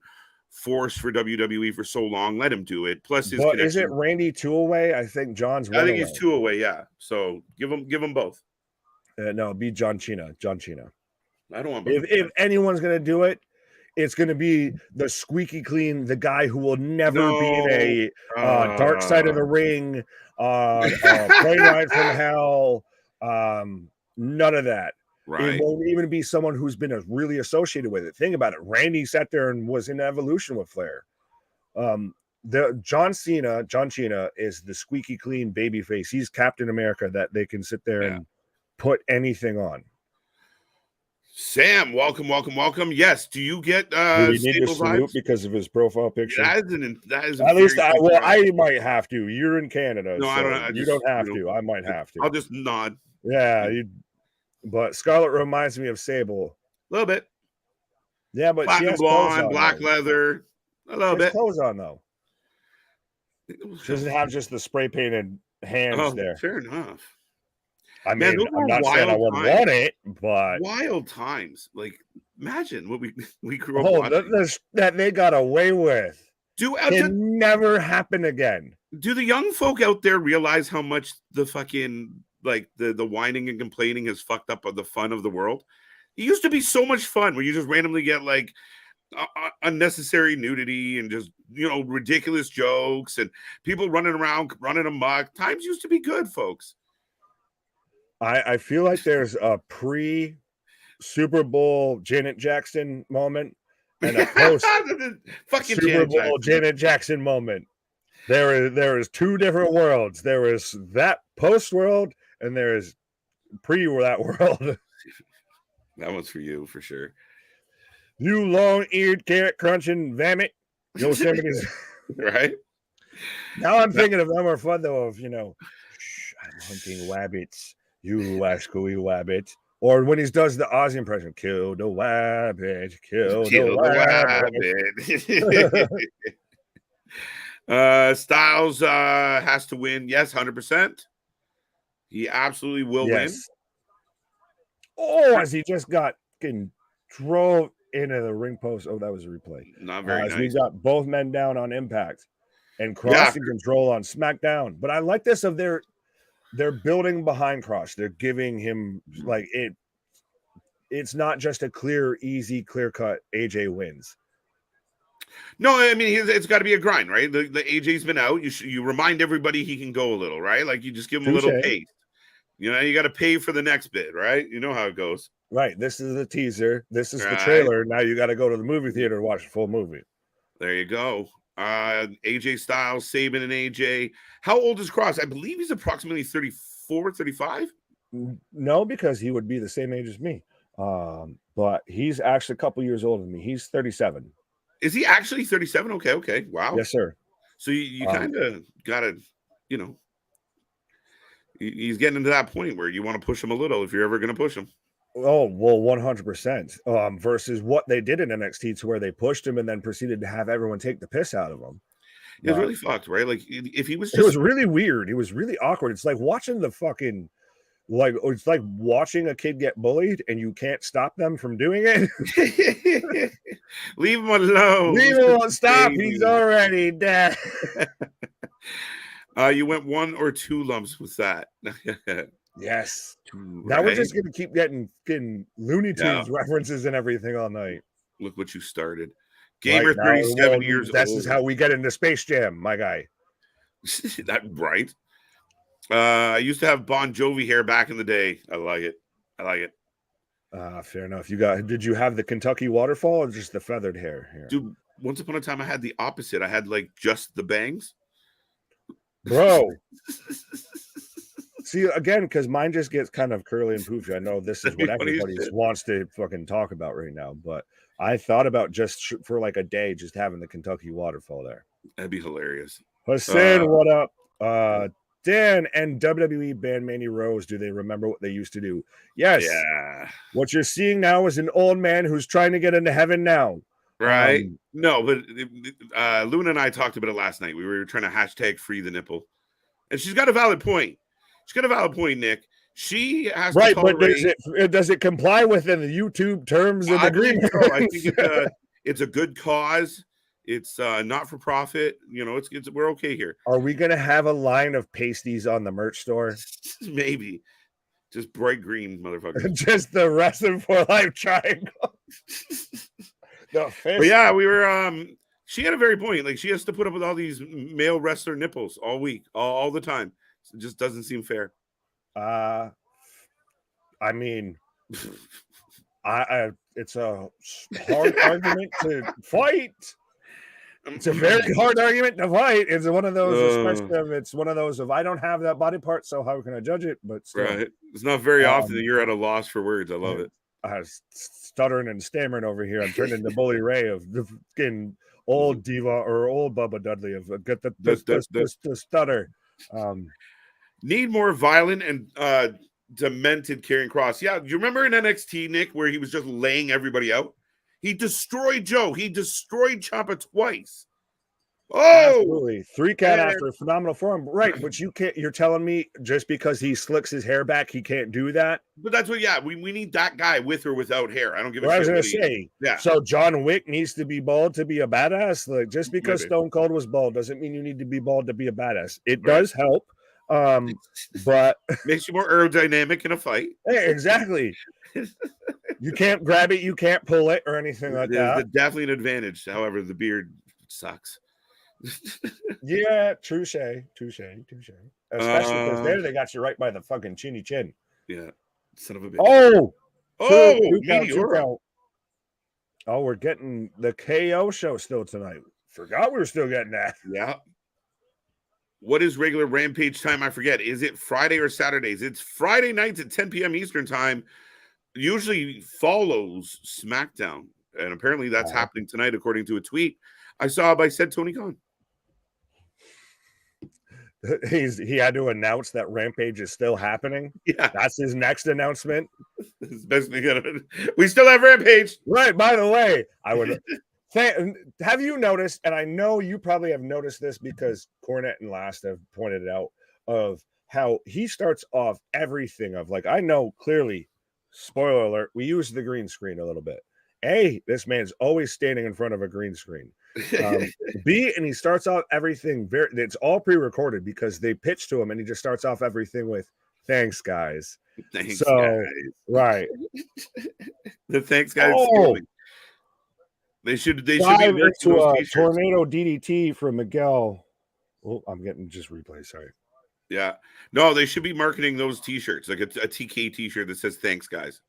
force for WWE for so long. Let him do it. Plus, is it Randy 2 away? I think John's 1 away. I think he's 2 away. Yeah. So give them both. No, be John Cena. I don't want. If anyone's gonna do it, it's gonna be the squeaky clean, the guy who will never be in a dark side of the ring, plane ride from hell. None of that. Right. It won't even be someone who's been really associated with it. Think about it. Randy sat there and was in Evolution with Flair. The John Cena is the squeaky clean babyface. He's Captain America that they can sit there and put anything on. Sam, welcome. Yes. Do you get do we need to salute because of his profile picture? That is at least I might have to. You're in Canada. No, so I don't. You don't have to. I might have to. I'll just nod. Yeah, but Scarlett reminds me of Sable. A little bit. Yeah, but black she has and blonde, on, black leather. A little bit. Clothes on though. She doesn't have just the spray painted hands there. Fair enough. I mean, I'm not saying I wouldn't want it, but wild times. Like, imagine what we grew up watching. That they got away with. Can never happen again. Do the young folk out there realize how much the fucking the whining and complaining has fucked up the fun of the world? It used to be so much fun where you just randomly get like unnecessary nudity and just ridiculous jokes and people running around running amok. Times used to be good, folks. I feel like there's a pre-Super Bowl Janet Jackson moment and a post fucking Super Bowl Janet Jackson moment. There is 2 different worlds. There is that post world and there is pre that world. That one's for you for sure. You long-eared carrot crunching vomit. Yosemite's right. Now I'm thinking of them are fun though. I'm hunting rabbits. You rascally rabbit. Or when he does the Aussie impression, kill the rabbit, kill the rabbit. Styles has to win. Yes, 100%. He absolutely will win. Oh, as he just got drove into the ring post. Oh, that was a replay. Not very nice. We've got both men down on Impact and Cross in control on SmackDown. But I like this of they're building behind Cross. They're giving him like it. It's not just a easy, clear-cut AJ wins. No, I mean it's got to be a grind, right? The AJ's been out. You remind everybody he can go a little, right? Like you just give him a little pace. You know, you got to pay for the next bit, right? You know how it goes. Right. This is the teaser. This is the trailer. Now you got to go to the movie theater to watch the full movie. There you go. AJ Styles, Sabin, and AJ. How old is Cross? I believe he's approximately 34, 35. No, because he would be the same age as me. But he's actually a couple years older than me. He's 37. Is he actually 37? Okay. Wow. Yes, sir. So you kind of got to, you know, he's getting into that point where you want to push him a little if you're ever going to push him. Oh, well, 100%. Versus what they did in NXT to where they pushed him and then proceeded to have everyone take the piss out of him. It was really fucked, right? Like if he was just... It was really weird. It was really awkward. It's like watching the fucking... it's like watching a kid get bullied and you can't stop them from doing it. Leave him alone. Leave him alone. Stop. He's already dead. You went 1 or 2 lumps with that. Yes. Right? Now we're just going to keep getting Looney Tunes references and everything all night. Look what you started. Gamer 37 years old. This is how we get into Space Jam, my guy. That right. I used to have Bon Jovi hair back in the day. I like it. Fair enough. Did you have the Kentucky waterfall or just the feathered hair here? Dude, once upon a time I had the opposite. I had like just the bangs. Bro. See, again, because mine just gets kind of curly and poofy. I know this is what everybody wants to fucking talk about right now, but I thought about just for like a day just having the Kentucky waterfall there. That'd be hilarious. Hassan, what up? Dan and WWE banned Mandy Rose. Do they remember what they used to do? Yes. Yeah. What you're seeing now is an old man who's trying to get into heaven now. Right. No, but Luna and I talked about it last night. We were trying to hashtag free the nipple. And she's got a valid point. Nick. She has to tolerate... but does it comply within the YouTube terms and agreement? I think it's a good cause. It's not for profit. You know, it's we're okay here. Are we gonna have a line of pasties on the merch store? Maybe. Just bright green, motherfucker. Just the Wrestling for Life triangle. But yeah, we were she had a very point. Like she has to put up with all these male wrestler nipples all week, all the time. It just doesn't seem fair. I mean, it's a hard argument to fight. It's a very hard argument to fight. It's one of those, it's one of those of I don't have that body part, so how can I judge it? But still, right, it's not very often that you're at a loss for words. I love it. I was stuttering and stammering over here. I'm turning into Bully Ray of the fucking old diva or old Bubba Dudley of get the stutter. Need more violent and demented Karrion Kross. Yeah, do you remember in NXT, Nick, where he was just laying everybody out? He destroyed Joe. He destroyed Ciampa twice. Oh, absolutely. 3 count after a phenomenal form. Right, but you're telling me just because he slicks his hair back, he can't do that? But that's what, we need that guy with or without hair. I don't give a shit. I was going to say, so John Wick needs to be bald to be a badass? Like, just because Stone Cold was bald doesn't mean you need to be bald to be a badass. It does help. But makes you more aerodynamic in a fight. Hey, exactly. You can't grab it, you can't pull it or anything like that. It's definitely an advantage. However, the beard sucks. Yeah, touche. Especially because there they got you right by the fucking chinny chin. Yeah, son of a bitch. Two count. Oh, we're getting the KO show still tonight. Forgot we were still getting that. Yeah. What is regular Rampage time? I forget. Is it Friday or Saturdays? It's Friday nights at 10 p.m. Eastern time. Usually follows SmackDown. And apparently that's happening tonight, according to a tweet I saw by said Tony Khan. He had to announce that Rampage is still happening. Yeah. That's his next announcement. We still have Rampage. Right. By the way, I would... Have you noticed, and I know you probably have noticed this because Cornette and Last have pointed it out, of how he starts off everything of like, I know clearly, spoiler alert, we use the green screen a little bit. A, this man's always standing in front of a green screen. B, and he starts off everything it's all pre-recorded because they pitch to him and he just starts off everything with thanks guys. Thanks, so guys. Right. The thanks guys. They should be dive into a t-shirts. tornado DDT from Miguel. Oh, I'm getting just replay. Sorry. Yeah. No, they should be marketing those t-shirts, like a TK t-shirt that says thanks guys.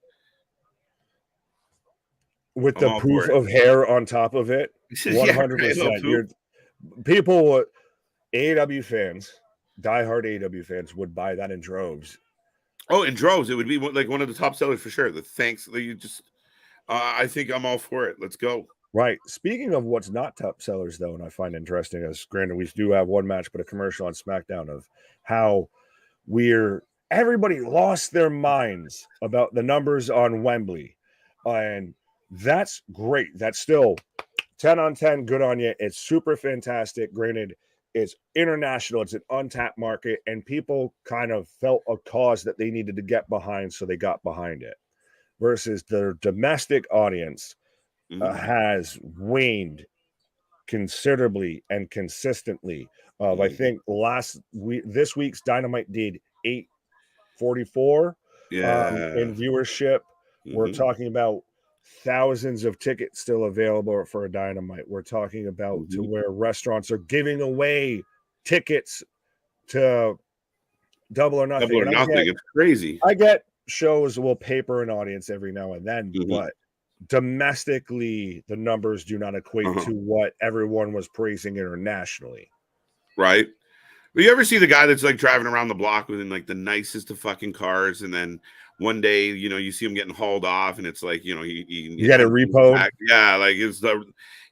With the proof of hair on top of it. 100%. People, AEW fans, diehard AEW fans would buy that in droves. Oh, in droves. It would be like one of the top sellers for sure. The thanks that you just, I think I'm all for it. Let's go. Right. Speaking of what's not top sellers, though, and I find interesting, as granted, we do have one match, but a commercial on SmackDown of how everybody lost their minds about the numbers on Wembley. And that's great. That's still 10 on 10. Good on you. It's super fantastic. Granted, it's international. It's an untapped market, and people kind of felt a cause that they needed to get behind, so they got behind it. Versus the domestic audience has waned considerably and consistently. I think this week's Dynamite did 844 in viewership. We're talking about thousands of tickets still available for a Dynamite. We're talking about to where restaurants are giving away tickets to Double or Nothing. It's crazy. I get shows will paper an audience every now and then, but domestically, the numbers do not equate to what everyone was praising internationally. Right. Well, you ever see the guy that's like driving around the block within like the nicest of fucking cars, and then one day, you see him getting hauled off, and it's like, he got a repo. Yeah, like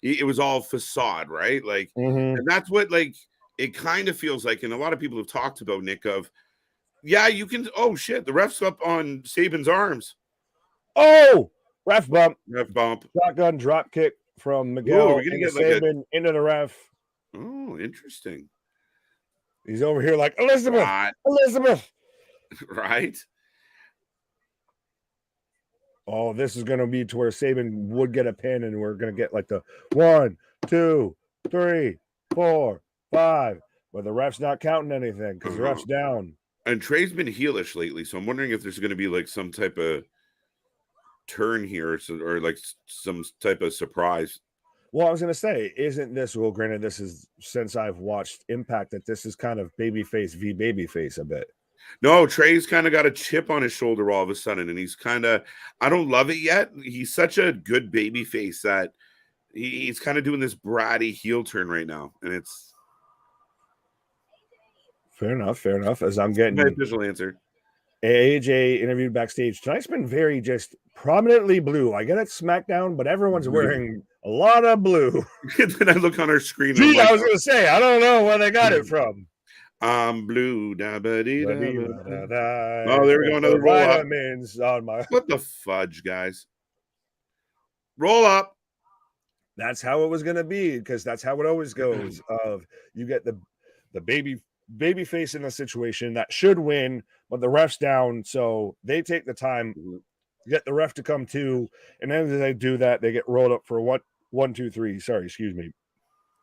it was all facade, right? Like, and that's what like it kind of feels like, and a lot of people have talked about, Nick, of you can. Oh shit, the ref's up on Saban's arms. Oh, ref bump. Shotgun drop kick from Miguel into Saban into the ref. Oh, interesting. He's over here like Elizabeth. Right. Oh, this is going to be to where Saban would get a pin, and we're going to get like the 1, 2, 3, 4, 5, but the ref's not counting anything because the ref's down. And Trey's been heelish lately, so I'm wondering if there's going to be like some type of turn here, or like some type of surprise. Well, I was going to say, isn't this, well, granted, this is since I've watched Impact, that this is kind of babyface v babyface a bit. No, Trey's kind of got a chip on his shoulder all of a sudden, and he's kind of, I don't love it yet. He's such a good babyface that he's kind of doing this bratty heel turn right now, and it's fair enough. As I'm getting my official answer. AJ interviewed backstage. Tonight's been very just prominently blue. I get it, SmackDown, but everyone's wearing a lot of blue. Then I look on our screen. Gee, I was going to say, I don't know where they got it from. I'm blue. Oh, there we go. Another roll up. What the fudge, guys? Roll up. That's how it was going to be, because that's how it always goes. Of you get the baby face in a situation that should win, but the ref's down, so they take the time to get the ref to come to, and then they do that, they get rolled up for 1, 2, 3. Sorry, excuse me.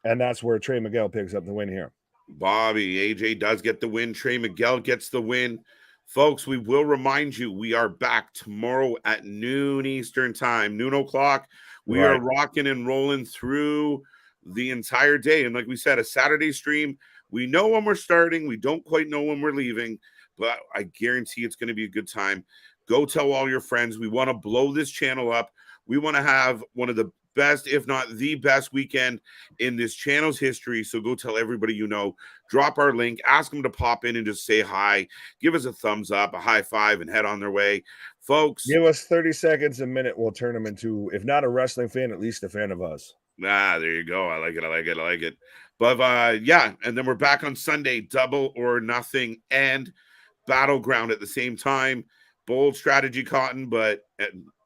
And that's where Trey Miguel picks up the win here. Bobby, AJ does get the win. Trey Miguel gets the win. Folks, we will remind you, we are back tomorrow at noon Eastern time, noon o'clock. We are rocking and rolling through the entire day. And like we said, a Saturday stream. We know when we're starting. We don't quite know when we're leaving, but I guarantee it's going to be a good time. Go tell all your friends. We want to blow this channel up. We want to have one of the best, if not the best weekend in this channel's history. So go tell everybody you know. Drop our link. Ask them to pop in and just say hi. Give us a thumbs up, a high five, and head on their way. Folks, give us 30 seconds, a minute. We'll turn them into, if not a wrestling fan, at least a fan of us. There you go. I like it. But and then we're back on Sunday, Double or Nothing and Battleground at the same time. Bold strategy, Cotton, but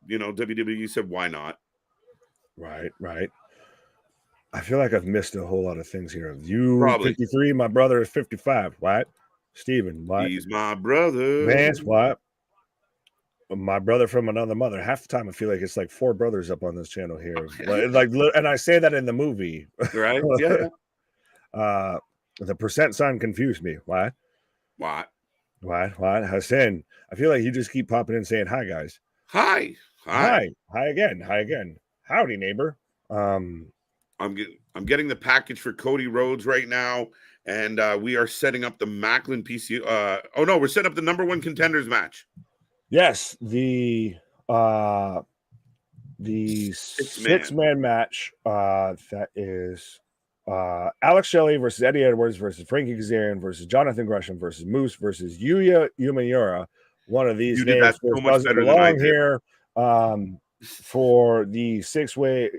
WWE said why not? Right. I feel like I've missed a whole lot of things here. You Probably. 53, my brother is 55. What? Steven, what? He's my brother. Vance, what? my brother from another mother. Half the time, I feel like it's like 4 brothers up on this channel here. And I say that in the movie, right? Yeah. The percent sign confused me. Why? What? Hassan, I feel like you just keep popping in saying hi, guys. Hi again. Howdy, neighbor. I'm getting the package for Cody Rhodes right now, and we are setting up the Macklin PC. We're setting up the number 1 contenders match. Yes, the 6-man match. That is Alex Shelley versus Eddie Edwards versus Frankie Kazarian versus Jonathan Gresham versus Moose versus Yuya Uemura. One of these names so doesn't belong here. For the six-way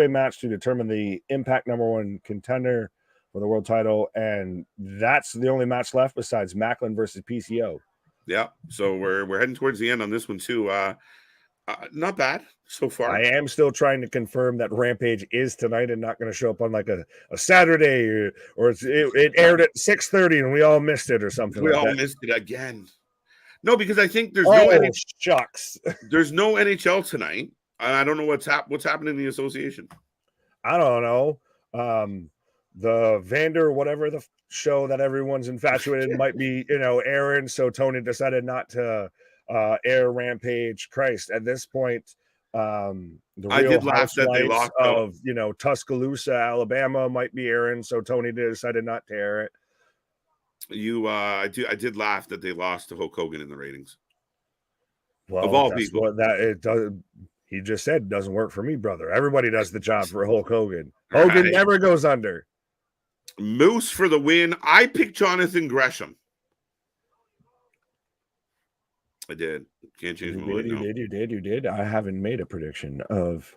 match to determine the Impact number 1 contender for the world title, and that's the only match left besides Macklin versus PCO. Yeah, so we're heading towards the end on this one too. Not bad so far. I am still trying to confirm that Rampage is tonight and not going to show up on like a Saturday or it aired at 6:30 and we all missed it or something. We all missed it again. No, because I think there's shucks. There's no NHL tonight. I don't know what's happening in the association. I don't know. The Vander, whatever the show that everyone's infatuated might be, airing. So Tony decided not to air Rampage. Christ, at this point, the Real Housewives of Tuscaloosa, Alabama might be airing. So Tony decided not to air it. I did laugh that they lost to Hulk Hogan in the ratings. Well, of all people, he just said doesn't work for me, brother. Everybody does the job for Hulk Hogan. Hogan never goes under. Moose for the win. I picked Jonathan Gresham. I did. Can't change my mind. You did. I haven't made a prediction of.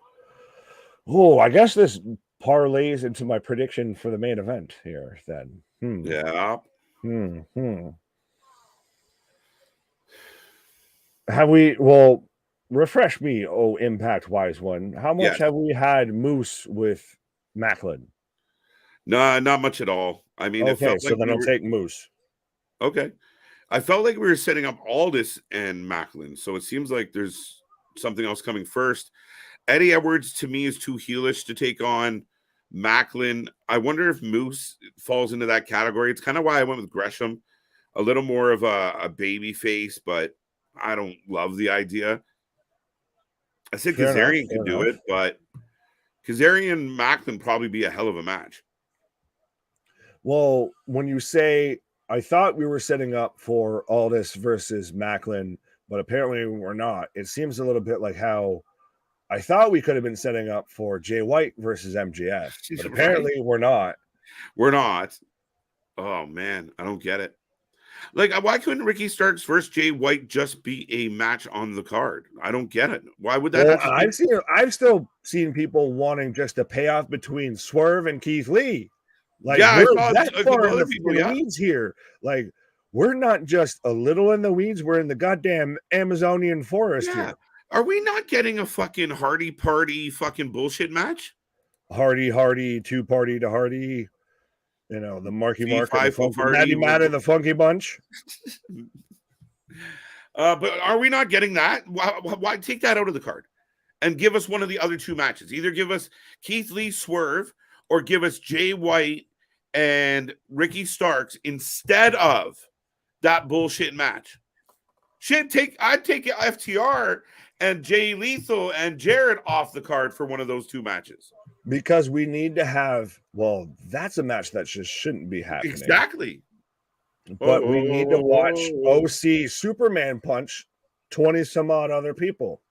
Oh, I guess this parlays into my prediction for the main event here. Then, yeah. Have we? Well, refresh me. Oh, Impact wise one. How much have we had Moose with Macklin? No, not much at all. I mean, okay, so then I'll take Moose. Okay. I felt like we were setting up Aldis and Macklin, so it seems like there's something else coming first. Eddie Edwards, to me, is too heelish to take on Macklin. I wonder if Moose falls into that category. It's kind of why I went with Gresham. A little more of a baby face, but I don't love the idea. I said Kazarian can do it, but Kazarian and Macklin probably be a hell of a match. Well, when you say, I thought we were setting up for Aldis versus Macklin, but apparently we're not. It seems a little bit like how I thought we could have been setting up for Jay White versus MJF, but apparently we're not. We're not. Oh, man, I don't get it. Like, why couldn't Ricky Starks versus Jay White just be a match on the card? I don't get it. Why would that? Well, I've still seen people wanting just a payoff between Swerve and Keith Lee. Like, yeah, we're that far in the weeds here. Like, we're not just a little in the weeds. We're in the goddamn Amazonian forest here. Are we not getting a fucking Hardy Party fucking bullshit match? Hardy, 2-party to Hardy. The Marky Mark, Matty Matt and the Funky Bunch. But are we not getting that? Why take that out of the card and give us one of the other 2 matches? Either give us Keith Lee Swerve or give us Jay White and Ricky Starks instead of that bullshit match. I'd take FTR and Jay Lethal and Jarrett off the card for one of those 2 matches. Because we need to have, that's a match that just shouldn't be happening. Exactly. But we need to watch OC Superman punch 20 some odd other people.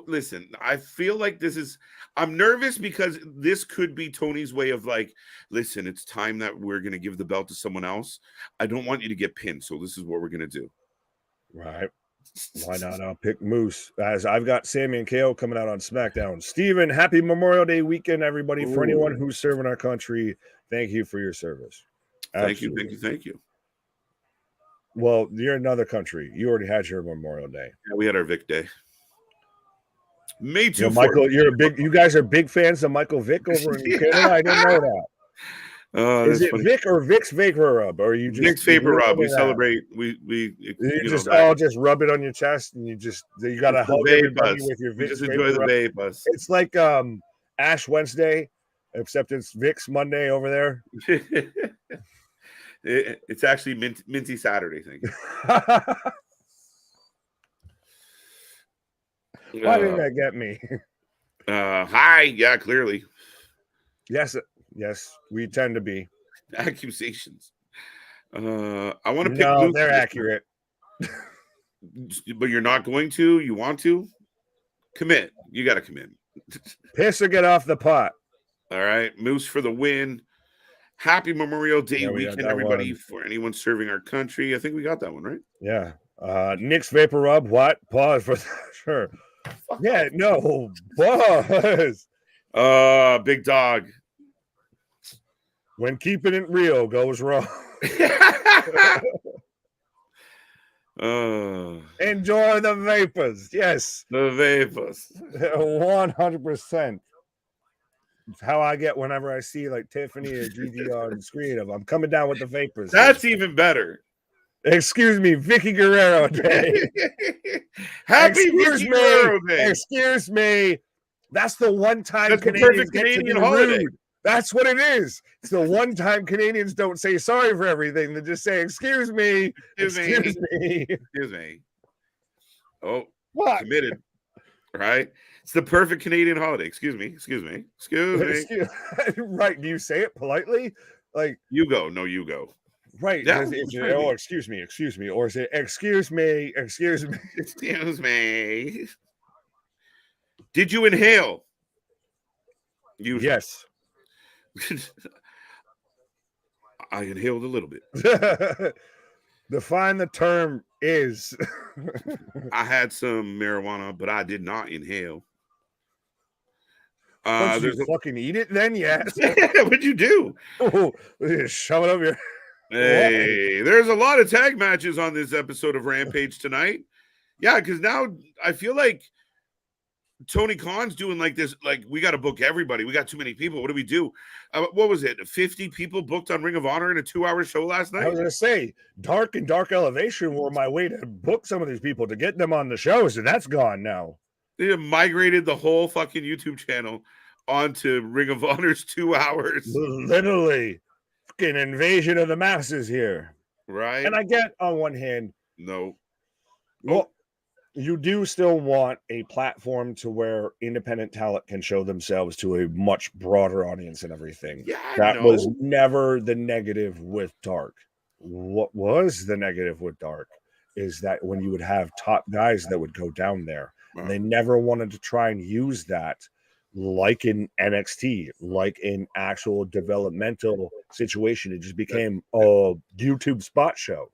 Listen, I feel like I'm nervous because this could be Tony's way of like, listen, it's time that we're going to give the belt to someone else. I don't want you to get pinned. So this is what we're going to do. Right. Why not? I'll pick Moose, as I've got Sammy and KO coming out on SmackDown. Steven, happy Memorial Day weekend, everybody. Ooh. For anyone who's serving our country, thank you for your service. Absolutely. Thank you. Well, you're another country. You already had your Memorial Day. Yeah, we had our Vic Day. May 2. Michael, you guys are big fans of Michael Vick over in Canada. I didn't know Is it funny. Vic or Vic's Vapor Rub? Or you just Vic's Vapor Rub. We that? celebrate. We you just just rub it on your chest, and you gotta hug everybody with your Vic's just Vapor enjoy the Rub. vape. It's like Ash Wednesday, except it's Vic's Monday over there. It's actually Minty Saturday thing. Why didn't that get me? Hi, yeah, clearly. Yes, we tend to be. Accusations. I want to pick. No, they're accurate. But you're not going to. You want to commit. You got to commit. Piss or get off the pot. All right, Moose for the win. Happy Memorial Day weekend, everybody! For anyone serving our country, I think we got that one right. Yeah. Nick's Vapor Rub. What? Pause for sure. Yeah. No. Pause. Big dog. When keeping it real goes wrong. Enjoy the vapors. Yes. The vapors. 100%. How I get whenever I see like Tiffany or Gigi on screen of I'm coming down with the vapors. That's even better. Excuse me, Vicky Guerrero Day. Happy Vicky Guerrero Day. Excuse me. That's the one time That's Canadians the perfect Canadian holiday. Rude. That's what it is. It's the one time Canadians don't say sorry for everything. They just say, excuse me. Excuse me. Excuse me. Oh, what? Committed. Right? It's the perfect Canadian holiday. Excuse me. Excuse me. Excuse me. Right. Do you say it politely? Like you go. No, you go. Right. Yeah, excuse me. Excuse me. Or say, excuse me. Excuse me. Excuse me. Did you inhale? Yes. I inhaled a little bit. Define the term is. I had some marijuana, but I did not inhale. Did you fucking eat it then? Yes. What'd you do? Oh, shove it up your. Hey, there's a lot of tag matches on this episode of Rampage tonight. Yeah, because now I feel like Tony Khan's doing like this, like we got to book everybody. We got too many people. What do we do? What was it? 50 people booked on Ring of Honor in a 2-hour show last night? I was going to say, Dark and Dark Elevation were my way to book some of these people to get them on the show, so that's gone now. They have migrated the whole fucking YouTube channel onto Ring of Honor's 2 hours. Literally. Fucking invasion of the masses here. Right. And I get on one hand. No. Well, you do still want a platform to where independent talent can show themselves to a much broader audience and everything. Yeah, that was never the negative with Dark. What was the negative with Dark is that when you would have top guys that would go down there, and they never wanted to try and use that like in NXT, like in actual developmental situation. It just became a YouTube spot show.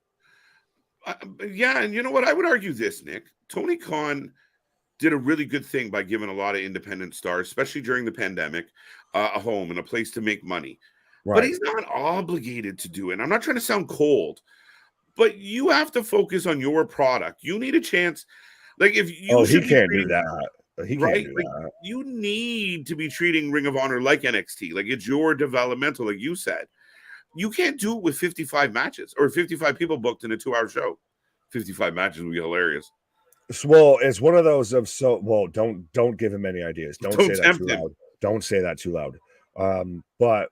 Yeah, and you know what? I would argue this, Nick. Tony Khan did a really good thing by giving a lot of independent stars, especially during the pandemic, a home and a place to make money. Right. But he's not obligated to do it. And I'm not trying to sound cold, but you have to focus on your product. You need a chance. Like if you he can't do that. He can't do that. You need to be treating Ring of Honor like NXT. Like it's your developmental, like you said. You can't do it with 55 matches or 55 people booked in a 2-hour show. 55 matches would be hilarious. Well, it's one of those don't give him any ideas. Don't say that too loud. Don't say that too loud. But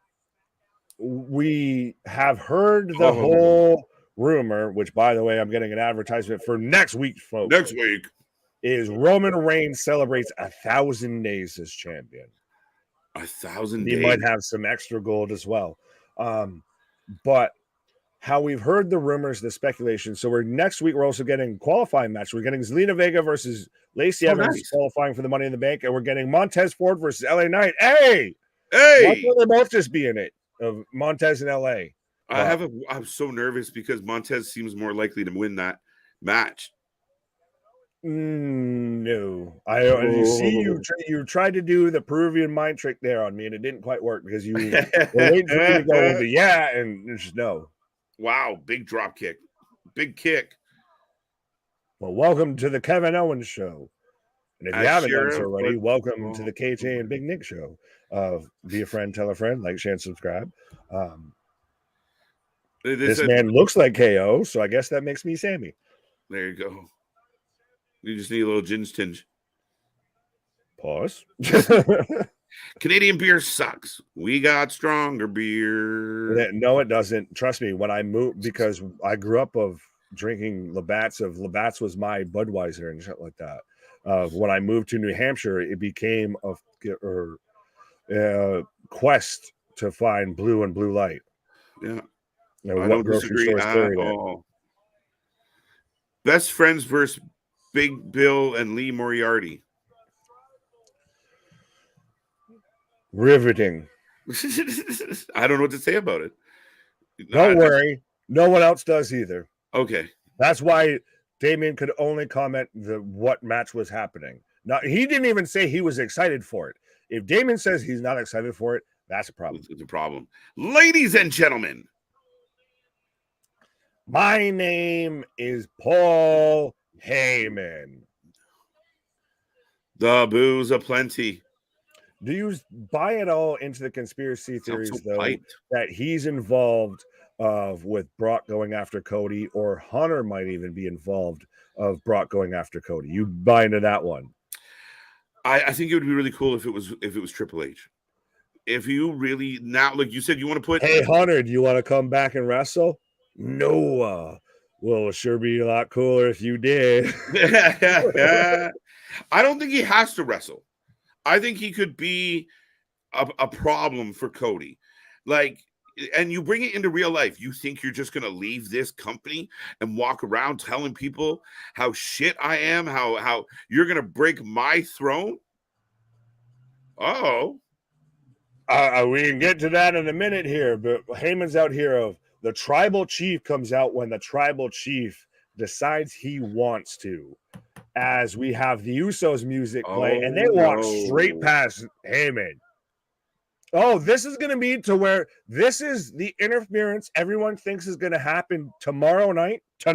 we have heard the whole rumor, which by the way, I'm getting an advertisement for next week, folks. Next week is Roman Reigns celebrates 1,000 days as champion. 1,000 days. He might have some extra gold as well. But how we've heard the rumors, the speculation. So next week, we're also getting qualifying match. We're getting Zelina Vega versus Lacey Evans qualifying for the Money in the Bank, and we're getting Montez Ford versus LA Knight. Hey! Why can't they both just be in it? Of Montez and LA. I'm so nervous because Montez seems more likely to win that match. No, you see, you tried to do the Peruvian mind trick there on me, and it didn't quite work because you were waiting for me to go with the and just no. Wow, big drop kick, big kick. Well, welcome to the Kevin Owens show, and if you haven't done so already, welcome to the KJ and Big Nick show. Be a friend, tell a friend, like, share, and subscribe. This man looks like KO, so I guess that makes me Sammy. There you go. You just need a little gin tinge. Pause. Canadian beer sucks. We got stronger beer. No, it doesn't. Trust me, when I moved, because I grew up of drinking Labatt's. Labatt's was my Budweiser and shit like that. When I moved to New Hampshire, it became a quest to find Blue and Blue Light. Yeah. I don't disagree at all. Best friends versus Big Bill and Lee Moriarty. Riveting. I don't know what to say about it. Don't worry. No one else does either. Okay. That's why Damien could only comment what match was happening. Now, he didn't even say he was excited for it. If Damien says he's not excited for it, that's a problem. It's a problem. Ladies and gentlemen, my name is Paul Heyman. The booze aplenty. Do you buy it all into the conspiracy theories, that he's involved with Brock going after Cody, or Hunter might even be involved of Brock going after Cody? You buy into that one? I think it would be really cool if it was Triple H. If you really now, like you said, you want to put, hey Hunter, do you want to come back and wrestle? No. Well, it sure be a lot cooler if you did. I don't think he has to wrestle. I think he could be a problem for Cody. Like, and you bring it into real life. You think you're just going to leave this company and walk around telling people how shit I am, how you're going to break my throne? Oh. We can get to that in a minute here, but Heyman's out here of the tribal chief comes out when the tribal chief decides he wants to. As we have the Usos music play, and they walk straight past Heyman. Oh, this is going to be to where this is the interference everyone thinks is going to happen tonight. To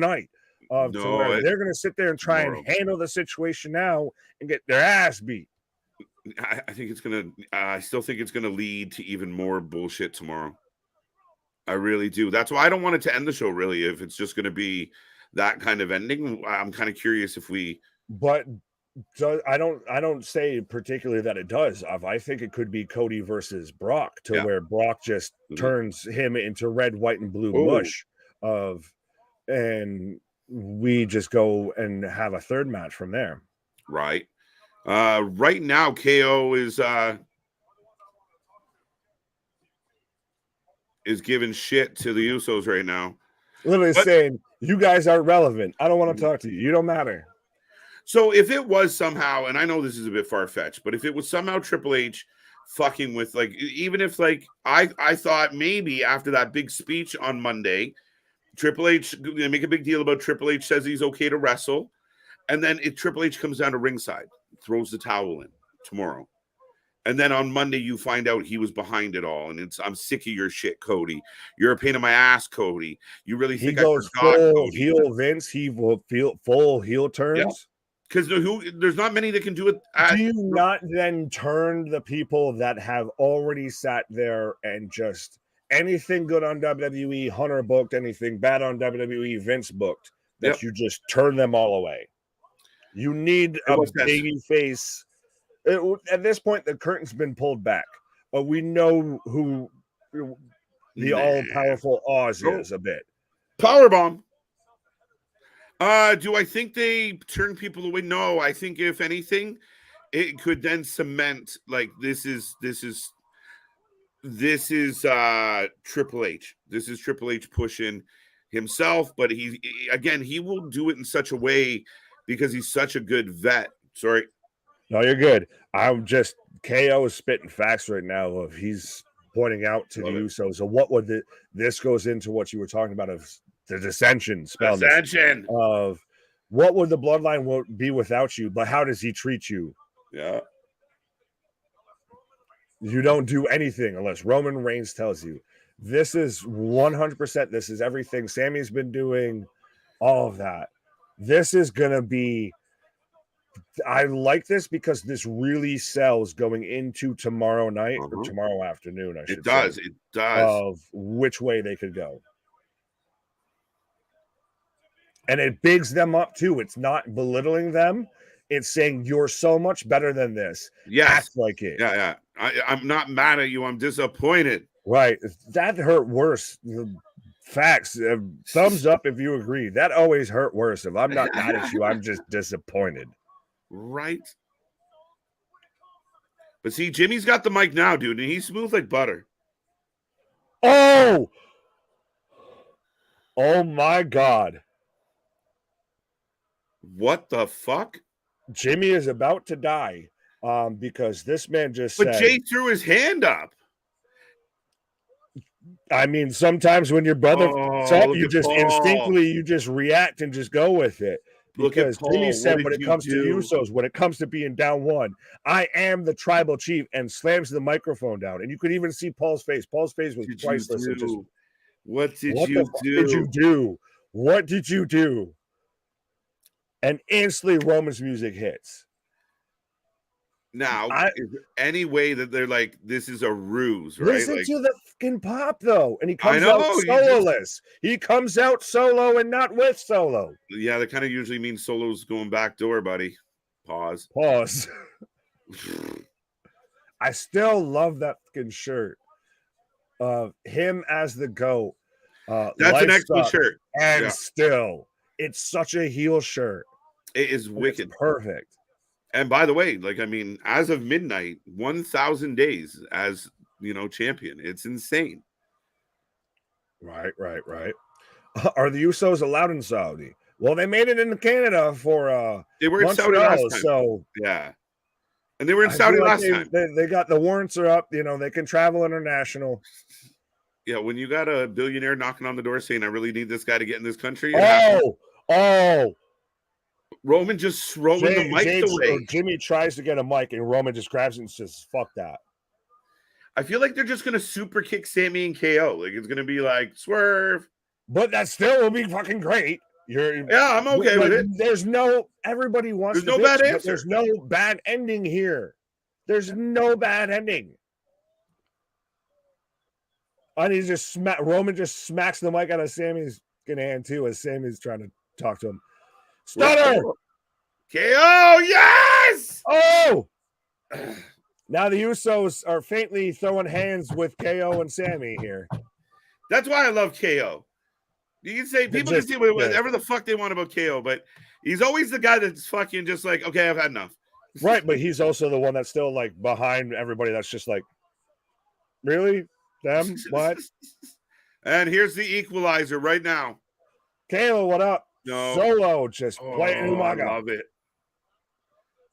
where they're going to sit there and try and handle the situation now and get their ass beat. I think it's going to, I still think it's going to lead to even more bullshit tomorrow. I really do. That's why I don't want it to end the show, really, if it's just going to be that kind of ending. I'm kind of curious if we, but I don't say particularly that it does. I think it could be Cody versus Brock where Brock just turns him into red, white, and blue mush and we just go and have a third match from there. Right. Right now, KO is giving shit to the Usos right now. Literally saying, you guys are relevant. I don't want to talk to you. You don't matter. So if it was somehow, and I know this is a bit far-fetched, but if it was somehow Triple H fucking with, like, even if, like, I thought maybe after that big speech on Monday, Triple H, they make a big deal about Triple H says he's okay to wrestle, and then Triple H comes down to ringside, throws the towel in tomorrow. And then on Monday, you find out he was behind it all. And I'm sick of your shit, Cody. You're a pain in my ass, Cody. You really think I forgot, full Cody? Heel Vince, he will feel full heel turns? Because there's not many that can do it. Do you not then turn the people that have already sat there and just anything good on WWE, Hunter booked, anything bad on WWE, Vince booked, that you just turn them all away? You need a baby face. At this point, the curtain's been pulled back, but we know who the all-powerful Oz is a bit. Powerbomb. Do I think they turn people away? No, I think if anything, it could then cement like this is Triple H. This is Triple H pushing himself, but he will do it in such a way because he's such a good vet. Sorry. No, you're good. I'm just KO is spitting facts right now of he's pointing out to the Usos. So what would this goes into what you were talking about of the dissension of what would the bloodline be without you, but how does he treat you? Yeah. You don't do anything unless Roman Reigns tells you. This is 100%. This is everything Sammy's been doing, all of that. This is going to be I like this because this really sells going into tomorrow night or Uh-huh. tomorrow afternoon, I should It does. say, It does. of which way they could go. And it bigs them up too. It's not belittling them. It's saying you're so much better than this. Yes. Act like it. Yeah. I'm not mad at you. I'm disappointed. Right. That hurt worse. Facts. Thumbs up if you agree. That always hurt worse. If I'm not mad at you, I'm just disappointed. Right. But see, Jimmy's got the mic now, dude, and he's smooth like butter. Oh my God. What the fuck? Jimmy is about to die because this man just But said, Jay threw his hand up. I mean, sometimes when your brother you just instinctively you just react and just go with it. Because Jimmy said when it comes to Usos, when it comes to being down one, I am the tribal chief, and slams the microphone down. And you could even see Paul's face. Paul's face was priceless. What did you do? What did you do? And instantly Roman's music hits. Now, is there any way that they're like, this is a ruse, right? Listen to the fucking pop, though. And he comes out sololess. He comes out solo and not with Solo. Yeah, that kind of usually means Solo's going back door, buddy. Pause. I still love that fucking shirt. Him as the GOAT. That's an excellent shirt. And still, it's such a heel shirt. It is wicked. It's perfect. And by the way, like, I mean, as of midnight, 1,000 days as, champion. It's insane. Right. Are the Usos allowed in Saudi? Well, they made it in Canada for they were in Saudi last time. So yeah. And they were in Saudi last time. They got the warrants are up, they can travel international. Yeah, when you got a billionaire knocking on the door saying, I really need this guy to get in this country. Roman just rolling the mic away. Jimmy tries to get a mic and Roman just grabs it and says, fuck that. I feel like they're just going to super kick Sammy and KO. Like, it's going to be like, swerve. But that still will be fucking great. I'm okay with it. Everybody wants There's no bad answer. There's no bad ending here. There's no bad ending. And Roman just smacks the mic out of Sammy's hand too as Sammy's trying to talk to him. Stunner! KO, yes! Oh! Now the Usos are faintly throwing hands with KO and Sammy here. That's why I love KO. You can say, people can say whatever the fuck they want about KO, but he's always the guy that's fucking just like, okay, I've had enough. Right, but he's also the one that's still like behind everybody that's just like, really? Them? What? And here's the equalizer right now. KO, what up? No. Solo just playing Umaga. I love it.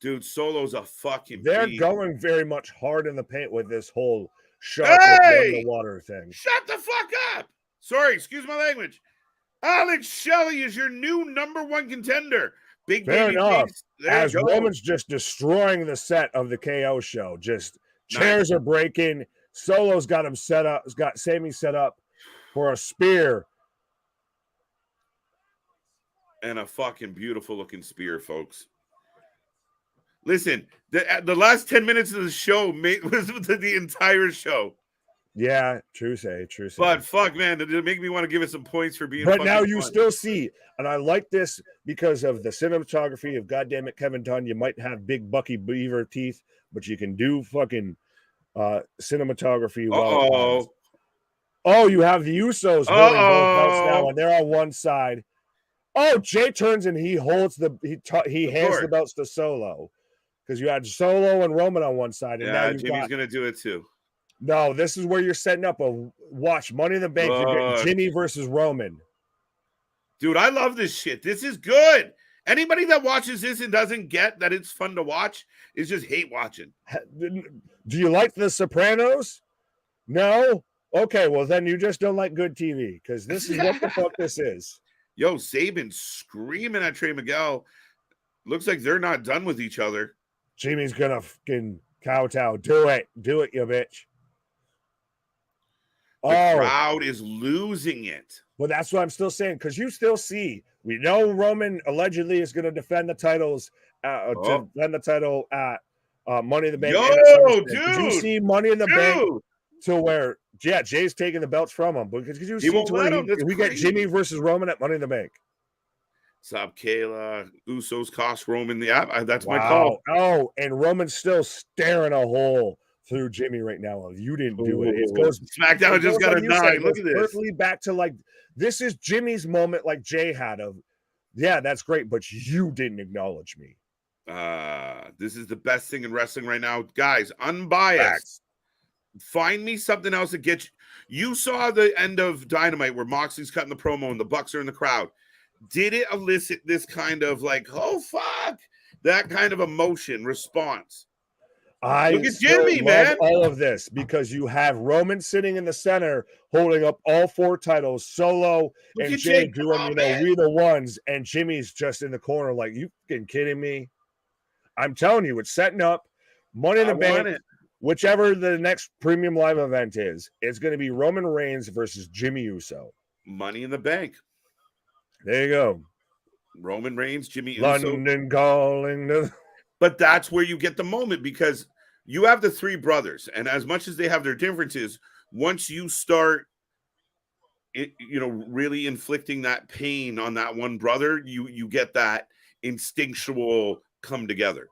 Dude, Solo's a fucking They're beast. going very much hard in the paint with this whole shark in the water thing. Shut the fuck up. Sorry, excuse my language. Alex Shelley is your new #1 contender. Big Fair baby enough. As Roman's just destroying the set of the KO show. Just chairs are breaking. Solo's got him set up. Has got Sammy set up for a spear. And a fucking beautiful looking spear, folks. Listen, the last 10 minutes of the show was the entire show. Yeah, true say. But fuck, man, did it make me want to give it some points for being. But now you still see, and I like this because of the cinematography of goddamn it, Kevin Dunn. You might have big Bucky Beaver teeth, but you can do fucking cinematography. Oh, you have the Usos holding both belts now, and they're on one side. Oh, Jay turns and he holds he hands the belts to Solo because you had Solo and Roman on one side, and now Jimmy's gonna do it too. No, this is where you're setting up a watch Money in the Bank. You're getting Jimmy versus Roman. Dude, I love this shit. This is good. Anybody that watches this and doesn't get that it's fun to watch is just hate watching. Do you like The Sopranos? No? Okay, well then you just don't like good TV because this is what the fuck this is. Yo, Saban screaming at Trey Miguel. Looks like they're not done with each other. Jimmy's gonna fucking kowtow. Do it, you bitch. The crowd is losing it. Well, that's what I'm still saying because you still see. We know Roman allegedly is going to defend the titles to defend the title at Money in the Bank. Yo, Did you see dude, Money in the Bank to where Jay's taking the belts from him? Because you he see won't to let where him. That's we get crazy. Jimmy versus Roman at Money in the Bank. Stop Kayla. Usos cost Roman the app. That's my Wow. call. Oh, and Roman's still staring a hole through Jimmy right now. You didn't do it. It goes SmackDown just got a 9. Look at this. Perfectly back to like this is Jimmy's moment, like Jay had of. Yeah, that's great, but you didn't acknowledge me. This is the best thing in wrestling right now, guys. Unbiased. Facts. Find me something else to get you. You saw the end of Dynamite where Moxley's cutting the promo and the Bucks are in the crowd. Did it elicit this kind of like, oh fuck, that kind of emotion response? Look at Jimmy, man. All of this because you have Roman sitting in the center holding up all 4 titles, Solo and Jay doing, we the ones, and Jimmy's just in the corner like, you fucking kidding me? I'm telling you, it's setting up Money in the Bank. Whichever the next premium live event is, it's going to be Roman Reigns versus Jimmy Uso. Money in the Bank. There you go. Roman Reigns, Jimmy Uso. London calling. But that's where you get the moment because you have the 3 brothers. And as much as they have their differences, once you start, really inflicting that pain on that one brother, you get that instinctual come together.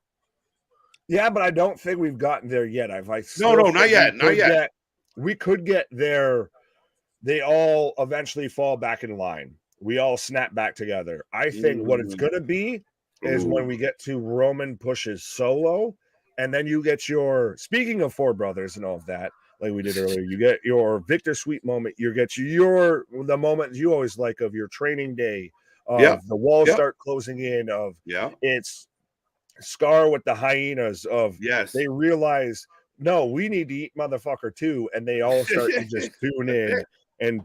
Yeah, but I don't think we've gotten there yet. No, not yet. Not yet. We could get there. They all eventually fall back in line. We all snap back together. I think what it's going to be is when we get to Roman pushes Solo, and then you get speaking of 4 brothers and all of that, like we did earlier, you get your Victor Sweet moment. You get the moment you always like of your training day, of the walls start closing in, of it's Scar with the hyenas, of they realize, no, we need to eat motherfucker too, and they all start to just tune in and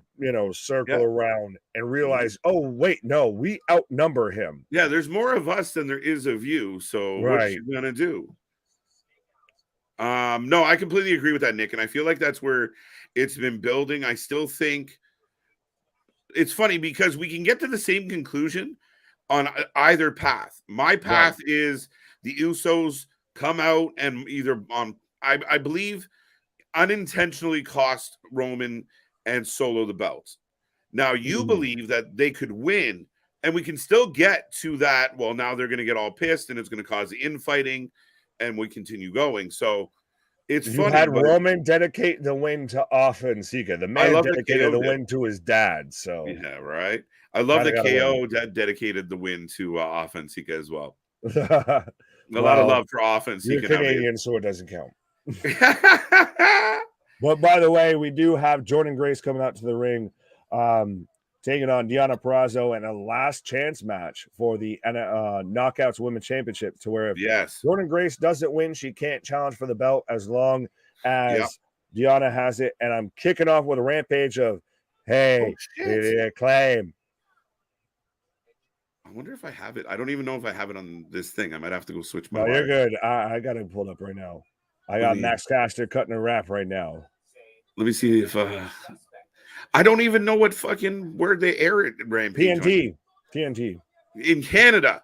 circle around and realize, oh wait, no, we outnumber him. Yeah, there's more of us than there is of you. So what you gonna do? No, I completely agree with that, Nick, and I feel like that's where it's been building. I still think it's funny because we can get to the same conclusion on either path. My path is the Usos come out and either I believe unintentionally cost Roman and Solo the belts. Now you believe that they could win, and we can still get to that. Well, now they're going to get all pissed, and it's going to cause the infighting, and we continue going. So it's funny. You had Roman dedicate the win to Alpha and Sika. The man dedicated the win to his dad. So yeah, right. I love that KO dedicated the win to Alpha and Sika as well. A lot of love for Alpha and Sika. You're Canadian, so it doesn't count. But by the way, we do have Jordan Grace coming out to the ring, taking on Deonna Purrazzo in a last chance match for the Knockouts Women's Championship. To where if Jordan Grace doesn't win, she can't challenge for the belt as long as Deonna has it. And I'm kicking off with a rampage of, hey, Acclaim. I wonder if I have it. I don't even know if I have it on this thing. I might have to go switch my. No, you're good. I got it pulled up right now. I got Max Caster cutting a rap right now. Let me see if I don't even know what fucking where they air it. Rampage. TNT in Canada.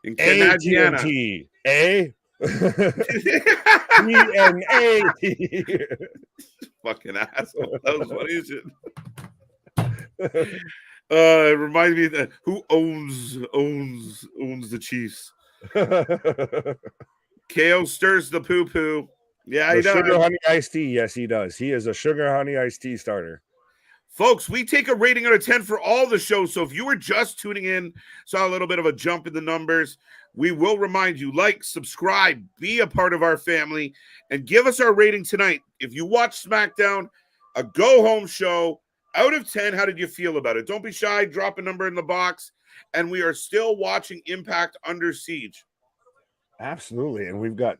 In Canada. TNT. TNA. Fucking asshole. That was funny as shit. It reminds me that who owns the Chiefs. KO stirs the poo-poo. Yeah, he does. Sugar honey iced tea. Yes, he does. He is a sugar honey iced tea starter. Folks, we take a rating out of 10 for all the shows. So if you were just tuning in, saw a little bit of a jump in the numbers, we will remind you, like, subscribe, be a part of our family, and give us our rating tonight. If you watch SmackDown, a go-home show, out of 10, how did you feel about it? Don't be shy. Drop a number in the box. And we are still watching Impact Under Siege. Absolutely. And we've got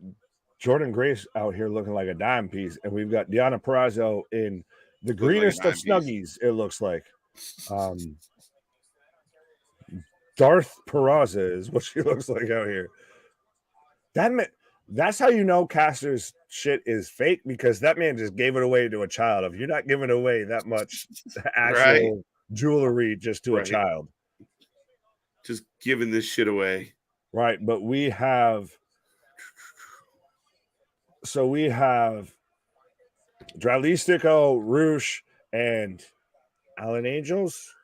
Jordan Grace out here looking like a dime piece. And we've got Deonna Purrazzo in the greenest of snuggies, it looks like. Darth Purrazzo is what she looks like out here. That's how you know Caster's shit is fake, because that man just gave it away to a child. If you're not giving away that much actual jewelry just to a child. just giving this shit away. Right, but we have Dralistico, Roosh, and Alan Angels.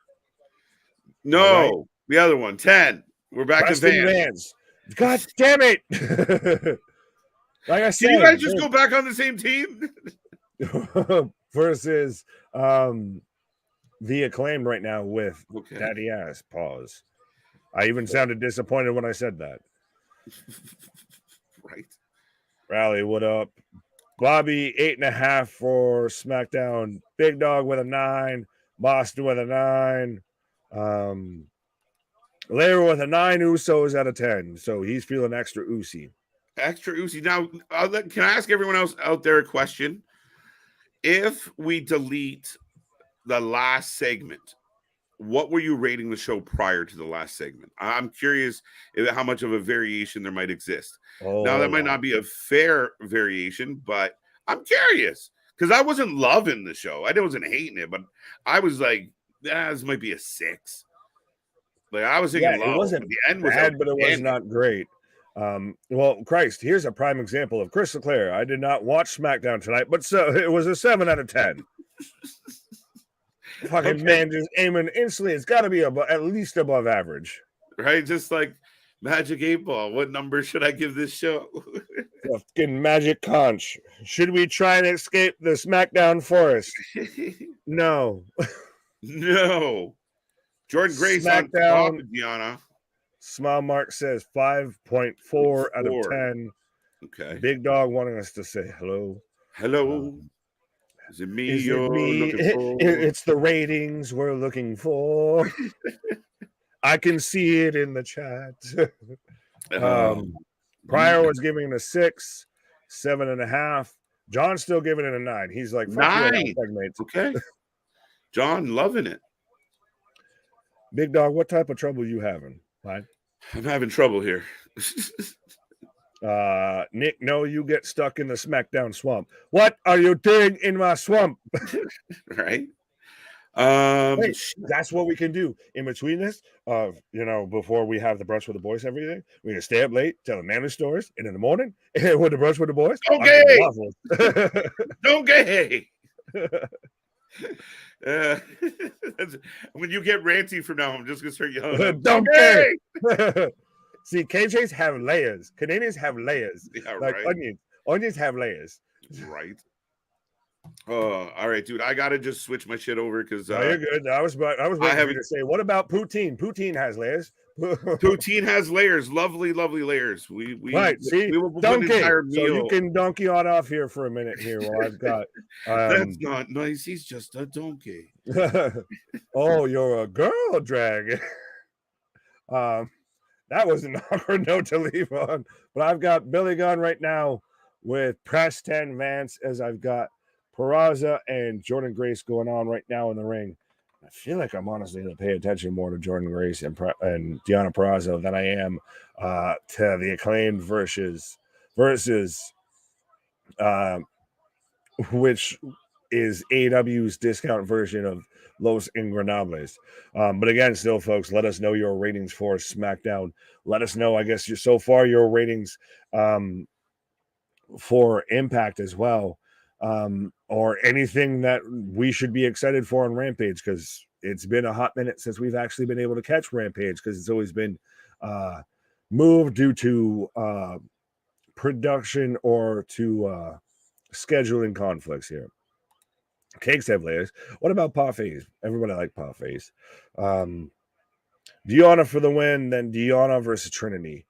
No, right? the other one, 10. We're back to Preston Vans. Vans. God damn it! Like I said, Can you guys just go back on the same team? versus the Acclaimed right now with Daddy Ass. Pause. I even sounded disappointed when I said that. Right. Rally, what up? Bobby, 8.5 for SmackDown. Big Dog with a 9. Boston with a 9. Lair with a 9. Usos at a 10. So he's feeling extra oozy. Extra oozy. Now, can I ask everyone else out there a question? If we delete the last segment, what were you rating the show prior to the last segment? I'm curious how much of a variation there might exist. Now, that might not be a fair variation, but I'm curious because I wasn't loving the show. I wasn't hating it, but I was like, this might be a 6. Like I was thinking, it wasn't the end was bad, but it was not great. Well, Christ, here's a prime example of Chris Leclerc. I did not watch SmackDown tonight, but so it was a 7 out of 10. Fucking man just aiming instantly. It's got to be at least above average. Right? Just like Magic 8 Ball. What number should I give this show? Fucking Magic Conch. Should we try and escape the SmackDown forest? No. No. Jordan Grace on top of Gianna. Smile Mark says 5.4 out of 10. Okay. Big Dog wanting us to say hello. Hello. Is it me you're looking for? It's the ratings we're looking for. I can see it in the chat. Pryor was giving it a 6, 7.5. John's still giving it a 9. He's like 9. Okay. John loving it. Big Dog, what type of trouble you having? Right? I'm having trouble here. Nick, no, you get stuck in the SmackDown swamp. What are you doing in my swamp? Right. Hey, that's what we can do in between this. Before we have the brunch with the boys, everything we can stay up late, tell the manly stories, and in the morning with the brunch with the boys. Okay. Don't gay. When you get ranty from now, I'm just gonna start yelling. Don't gay. See, KJs have layers. Canadians have layers. Yeah, like right. onions. Onions have layers. Right. All right, dude. I gotta just switch my shit over because you're good. I was waiting for you to say, what about poutine? Poutine has layers. Poutine has layers. Lovely, lovely layers. We see, we will donkey. So you can donkey on off here for a minute here while I've got. That's not nice. He's just a donkey. Oh, you're a girl dragon. That was an awkward note to leave on. But I've got Billy Gunn right now with Preston Vance, as I've got Peraza and Jordan Grace going on right now in the ring. I feel like I'm honestly going to pay attention more to Jordan Grace and Deonna Purrazzo than I am to the Acclaimed versus which is AEW's discount version of Los Ingobernables. But again, still, folks, let us know your ratings for SmackDown. Let us know, I guess, so far your ratings for Impact as well, or anything that we should be excited for on Rampage, because it's been a hot minute since we've actually been able to catch Rampage, because it's always been moved due to production or to scheduling conflicts here. Cakes have layers. What about parfaits? Everybody like parfaits. Deonna for the win, then Deonna versus Trinity.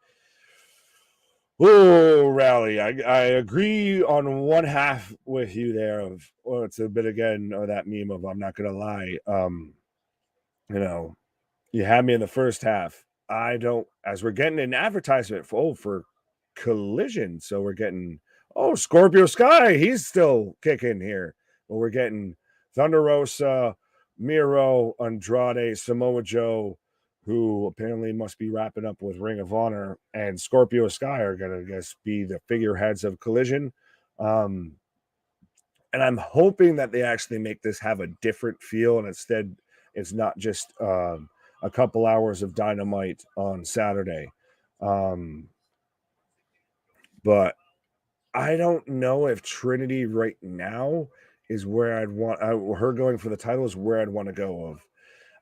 Oh, Rally. I agree on one half with you there of, it's a bit again of that meme of I'm not gonna lie. You had me in the first half. I don't, as we're getting an advertisement for Collision. So we're getting Scorpio Sky, he's still kicking here. Well, we're getting Thunder Rosa, Miro, Andrade, Samoa Joe, who apparently must be wrapping up with Ring of Honor, and Scorpio Sky are going to, I guess, be the figureheads of Collision. And I'm hoping that they actually make this have a different feel, and instead it's not just a couple hours of Dynamite on Saturday. But I don't know if Trinity right now is where I'd want her going for the title is where I'd want to go of.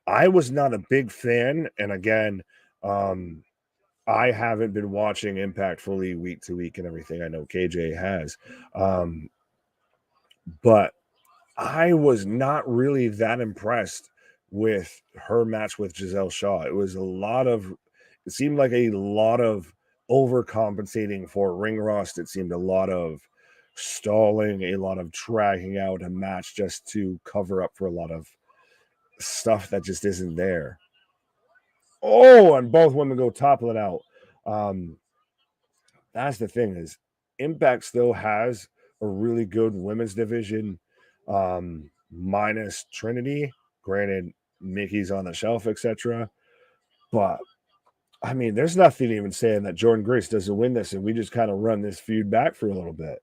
I was not a big fan, and again, I haven't been watching Impact fully week to week and everything. I know KJ has. But I was not really that impressed with her match with Giselle Shaw. It seemed like a lot of overcompensating for ring rust. It seemed a lot of stalling, a lot of dragging out a match just to cover up for a lot of stuff that just isn't there. Oh, and both women go toppling out. That's the thing is Impact still has a really good women's division, minus Trinity. Granted, Mickey's on the shelf, etc. But I mean, there's nothing even saying that Jordan Grace doesn't win this, and we just kind of run this feud back for a little bit.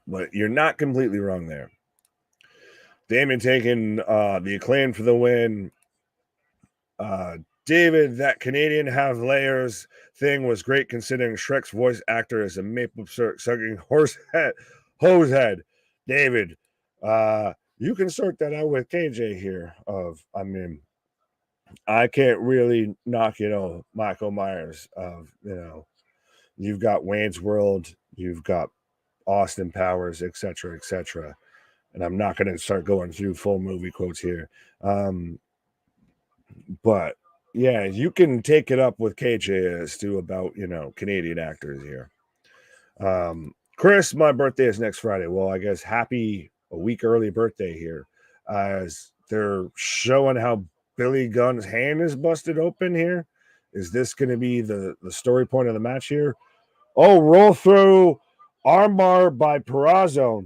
But you're not completely wrong there. Damon taking the Acclaim for the win. David, that Canadian have layers thing was great considering Shrek's voice actor is a maple syrup sucking hose head. David, you can sort that out with KJ here. I can't really knock, Michael Myers. You've got Wayne's World, you've got Austin Powers, etc., etc. And I'm not going to start going through full movie quotes here. But yeah, you can take it up with KJ as to about, Canadian actors here. Chris, my birthday is next Friday. Well, I guess happy a week early birthday here, as they're showing how Billy Gunn's hand is busted open here. Is this going to be the story point of the match here? Oh, roll through armbar by Perazo.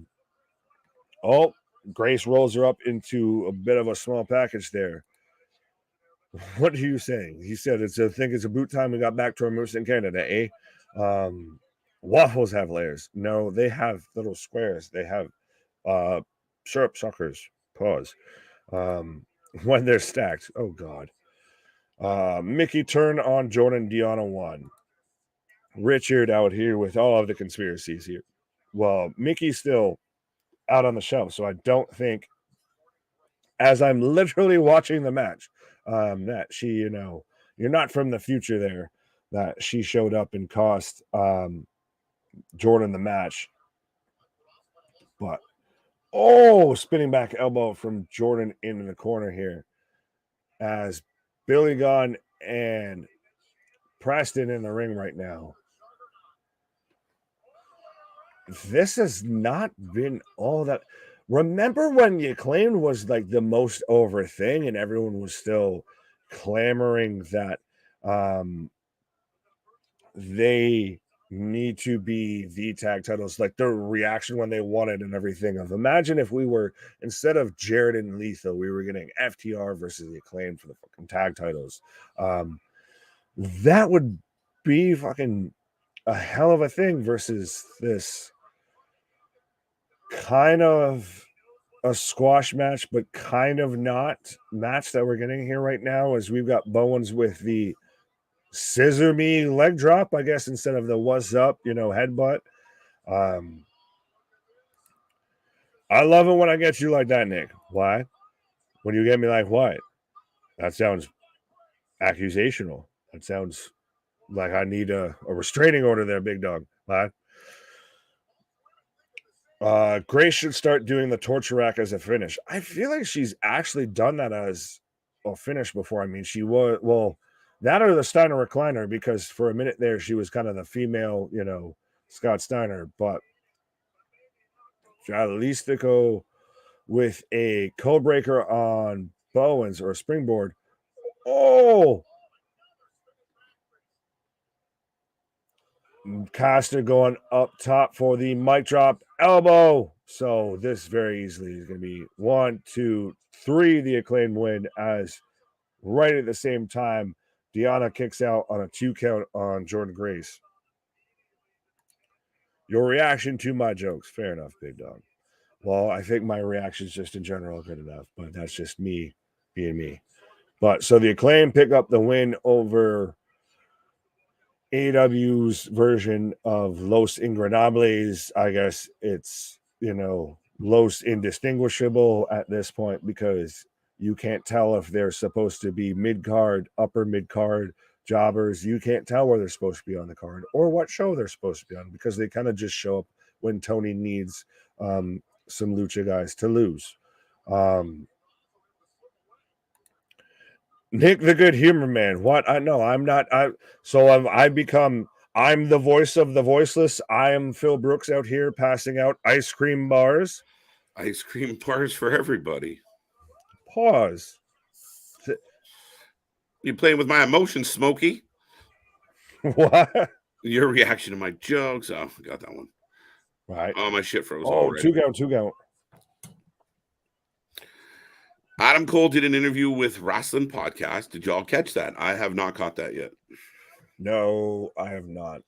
Oh, Grace rolls her up into a bit of a small package there. What are you saying? He said, I think it's a boot time. We got back to our moves in Canada, eh? Waffles have layers. No, they have little squares. They have syrup suckers. Pause. When they're stacked. Oh, God. Mickey turn on Jordan. Deanna won. Richard out here with all of the conspiracies here. Well, Mickey's still out on the shelf, so I don't think, as I'm literally watching the match, that she, you're not from the future there, that she showed up and cost Jordan the match. But, spinning back elbow from Jordan into the corner here, as Billy Gunn and Preston in the ring right now. This has not been all that. Remember when the Acclaimed was like the most over thing and everyone was still clamoring that they need to be the tag titles, like their reaction when they won it and everything. Imagine if we were, instead of Jared and Lethal, we were getting FTR versus the Acclaimed for the fucking tag titles. That would be fucking a hell of a thing versus this kind of a squash match, but kind of not match that we're getting here right now, as we've got Bowens with the scissor me leg drop, I guess, instead of the what's up, headbutt. I love it when I get you like that, Nick. Why? When you get me like what? That sounds accusational. That sounds like I need a restraining order there, big dog. Why? Grace should start doing the torture rack as a finish. I feel like she's actually done that as a finish before. I mean, she was, that or the Steiner recliner, because for a minute there, she was kind of the female, Scott Steiner, but at least to go with a code breaker on Bowens or a springboard. Oh! Costa going up top for the mic drop elbow. So this very easily is going to be 1, 2, 3. The Acclaimed win, as right at the same time, Deanna kicks out on a 2 count on Jordan Grace. Your reaction to my jokes. Fair enough, big dog. Well, I think my reactions just in general are good enough, but that's just me being me. But so the Acclaim pick up the win over AEW's version of Los Ingobernables. I guess it's, Los Indistinguishable at this point, because you can't tell if they're supposed to be mid-card, upper mid-card jobbers. You can't tell where they're supposed to be on the card or what show they're supposed to be on, because they kind of just show up when Tony needs some lucha guys to lose. Nick the Good Humor Man. What? I'm not. I'm the voice of the voiceless. I am Phil Brooks out here passing out ice cream bars. Ice cream bars for everybody. Pause. You playing with my emotions, Smokey? What? Your reaction to my jokes. Oh, I got that one. Right. Oh, my shit froze. Oh, two count. Adam Cole did an interview with Wrasslin podcast. Did y'all catch that? I have not caught that yet. No, I have not.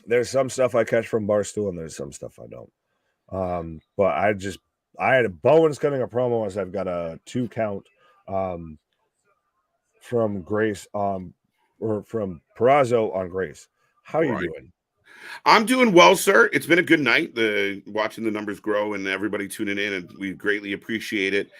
There's some stuff I catch from Barstool, and there's some stuff I don't. But I had a Bowen's cutting a promo as I've got a 2 count from Grace or from Perazo on Grace. How are you doing? I'm doing well, sir. It's been a good night. Watching the numbers grow and everybody tuning in, and we greatly appreciate it.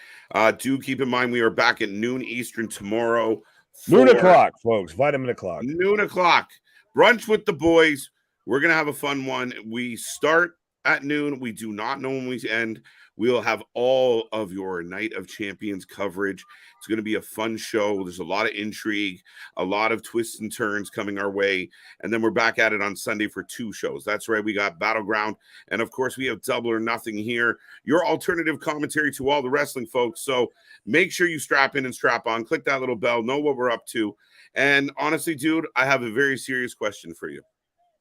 Do keep in mind we are back at noon Eastern tomorrow. Noon o'clock, folks. Vitamin o'clock. Noon o'clock. Brunch with the boys. We're gonna have a fun one. We start at noon. We do not know when we end. We'll have all of your Night of Champions coverage. It's going to be a fun show. There's a lot of intrigue, a lot of twists and turns coming our way. And then we're back at it on Sunday for 2 shows. That's right. We got Battleground. And, of course, we have Double or Nothing here, your alternative commentary to all the wrestling folks. So make sure you strap in and strap on. Click that little bell. Know what we're up to. And, honestly, dude, I have a very serious question for you.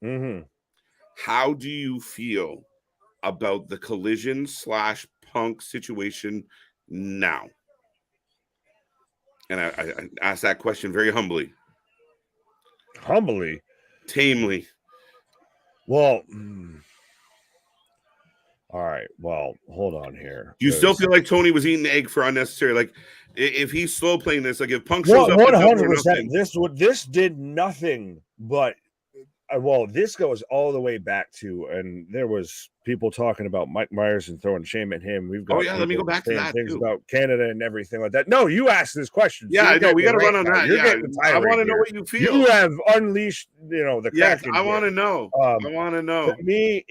Mm-hmm. How do you feel about the Collision / Punk situation now? And I asked that question very humbly. Tamely. Well, all right. Well, hold on here. Do you still feel like Tony was eating the egg for unnecessary? Like, if he's slow playing this, like if Punk shows up, 100%. This did nothing but. Well, this goes all the way back to, and there was people talking about Mike Myers and throwing shame at him. We've got let me go back to that things too. About Canada and everything like that. No, you asked this question. Yeah, I know. We got to run on that. You're getting I want to know what you feel. You have unleashed, the Kraken. I want to know. I want to know. For me,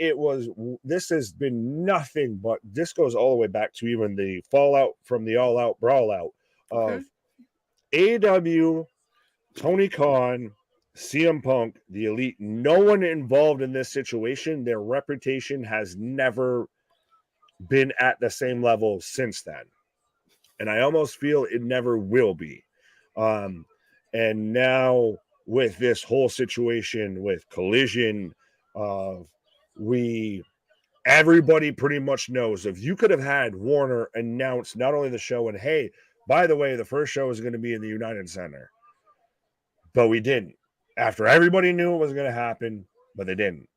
this has been nothing but, this goes all the way back to even the fallout from the All Out Brawl Out of AEW, Tony Khan, CM Punk, the Elite. No one involved in this situation, their reputation has never been at the same level since then. And I almost feel it never will be. And now with this whole situation with Collision, everybody pretty much knows, if you could have had Warner announce not only the show and, hey, by the way, the first show is going to be in the United Center, but we didn't. After everybody knew it was going to happen, but they didn't.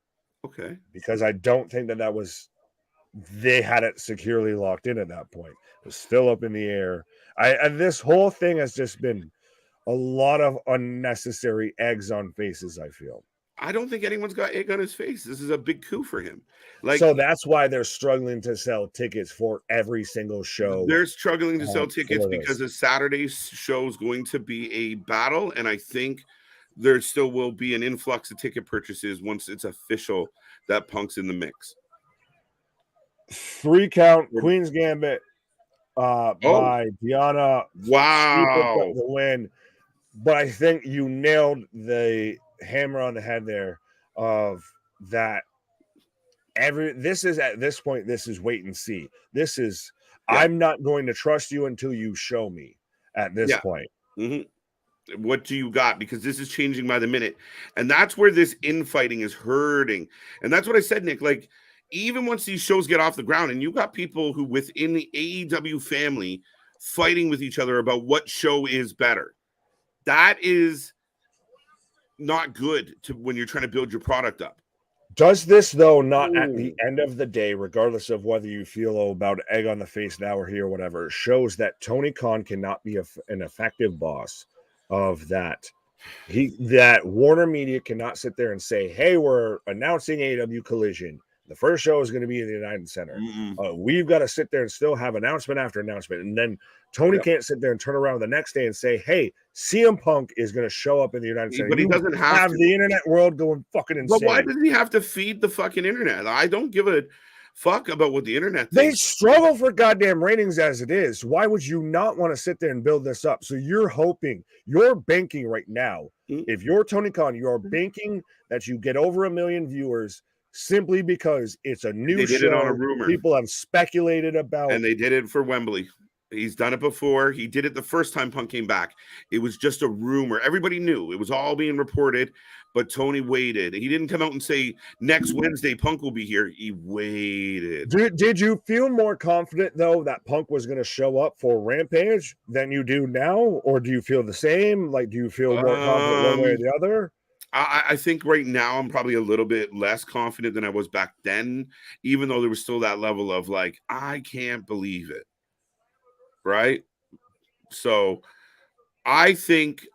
Okay. Because I don't think they had it securely locked in at that point. It was still up in the air. And this whole thing has just been a lot of unnecessary eggs on faces, I feel. I don't think anyone's got egg on his face. This is a big coup for him. So that's why they're struggling to sell tickets for every single show. They're struggling to sell tickets because the Saturday's show is going to be a battle, and I think there still will be an influx of ticket purchases once it's official that Punk's in the mix. 3 count, Queen's Gambit by Diana. Wow. The win. But I think you nailed the hammer on the head there of that. This is at this point, this is wait and see. This is, I'm not going to trust you until you show me at this point. Mm-hmm. What do you got? Because this is changing by the minute. And that's where this infighting is hurting. And that's what I said, Nick. Like, even once these shows get off the ground, and you've got people who within the AEW family fighting with each other about what show is better. That is not good when you're trying to build your product up. Does this, though, not at the end of the day, regardless of whether you feel about egg on the face now or here, whatever, shows that Tony Khan cannot be an effective boss of that. That Warner Media cannot sit there and say, hey, we're announcing AEW Collision. The first show is going to be in the United Center. We've got to sit there and still have announcement after announcement. And then Tony can't sit there and turn around the next day and say, hey, CM Punk is going to show up in the United Center. But he doesn't have the internet world going fucking insane. But why does he have to feed the fucking internet? I don't give a fuck about what the internet thinks. They struggle for goddamn ratings as it is. Why would you not want to sit there and build this up? So you're hoping, you're banking right now. If you're Tony Khan, you're banking that you get over 1 million viewers simply because it's a new show. They did it on a rumor. People have speculated about. And they did it for Wembley. He's done it before. He did it the first time Punk came back. It was just a rumor. Everybody knew. It was all being reported, but Tony waited. He didn't come out and say, next Wednesday, Punk will be here. He waited. Did you feel more confident, though, that Punk was going to show up for Rampage than you do now? Or do you feel the same? Like, do you feel more confident one way or the other? I think right now I'm probably a little bit less confident than I was back then, even though there was still that level of like, I can't believe it. Right? So I think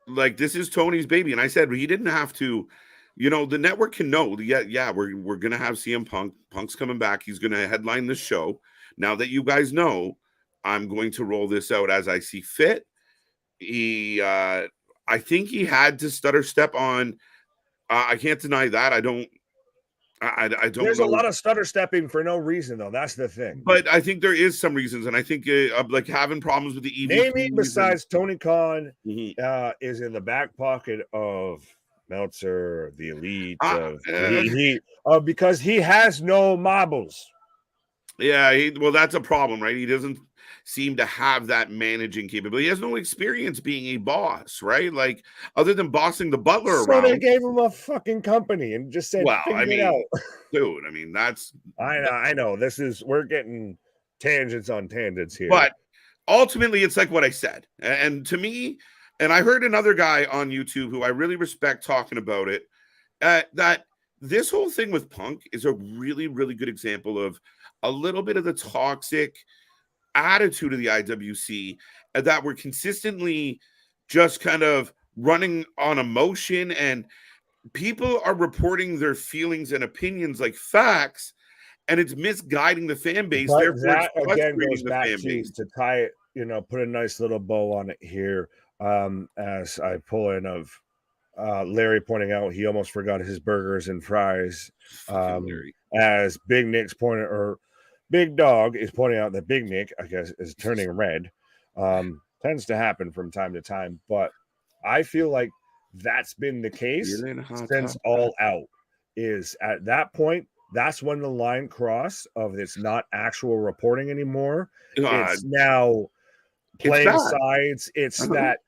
like this is Tony's baby. And I said he didn't have to, the network can know. Yeah, we're gonna have CM Punk. Punk's coming back. He's gonna headline this show. Now that you guys know, I'm going to roll this out as I see fit. I think he had to stutter step on. I can't deny that. I don't. There's a lot of stutter stepping for no reason, though. That's the thing. But I think there is some reasons, and I think like having problems with the EVP. Maybe besides Tony Khan is in the back pocket of Meltzer, the Elite, because he has no marbles. Yeah, well, that's a problem, right? He doesn't seem to have that managing capability. He has no experience being a boss, right? Like, other than bossing the butler around. So they gave him a fucking company and just said, well, it out. Dude, I mean, that's... I know. We're getting tangents on tangents here. But ultimately, it's like what I said. And to me, and I heard another guy on YouTube who I really respect talking about it, that this whole thing with Punk is a really, really good example of a little bit of the toxic attitude of the IWC that we're consistently just kind of running on emotion, and people are reporting their feelings and opinions like facts, and it's misguiding the fan base. But therefore, that again goes back to tie it, put a nice little bow on it here. As I pull in of Larry pointing out he almost forgot his burgers and fries. As Big Nick's pointing, or Big Dog is pointing out that Big Nick, I guess, is turning red. Tends to happen from time to time, but I feel like that's been the case since All Out. Is at that point, that's when the line crossed of it's not actual reporting anymore. It's now playing sides. It's that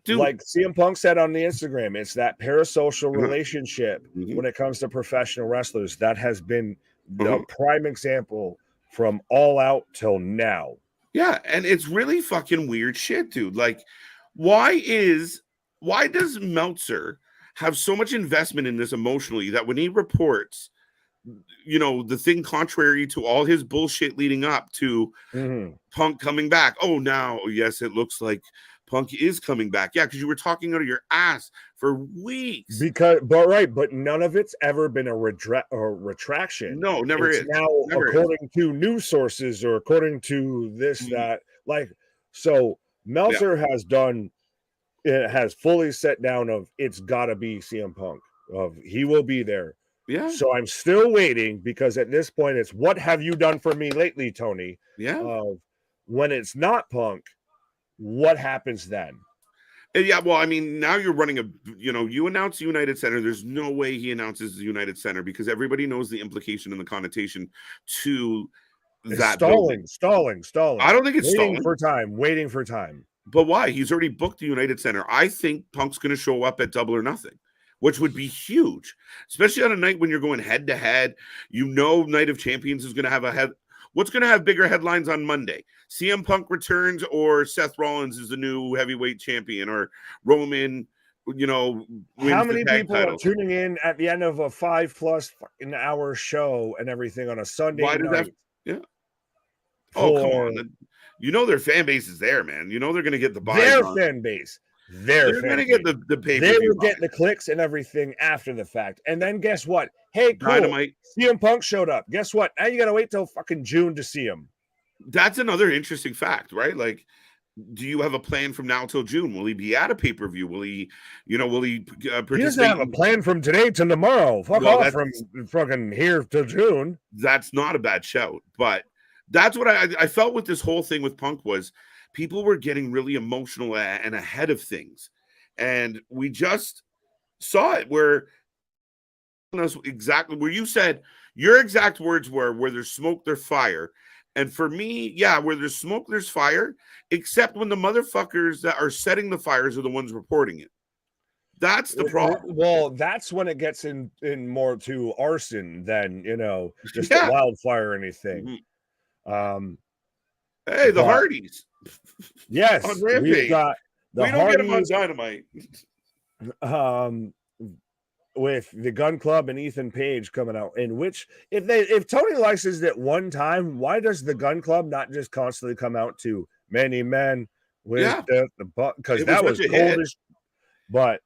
like CM Punk said on the Instagram, it's that parasocial relationship when it comes to professional wrestlers. That has been the prime example from All Out till now. Yeah, and it's really fucking weird shit, dude. Like, why does Meltzer have so much investment in this emotionally that when he reports, the thing contrary to all his bullshit leading up to Punk coming back? Oh, now, yes, it looks like Punk is coming back. Yeah, because you were talking out of your ass for weeks. But none of it's ever been a retraction. No, never is. Now, according to news sources or according to this, that, like, so Meltzer has fully set down of it's got to be CM Punk. Of he will be there. Yeah. So I'm still waiting because at this point it's what have you done for me lately, Tony? Yeah. When it's not Punk, what happens then? Yeah, well, I mean, now you're running you announce the United Center. There's no way he announces the United Center because everybody knows the implication and the connotation to that. Stalling. I don't think it's waiting for time. But why? He's already booked the United Center. I think Punk's going to show up at Double or Nothing, which would be huge, especially on a night when you're going head to head. Night of Champions is going to have what's going to have bigger headlines on Monday? CM Punk returns, or Seth Rollins is the new heavyweight champion, or Roman you know, How wins the many tag people are titles. tuning in at the end of a 5+ fucking hour show and everything on a Sunday Why does that? night Yeah. Oh, come for on. You know their fan base is there, man. You know they're going to get the buys their on. fan base? Their They're going fan to get base. the They pay-per-view will get buys. the clicks and everything after the fact. And then guess what? Hey, cool. Dynamite. CM Punk showed up. Guess what? Now you got to wait till fucking June to see him. That's another interesting fact, right? Like, do you have a plan from now till June? Will he be at a pay-per-view? Will he, participate? He doesn't have a plan from today to tomorrow. Fuck Well, off from fucking here till June. That's not a bad shout, but that's what I felt with this whole thing with Punk was people were getting really emotional and ahead of things, and we just saw it where exactly where you said your exact words were, where there's smoke there's fire. And for me, yeah, where there's smoke there's fire, except when the motherfuckers that are setting the fires are the ones reporting it. That's the problem. Well, that's when it gets in more to arson than just Yeah. a wildfire or anything. Mm-hmm. Hey, the Hardys. Yes, on Rampage. We've got the we don't Hardys, get them on Dynamite. With the Gun Club and Ethan Page coming out, in which if Tony licenses it one time, why does the Gun Club not just constantly come out to many men with the because that was cold. But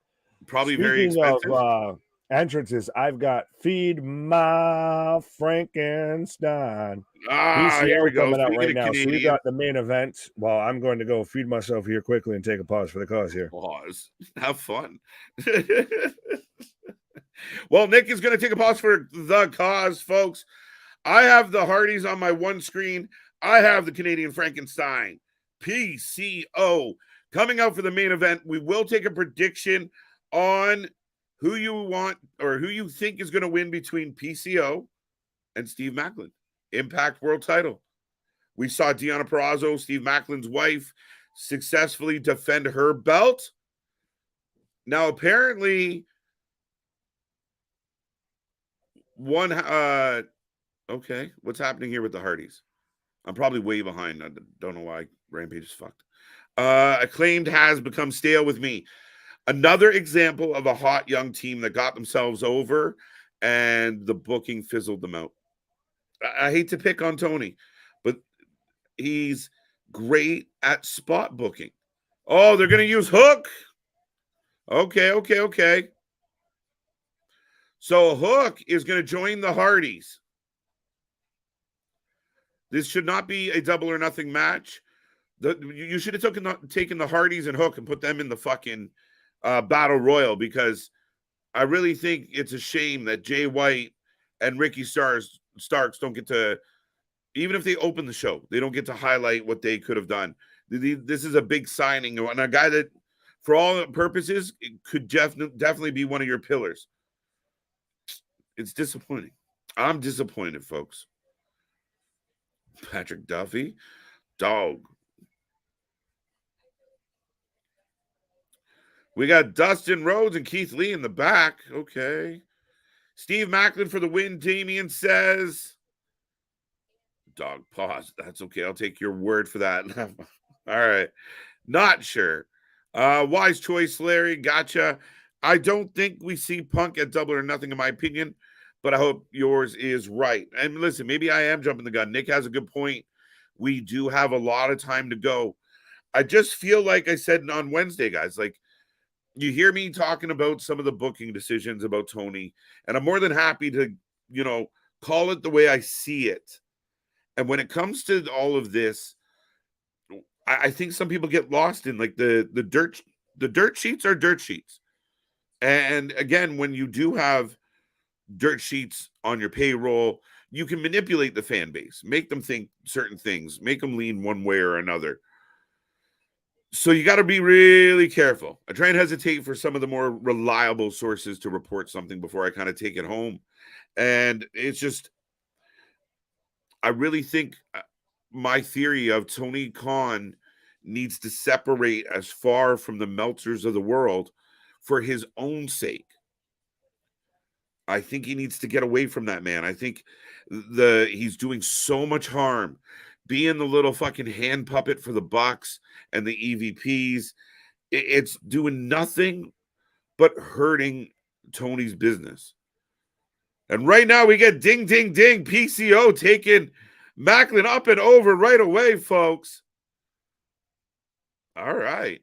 probably very expensive. Of entrances, I've got Feed My Frankenstein. Here we go. Coming out right now. So we got the main event. Well, I'm going to go feed myself here quickly and take a pause for the cause here. Pause. Have fun. Well, Nick is going to take a pause for the cause, folks. I have the Hardys on my one screen. I have the Canadian Frankenstein, PCO, coming out for the main event. We will take a prediction on who you want or who you think is going to win between PCO and Steve Macklin. Impact World Title. We saw Deonna Purrazzo, Steve Macklin's wife, successfully defend her belt. Now, apparently, okay, what's happening here with the Hardys? I'm probably way behind. I don't know why Rampage is fucked. Acclaimed has become stale with me. Another example of a hot young team that got themselves over and the booking fizzled them out. I hate to pick on Tony, but he's great at spot booking. Oh, they're going to use Hook. Okay. So Hook is going to join the Hardys. This should not be a double or nothing match. You should have taken the Hardys and Hook and put them in the fucking Battle Royal, because I really think it's a shame that Jay White and Ricky Starks don't get to, even if they open the show, they don't get to highlight what they could have done. This is a big signing, and a guy that, for all purposes, it could definitely be one of your pillars. It's disappointing. I'm disappointed, folks. Patrick Duffy, dog. We got Dustin Rhodes and Keith Lee in the back. Okay. Steve Macklin for the win, Damian says. Dog, pause. That's okay. I'll take your word for that. All right. Not sure. Wise choice, Larry. Gotcha. I don't think we see Punk at double or nothing, in my opinion, but I hope yours is right. And listen, maybe I am jumping the gun. Nick has a good point. We do have a lot of time to go. I just feel like I said on Wednesday, guys, like, you hear me talking about some of the booking decisions about Tony, and I'm more than happy to, call it the way I see it. And when it comes to all of this, I think some people get lost in like the dirt sheets are dirt sheets. And again, when you do have dirt sheets on your payroll, you can manipulate the fan base, make them think certain things, make them lean one way or another. So you got to be really careful. I try and hesitate for some of the more reliable sources to report something before I kind of take it home. And it's just, I really think my theory of Tony Khan needs to separate as far from the Meltzers of the world for his own sake. I think he needs to get away from that man. I think he's doing so much harm. Being the little fucking hand puppet for the Bucks and the EVPs, it's doing nothing but hurting Tony's business. And right now we get ding, ding, ding. PCO taking Macklin up and over right away, folks. All right.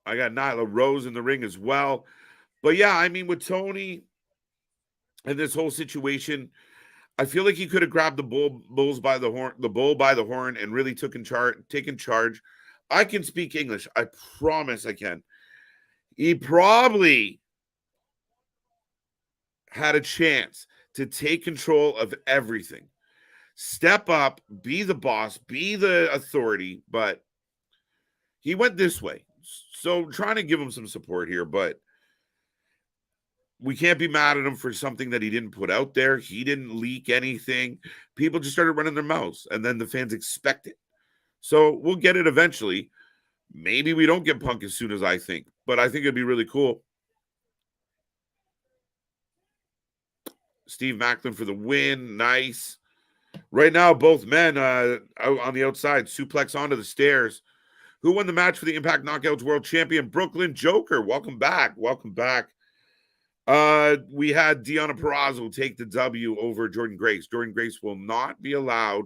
I got Nyla Rose in the ring as well. But yeah, I mean, with Tony and this whole situation, I feel like he could have grabbed the bull by the horn and really taken charge. I can speak English. I promise I can. He probably had a chance to take control of everything. Step up, be the boss, be the authority, but he went this way. So trying to give him some support here, but we can't be mad at him for something that he didn't put out there. He didn't leak anything. People just started running their mouths, and then the fans expect it. So we'll get it eventually. Maybe we don't get Punk as soon as I think, but I think it'd be really cool. Steve Macklin for the win. Nice. Right now, both men out on the outside, suplex onto the stairs. Who won the match for the Impact Knockouts World Champion? Brooklyn Joker. Welcome back. Welcome back. We had Deonna Purrazzo take the W over Jordynne Grace. Jordynne Grace will not be allowed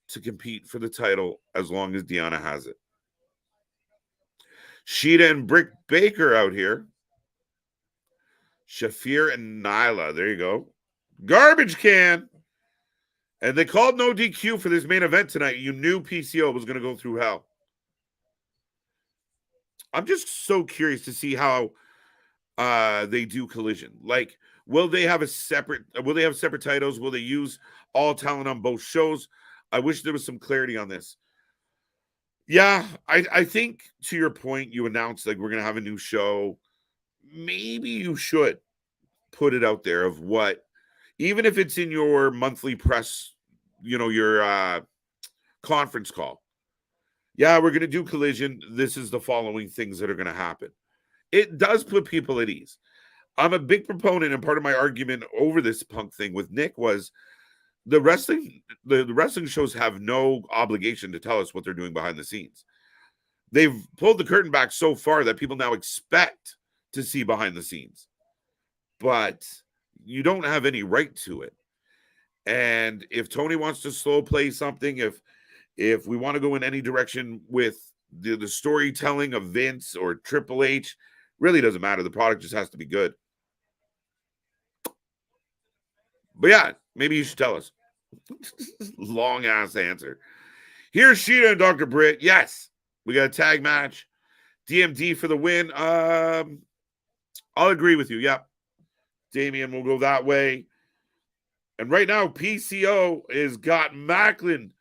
to compete for the title as long as Deonna has it. Sheeta and Britt Baker out here. Shafir and Nyla. There you go. Garbage can. And they called no DQ for this main event tonight. You knew PCO was going to go through hell. I'm just so curious to see how they do Collision. Like, will they have separate titles? Will they use all talent on both shows? I wish there was some clarity on this. Yeah, I think to your point, you announced like we're gonna have a new show. Maybe you should put it out there of what, even if it's in your monthly press, your conference call. Yeah, we're gonna do Collision. This is the following things that are gonna happen. It does put people at ease. I'm a big proponent, and part of my argument over this Punk thing with Nick was the wrestling shows have no obligation to tell us what they're doing behind the scenes. They've pulled the curtain back so far that people now expect to see behind the scenes, but you don't have any right to it. And if Tony wants to slow play something, if we want to go in any direction with the storytelling of Vince or Triple H, really doesn't matter. The product just has to be good. But yeah, maybe you should tell us. Long ass answer. Here's Sheeta and Dr. Britt. Yes, we got a tag match. DMD for the win. I'll agree with you. Yep. Damian will go that way. And right now, PCO has got Macklin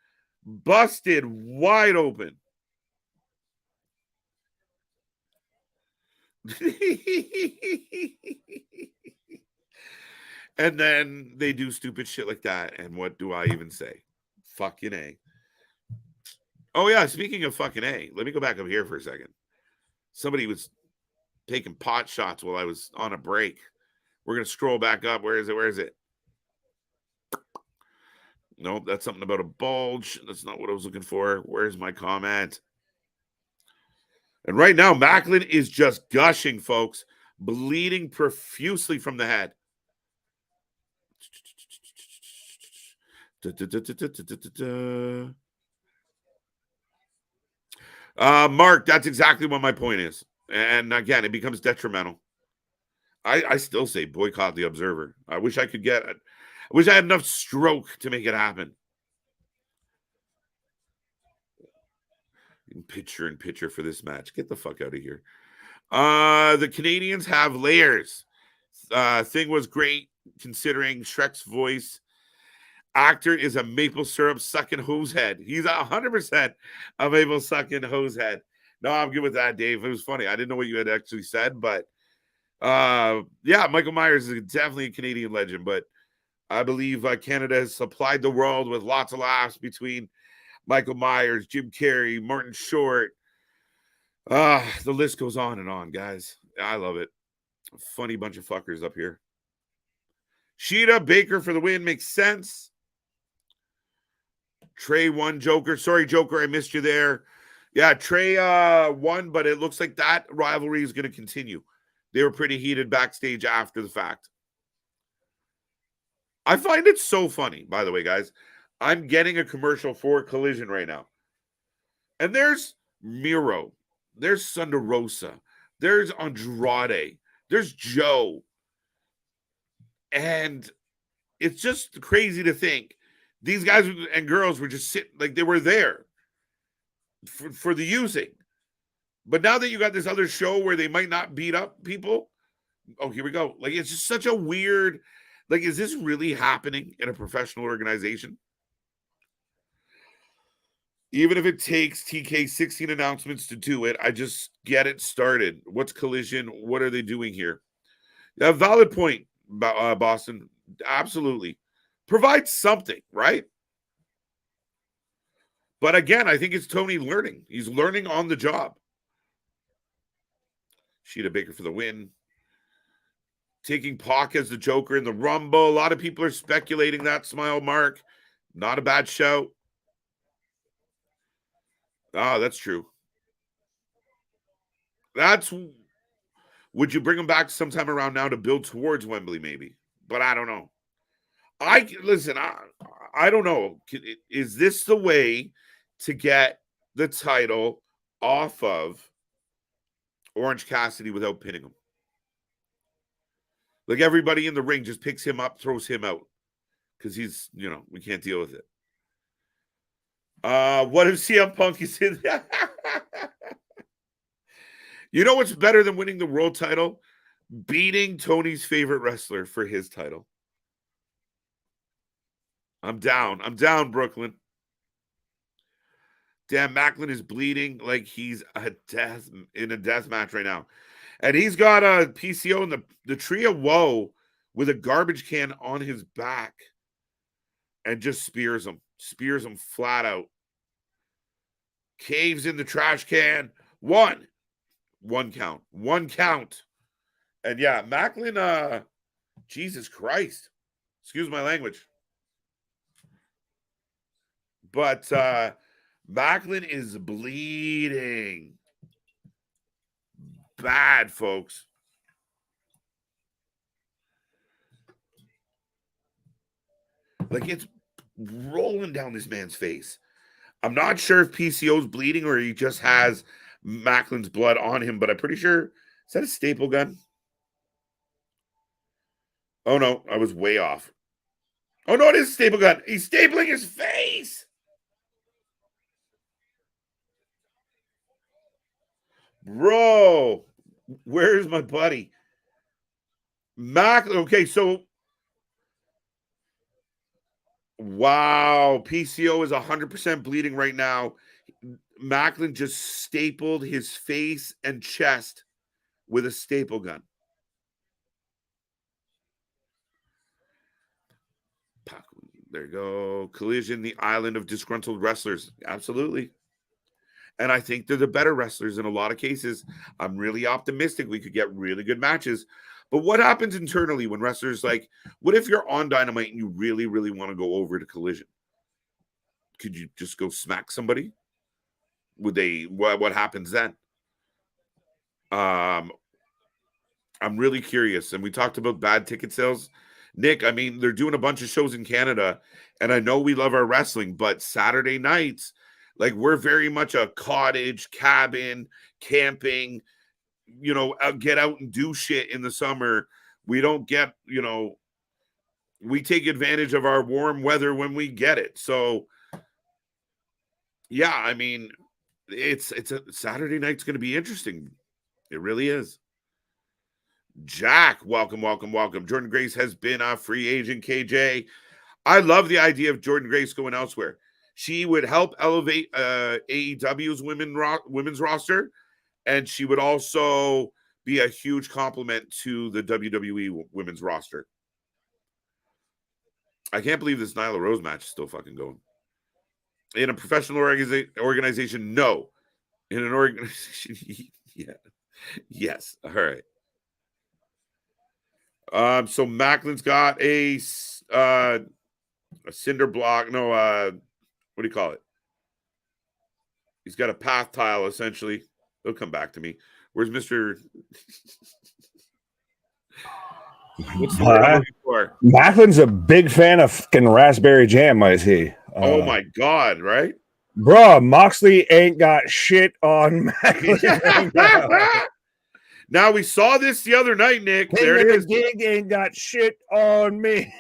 busted wide open. And then they do stupid shit like that. And what do I even say? Fucking A. Oh, yeah. Speaking of fucking A, let me go back up here for a second. Somebody was taking pot shots while I was on a break. We're going to scroll back up. Where is it? Nope, that's something about a bulge. That's not what I was looking for. Where's my comment? And right now, Macklin is just gushing, folks. Bleeding profusely from the head. Mark, that's exactly what my point is. And again, it becomes detrimental. I still say boycott the Observer. I wish I had enough stroke to make it happen. Picture for this match. Get the fuck out of here. The Canadians have layers. Thing was great considering Shrek's voice actor is a maple syrup sucking hose head. He's 100% a maple sucking hose head. No, I'm good with that, Dave. It was funny. I didn't know what you had actually said, but yeah, Michael Myers is definitely a Canadian legend, but I believe Canada has supplied the world with lots of laughs between Michael Myers, Jim Carrey, Martin Short. The list goes on and on, guys. I love it. Funny bunch of fuckers up here. Sheeta Baker for the win. Makes sense. Trey won Joker. Sorry, Joker, I missed you there. Yeah, Trey won, but it looks like that rivalry is going to continue. They were pretty heated backstage after the fact. I find it so funny, by the way, guys. I'm getting a commercial for Collision right now. And there's Miro, there's Thunder Rosa, there's Andrade, there's Joe. And it's just crazy to think these guys and girls were just sitting, like they were there for the using. But now that you got this other show where they might not beat up people, oh, here we go. Like, it's just such a weird, like, is this really happening in a professional organization? Even if it takes TK 16 announcements to do it, I just get it started. What's Collision? What are they doing here? A valid point, Boston. Absolutely. Provide something, right? But again, I think it's Tony learning. He's learning on the job. Sheeta Baker for the win. Taking Pac as the Joker in the Rumble. A lot of people are speculating that. Smile Mark. Not a bad show. Oh, that's true. Would you bring him back sometime around now to build towards Wembley, maybe? But I don't know. I don't know. Is this the way to get the title off of Orange Cassidy without pinning him? Like, everybody in the ring just picks him up, throws him out. Because he's, we can't deal with it. What if CM Punk is in that? You know what's better than winning the world title? Beating Tony's favorite wrestler for his title. I'm down. Brooklyn. Damn, Macklin is bleeding like he's in a death match right now. And he's got a PCO in the tree of woe with a garbage can on his back and just spears him flat out. Caves in the trash can. One count. And yeah, Macklin, Jesus Christ. Excuse my language. But Macklin is bleeding. Bad, folks. Like, it's rolling down this man's face. I'm not sure if PCO's bleeding or he just has Macklin's blood on him, but I'm pretty sure. Is that a staple gun? Oh, no. I was way off. Oh, no, it is a staple gun. He's stapling his face. Bro, where's my buddy? Okay, so wow, PCO is 100% bleeding right now. Macklin just stapled his face and chest with a staple gun. There you go. Collision, the island of disgruntled wrestlers. Absolutely. And I think they're the better wrestlers in a lot of cases. I'm really optimistic we could get really good matches. But what happens internally when wrestlers, like, what if you're on Dynamite and you really, really want to go over to Collision? Could you just go smack somebody? Would they, what happens then? I'm really curious. And we talked about bad ticket sales. Nick, I mean, they're doing a bunch of shows in Canada, and I know we love our wrestling, but Saturday nights, like, we're very much a cottage, cabin, camping, get out and do shit in the summer. We don't get, we take advantage of our warm weather when we get it. So, yeah, I mean, it's a Saturday night's going to be interesting. It really is. Jack, welcome. Jordan Grace has been a free agent, KJ. I love the idea of Jordan Grace going elsewhere. She would help elevate AEW's women's roster, and she would also be a huge compliment to the WWE women's roster. I can't believe this Nyla Rose match is still fucking going. In a professional organization, no. In an organization, yeah. Yes. All right. So Macklin's got a cinder block. No, what do you call it? He's got a path tile, essentially. They'll come back to me. Where's Mr. What's the word I'm looking for? Macklin's a big fan of fucking raspberry jam, is he? Oh my God, right? Bro, Moxley ain't got shit on Macklin right now. Now, we saw this the other night, Nick. There it is. Gig ain't got shit on me.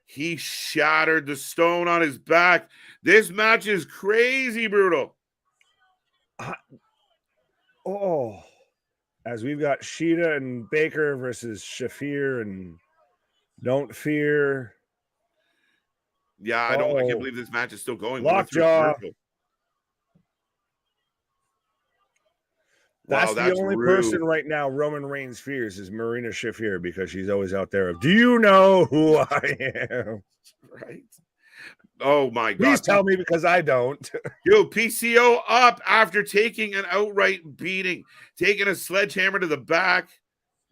He shattered the stone on his back. This match is crazy brutal. As we've got Sheeta and Baker versus Shafir and Don't Fear. Yeah, I can't believe this match is still going. Lockjaw. That's the only person right now Roman Reigns fears is Marina Shafir because she's always out there of, do you know who I am? Right. Oh my God. Please tell me because I don't. Yo, PCO up after taking an outright beating, taking a sledgehammer to the back.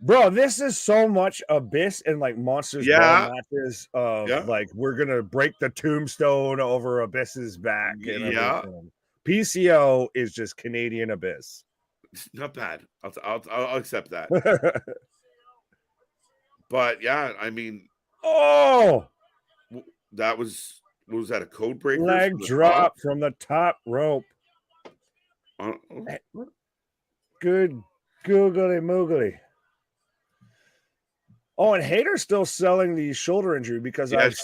Bro, this is so much Abyss and like Monsters Ball matches of like we're gonna break the tombstone over Abyss's back and everything. PCO is just Canadian Abyss. Not bad. I'll accept that. But yeah, I mean, that was what was that, a code breaker? Leg drop from the top rope. Good googly moogly. Oh, and Hayter's still selling the shoulder injury because I've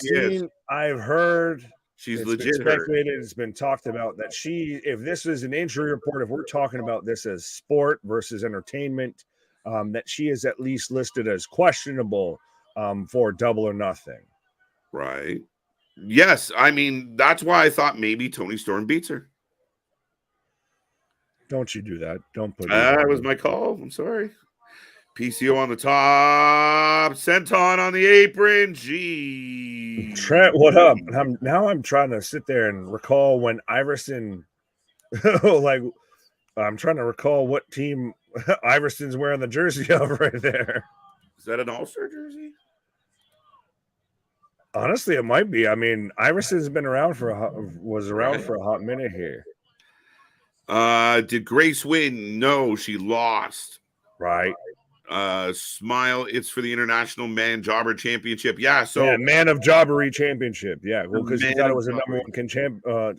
heard she's it's legit been speculated, it's been talked about that if this is an injury report, if we're talking about this as sport versus entertainment, that she is at least listed as questionable for Double or Nothing. Right. Yes. I mean, that's why I thought maybe Toni Storm beats her. Don't you do that. Don't put that was my call. I'm sorry. PCO on the top, senton on the apron. Gee, Trent, what up? I'm trying to sit there and recall when Iverson, I'm trying to recall what team Iverson's wearing the jersey of right there. Is that an All-Star jersey? Honestly, it might be. I mean, Iverson's been around for a hot minute here. Did Grace win? No, she lost. Right. Smile, it's for the International Man Jobber Championship. Man of Jobbery Championship. Yeah, well, because you thought it was a number one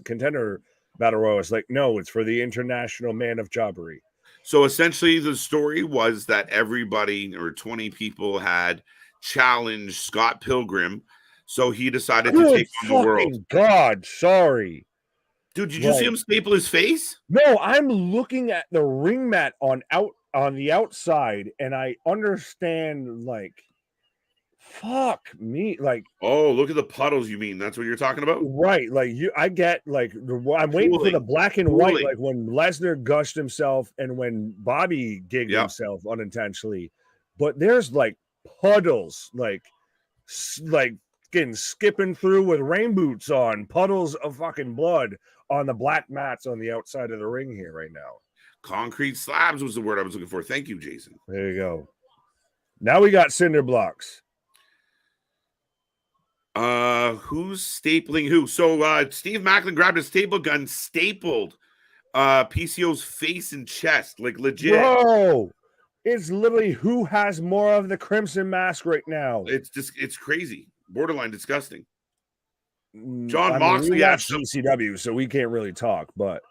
contender battle royal. It's like, no, it's for the International Man of Jobbery. So essentially the story was that everybody or 20 people had challenged Scott Pilgrim, so he decided to take on the world. God, sorry. Dude, did you see him staple his face? No, I'm looking at the ring mat on the outside, and I understand, fuck me, oh, look at the puddles. You mean that's what you're talking about, right? I get I'm waiting for the black and white, like when Lesnar gushed himself and when Bobby gigged himself unintentionally, but there's puddles, getting skipping through with rain boots on, puddles of fucking blood on the black mats on the outside of the ring here right now. Concrete slabs was the word I was looking for. Thank you, Jason. There you go. Now we got cinder blocks. Who's stapling who? So Steve Macklin grabbed a staple gun, stapled PCO's face and chest, legit. Bro, it's literally who has more of the crimson mask right now. It's crazy. Borderline disgusting. John Moxley at GCW, so we can't really talk, but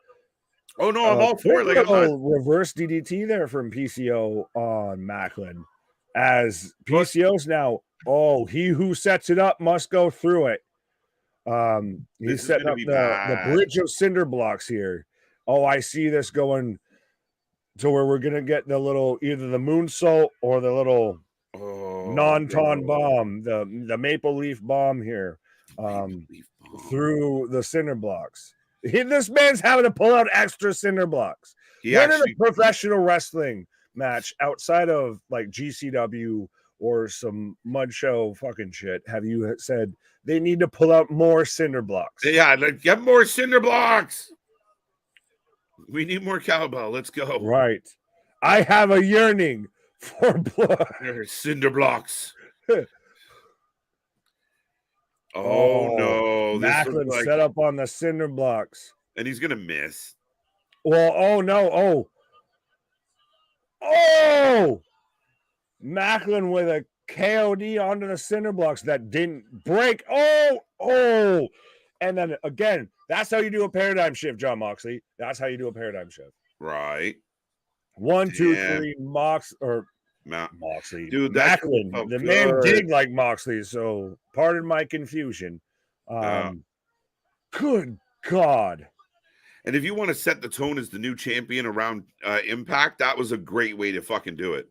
oh no, I'm all for it. Reverse DDT there from PCO on Macklin. As PCO's now, he who sets it up must go through it. He's setting up the bridge of cinder blocks here. Oh, I see this going to where we're gonna get the little either the moonsault or the little non-ton bomb, the maple leaf bomb here. Through the cinder blocks. This man's having to pull out extra cinder blocks. When in a professional wrestling match outside of GCW or some mud show fucking shit have you said they need to pull out more cinder blocks? Yeah, get more cinder blocks. We need more cowbell. Let's go. Right. I have a yearning for blood. There's cinder blocks. Oh no! Macklin set up on the cinder blocks, and he's gonna miss. Well, oh no, oh, Macklin with a KOD onto the cinder blocks that didn't break. Oh, and then again, that's how you do a paradigm shift, John Moxley. That's how you do a paradigm shift. Right. 1, 2, Damn. 3, Moxley. Dude, Macklin. The man gigged like Moxley, so pardon my confusion. Good God. And if you want to set the tone as the new champion around Impact, that was a great way to fucking do it.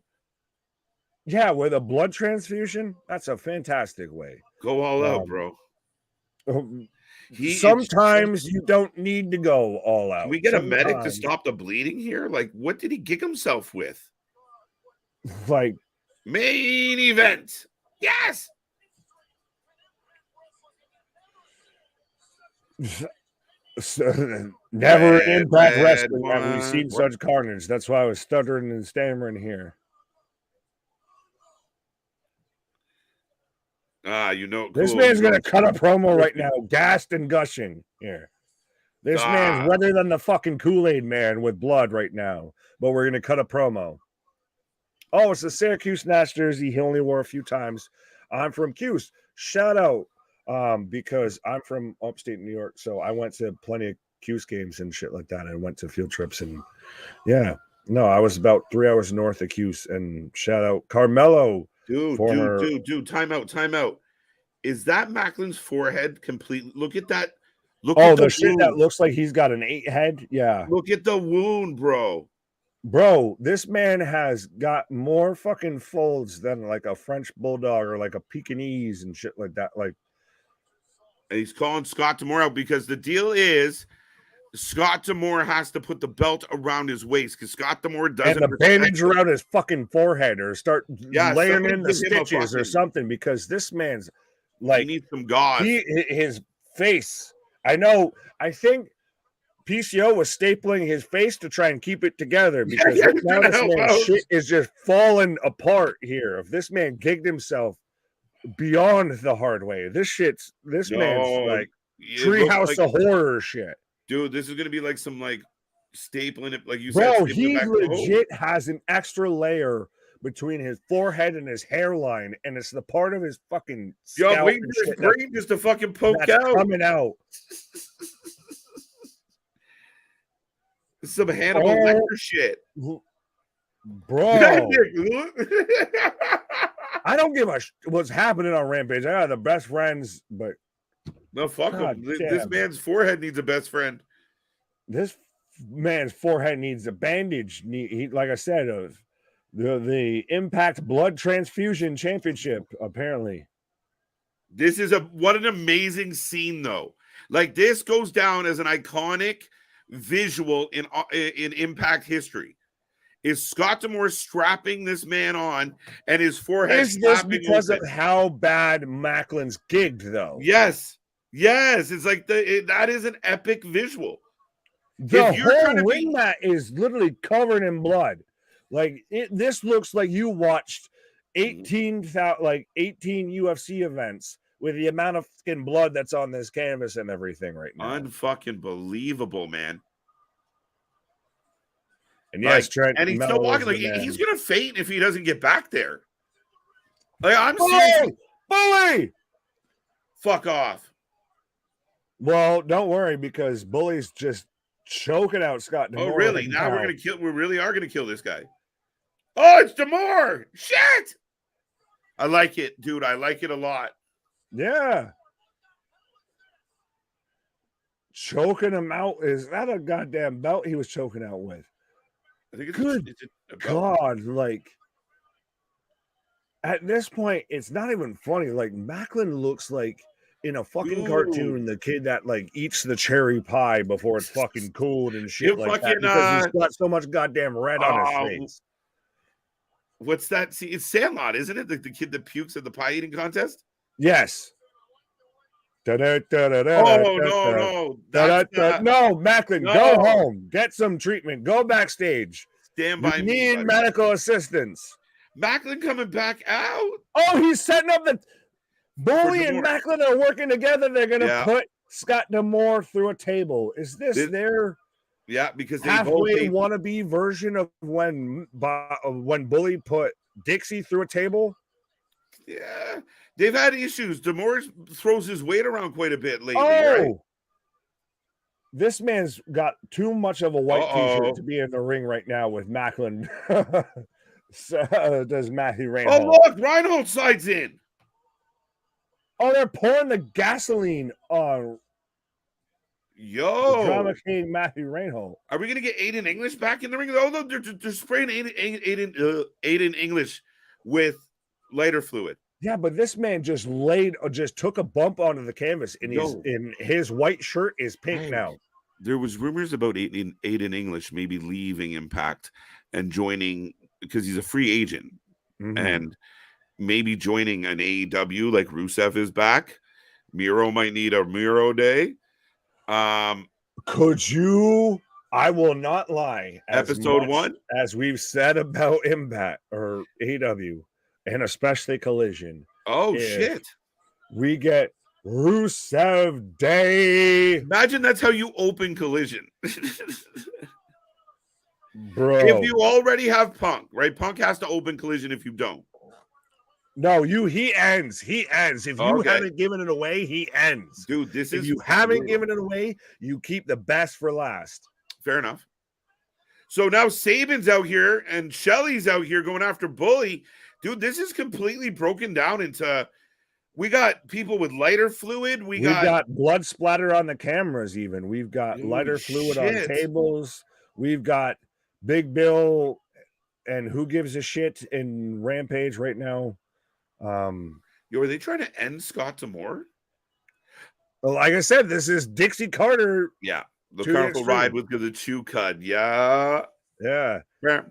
Yeah, with a blood transfusion, that's a fantastic way. Go all out, bro. Sometimes you don't need to go all out. Can we get a medic to stop the bleeding here? Like, what did he gig himself with? Like, main event. Yes. Never in Impact Wrestling have we seen such carnage. That's why I was stuttering and stammering here. This man's gonna cut a promo right now, gassed and gushing here. This man's wetter than the fucking Kool-Aid man with blood right now, but we're gonna cut a promo. Oh, it's the Syracuse Nash jersey. He only wore a few times. I'm from Cuse. Shout out, because I'm from upstate New York, so I went to plenty of Cuse games and shit like that. I went to field trips and I was about 3 hours north of Cuse. And shout out Carmelo. Dude, time out. Is that Macklin's forehead completely? Look at that. The shit wound. That looks like he's got an 8 head. Yeah. Look at the wound, bro. Bro, this man has got more fucking folds than like a French bulldog or like a Pekingese and shit like that. Like, and he's calling Scott D'Amore out because the deal is Scott D'Amore has to put the belt around his waist because Scott D'Amore doesn't. And the bandage around his fucking forehead or start laying in the stitches or something because this man's like, he needs some gauze. His face. I think PCO was stapling his face to try and keep it together because now this man's shit is just falling apart here. If this man gigged himself beyond the hard way, this man's like Treehouse of Horror shit. Dude, this is gonna be like some like stapling it, like you said. Bro, he legit has an extra layer between his forehead and his hairline, and it's the part of his fucking scalp. Wait for his brain just to fucking poke out. Coming out. This is some Hannibal Lecter shit. Bro. I don't give a what's happening on Rampage. I got the best friends, but no, fuck him. This man's forehead needs a best friend. This man's forehead needs a bandage. Like I said, the Impact Blood Transfusion Championship, apparently. This is what an amazing scene, though. Like, this goes down as an iconic visual in Impact history. Is Scott D'Amore strapping this man on and his forehead? Is this because of how bad Macklin's gigged, though? Yes. It's like that is an epic visual. The whole ring mat is literally covered in blood. Like this looks like you watched 18 UFC events with the amount of fucking blood that's on this canvas and everything right now. Unfucking believable, man. And yes, Trent, and he's still walking. Like he's gonna faint if he doesn't get back there. Like I'm serious. Bully! Fuck off. Well, don't worry because Bully's just choking out Scott D'Amore. Oh, really? Now we really are gonna kill this guy. Oh, it's D'Amore! Shit! I like it, dude. I like it a lot. Yeah. Choking him out. Is that a goddamn belt he was choking out with? I think it's good God, like at this point, it's not even funny. Like Macklin looks like in a fucking cartoon, the kid that like eats the cherry pie before it's fucking cooled and shit like that because he's got so much goddamn red on his face. What's that? See, it's Sandlot, isn't it? The kid that pukes at the pie eating contest? Yes. No, Macklin, go home. Get some treatment. Go backstage. Stand by me. Need medical assistance. Macklin coming back out. Oh, he's setting up the Bully and Macklin are working together. They're going to put Scott D'Amore through a table. Is this their Yeah, because they halfway wannabe version of when Bully put Dixie through a table. Yeah, they've had issues. Demore throws his weight around quite a bit lately, right? This man's got too much of a white t-shirt to be in the ring right now with Macklin. So does Matthew Reinhold. Oh, look, Reinhold sides in. Oh, they're pouring the gasoline on the Drama King Matthew Reinhold. Are we going to get Aiden English back in the ring? Oh, no, they're spraying Aiden English with lighter fluid. Yeah, but this man just took a bump onto the canvas, and his white shirt is pink now. There was rumors about Aiden English maybe leaving Impact and joining, because he's a free agent, and maybe joining an AEW like Rusev is back. Miro might need a Miro day. Could you? I will not lie. Episode 1, as we've said about Impact or AEW, and especially Collision. Oh shit! We get Rusev Day. Imagine that's how you open Collision. Bro. If you already have Punk, right? Punk has to open Collision if you don't. No, he ends. He ends. If you haven't given it away, he ends. Dude, if you haven't given it away, you keep the best for last. Fair enough. So now Saban's out here and Shelly's out here going after Bully. Dude, this is completely broken down into, we got people with lighter fluid. We've got blood splatter on the cameras even. We've got lighter fluid on tables. We've got Big Bill and Who Gives a Shit in Rampage right now. Are they trying to end Scott D'Amore? Well, like I said, this is Dixie Carter. Yeah. The Carnival Ride with the Chew Cud. Yeah. Yeah. That's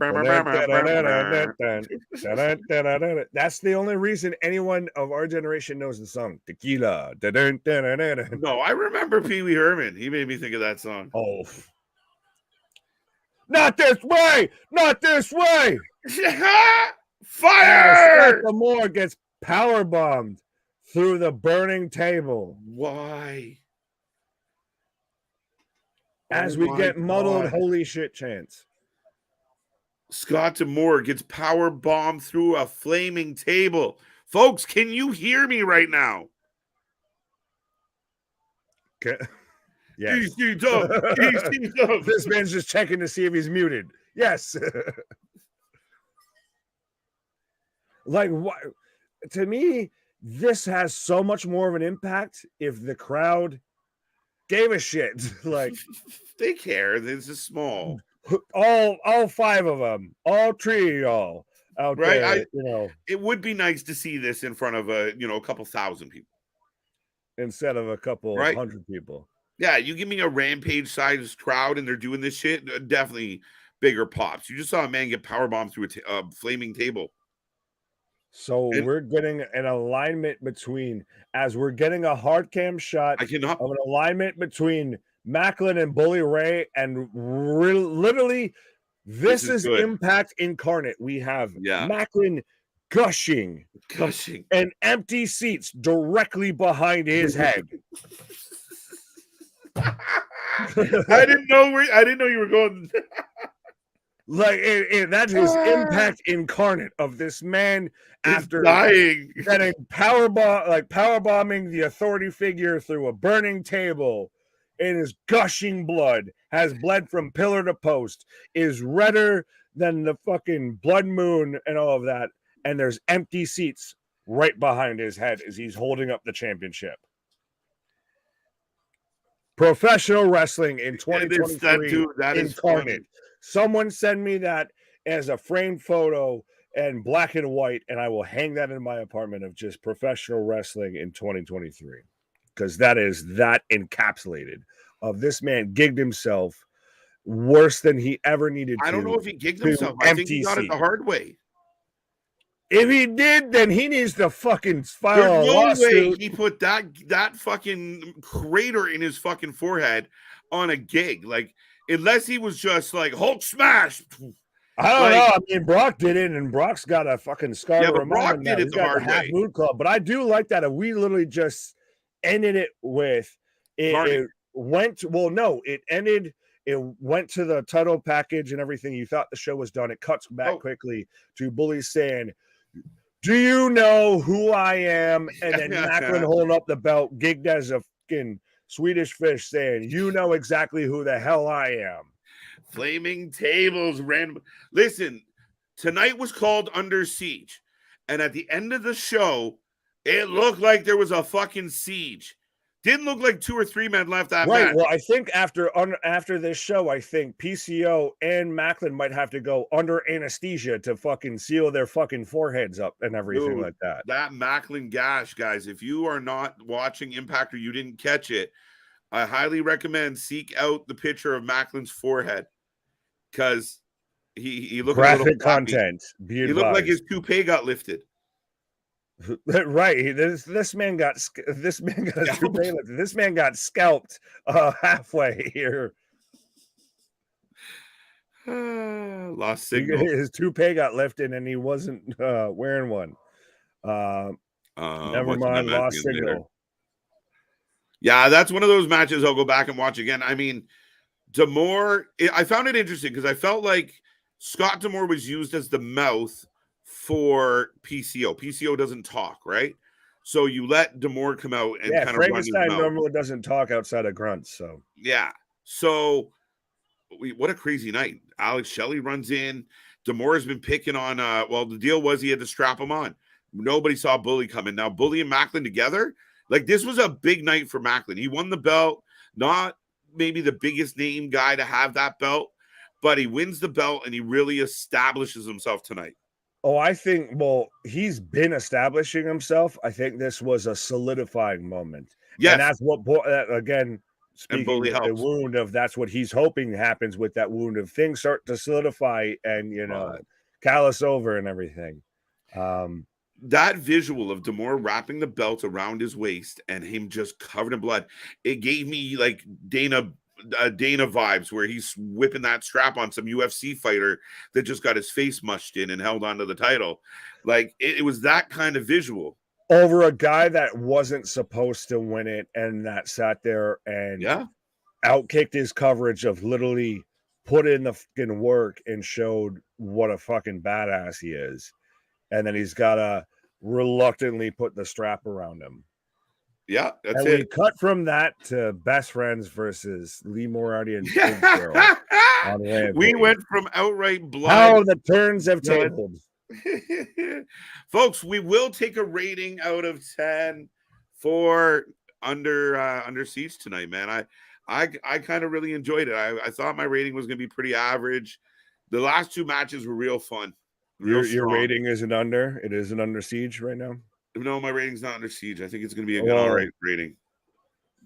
the only reason anyone of our generation knows the song Tequila. No, I remember Pee Wee Herman. He made me think of that song. Oh, not this way! Not this way! Fire! D'Amore gets power bombed through the burning table. Why? As we get muddled, holy shit chants. Scott D'Amore gets power bombed through a flaming table. Folks, can you hear me right now? Yes. EC Dub. EC Dub. This man's just checking to see if he's muted. Yes. Like, what? To me, this has so much more of an impact if the crowd gave a shit. Like, they care. This is small. All 5 of them, all 3 of y'all out there. It would be nice to see this in front of a couple thousand people instead of a couple hundred people. Yeah, you give me a Rampage sized crowd and they're doing this shit, definitely bigger pops. You just saw a man get powerbombed through a flaming table. So we're getting an alignment between, as we're getting a hard cam shot of an alignment between Macklin and Bully Ray, and literally this is Impact incarnate. We have Macklin gushing and empty seats directly behind his head. I didn't know you were going. Like that is Impact incarnate of this man after dying, getting power bombing the authority figure through a burning table. It is gushing blood, has bled from pillar to post, is redder than the fucking blood moon and all of that. And there's empty seats right behind his head as he's holding up the championship. Professional wrestling in 2023 incarnate. Someone send me that as a framed photo and black and white, and I will hang that in my apartment of just professional wrestling in 2023. Because that is that encapsulated of this man gigged himself worse than he ever needed to. I don't know if he gigged himself. I think he got it the hard way. If he did, then he needs to fucking file a lawsuit. There's no way he put that fucking crater in his fucking forehead on a gig. Like, unless he was just like Hulk smash. I don't know. I mean, Brock did it, and Brock's got a fucking scar. Yeah, but Brock did it the hard way. Moon Club, but I do like that. If we literally just ended it with it went. Well, no, it ended It went to the title package and everything. You thought the show was done. It cuts back quickly to Bully saying, "Do you know who I am?" And then Macklin holding up the belt, gigged as a fucking Swedish fish, saying, "You know exactly who the hell I am." Flaming tables, random. Listen, tonight was called Under Siege. And at the end of the show, it looked like there was a fucking siege. Didn't look like 2 or 3 men left that match. Well, I think after this show, I think PCO and Macklin might have to go under anesthesia to fucking seal their fucking foreheads up and everything like that. That Macklin gash, guys, if you are not watching Impact or you didn't catch it, I highly recommend seek out the picture of Macklin's forehead because he looked graphic content. He looked like his toupee got lifted. Right. This man got a toupee lifted. This man got scalped halfway here. Lost signal. His toupee got lifted and he wasn't wearing one. Never mind. Lost signal. Later. Yeah, that's one of those matches I'll go back and watch again. I mean, D'Amore, I found it interesting because I felt like Scott D'Amore was used as the mouth for PCO. PCO doesn't talk, right? So you let D'Amore come out and kind of Frankenstein normally doesn't talk outside of grunts. So yeah. So what a crazy night. Alex Shelley runs in. D'Amore has been picking on the deal was he had to strap him on. Nobody saw Bully coming. Now Bully and Macklin together. Like, this was a big night for Macklin. He won the belt, not maybe the biggest name guy to have that belt, but he wins the belt and he really establishes himself tonight. Oh, I think, he's been establishing himself. I think this was a solidifying moment. Yeah. And that's what, again, speaking of the wound of that's what he's hoping happens with that wound of things start to solidify and, callous over and everything. That visual of D'Amore wrapping the belt around his waist and him just covered in blood, it gave me like Dana vibes where he's whipping that strap on some UFC fighter that just got his face mushed in and held onto the title. Like it was that kind of visual. Over a guy that wasn't supposed to win it and that sat there and outkicked his coverage of literally put in the fucking work and showed what a fucking badass he is. And then he's got to reluctantly put the strap around him. Yeah, that's and it. We cut from that to Best Friends versus Lee Moriarty and we went from outright blood. How the turns have tabled. Folks, we will take a rating out of 10 for Under Siege tonight, man. I kind of really enjoyed it. I thought my rating was going to be pretty average. The last 2 matches were real fun. Your rating isn't under. It isn't Under Siege right now. No, my rating's not Under Siege. I think it's going to be a good, all right rating.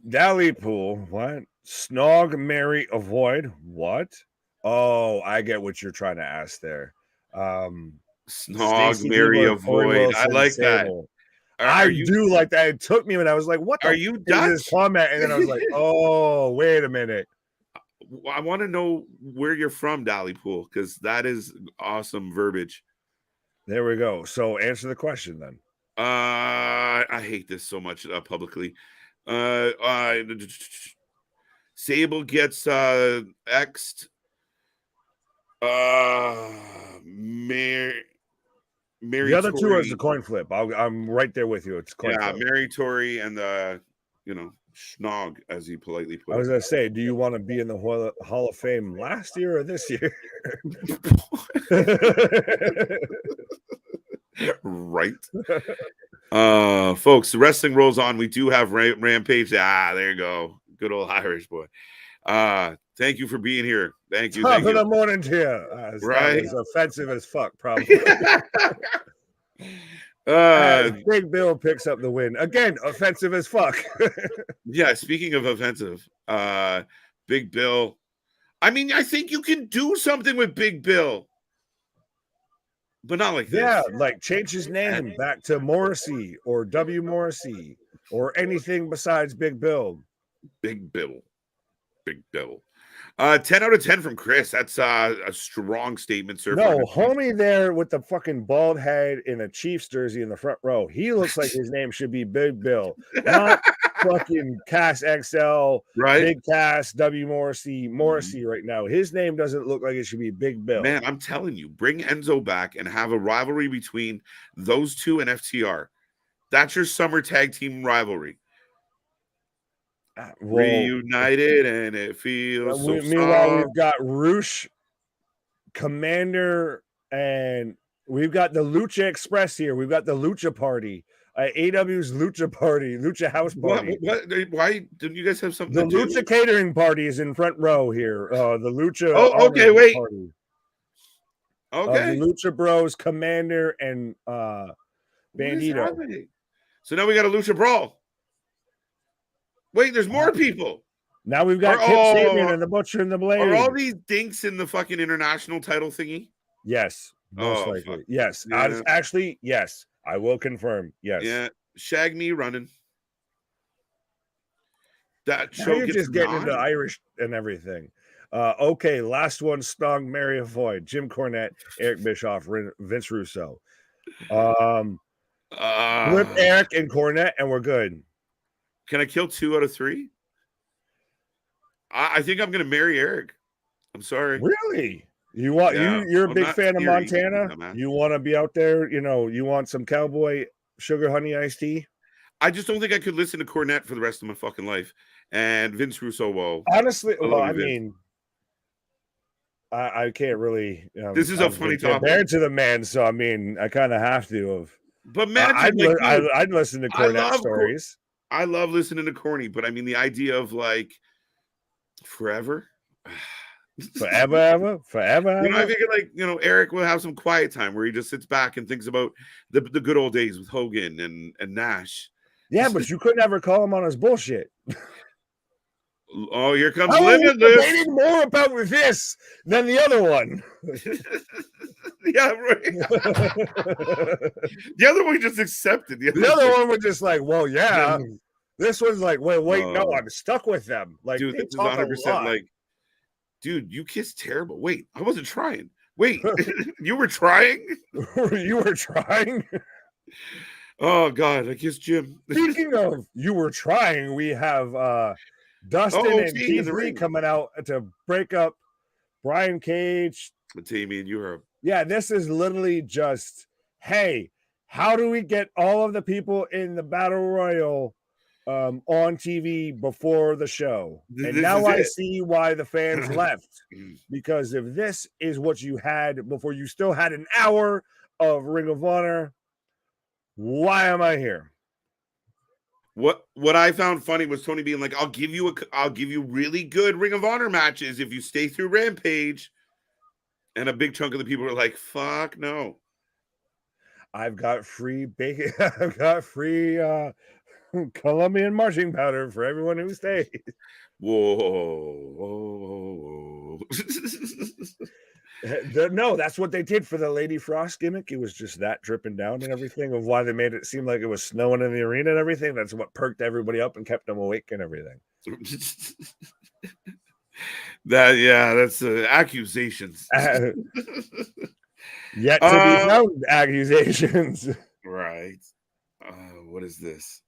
Dally-Pool, what? Snog, marry, avoid, what? Oh, I get what you're trying to ask there. Snog, marry, avoid. I like that. I do like that. It took me when I was like, "What? Are you Dutch?" This comment, and then I was like, "Oh, wait a minute." I want to know where you're from, Dally-Pool, because that is awesome verbiage. There we go. So answer the question then. I hate this so much publicly. Sable gets X'd. Mary. The other 2 is the coin flip. I'm right there with you. It's coin flip. Mary Tory and Snog, as he politely put it. I was going to say, do you want to be in the Hall of Fame last year or this year? Right. Folks, the wrestling rolls on. We do have Rampage. There you go. Good old Irish boy. Thank you for being here. Thank you. Top of the morning to you. Right. It's offensive as fuck, probably. Big Bill picks up the win. Again, offensive as fuck. Yeah, speaking of offensive, Big Bill. I mean, I think you can do something with Big Bill. But not like this. Yeah, like change his name back to Morrissey or W. Morrissey or anything besides Big Bill. Big Bill. Big Bill. 10 out of 10 from Chris. That's a strong statement, sir. No, homie there with the fucking bald head in a Chiefs jersey in the front row. He looks like his name should be Big Bill. Not fucking Cass XL, Right? Big Cass, W. Morrissey right now. His name doesn't look like it should be Big Bill. Man, I'm telling you, bring Enzo back and have a rivalry between those two and FTR. That's your summer tag team rivalry. Reunited and it feels so meanwhile, soft. we've got Roosh, Commander, and we've got the Lucha Express here. We've got the Lucha Party. AW's Lucha Party, Lucha House Party. What? Why didn't you guys have something The to do? Lucha Catering Party is in front row here. The Lucha. Oh, okay, wait. Party. Okay. The Lucha Bros, Commander, and Bandito. So now we got a Lucha Brawl. Wait, there's more people. Now we've got Kip Sabian and the Butcher and the Blade. Are all these dinks in the fucking international title thingy? Yes, most likely. Fuck. Yes, Yeah. actually, yes. I will confirm. Yes. Yeah, Shag Me running. That Now show you're gets just getting into 9. Irish and everything. Okay, last one: Stong, Mary Avoid, Jim Cornette, Eric Bischoff, Vince Russo. Flip Eric and Cornette, and we're good. Can I kill 2 out of 3? I think I'm gonna marry Eric. I'm sorry. Really? You want you're a big fan of Montana? You want to be out there? You want some cowboy sugar honey iced tea? I just don't think I could listen to Cornette for the rest of my fucking life. And Vince Russo, well, honestly, I mean, I can't really. This is a funny topic. Compared to the man, so I mean, I kind of have to. But man, I'd listen to Cornette stories. I love listening to Corny, but I mean the idea of like forever. Forever. I figure like Eric will have some quiet time where he just sits back and thinks about the good old days with Hogan and Nash. Yeah, but you couldn't ever call him on his bullshit. Oh, here comes Limitless. Debating more about this than the other one. Yeah, right. The other one just accepted. The other one was just like, well, yeah. This one's like, wait, no, I'm stuck with them. Like, dude, this is 100% like, dude, you kissed terrible. Wait, I wasn't trying. Wait, you were trying? You were trying? Oh, God, I kissed Jim. Speaking of you were trying, we have Dustin and Keith Lee coming out to break up Brian Cage. Damian, you're yeah, this is literally just, hey, how do we get all of the people in the Battle Royal on TV before the show? And now I see why the fans left. Because if this is what you had before you still had an hour of Ring of Honor, why am I here? What I found funny was Tony being like, I'll give you really good Ring of Honor matches if you stay through Rampage. And a big chunk of the people are like, fuck no. I've got free bacon. I've got free Colombian marching powder for everyone who stays. Whoa. No, that's what they did for the Lady Frost gimmick. It was just that dripping down and everything of why they made it seem like it was snowing in the arena and everything. That's what perked everybody up and kept them awake and everything. That's accusations. Yet to be found accusations. Right. What is this?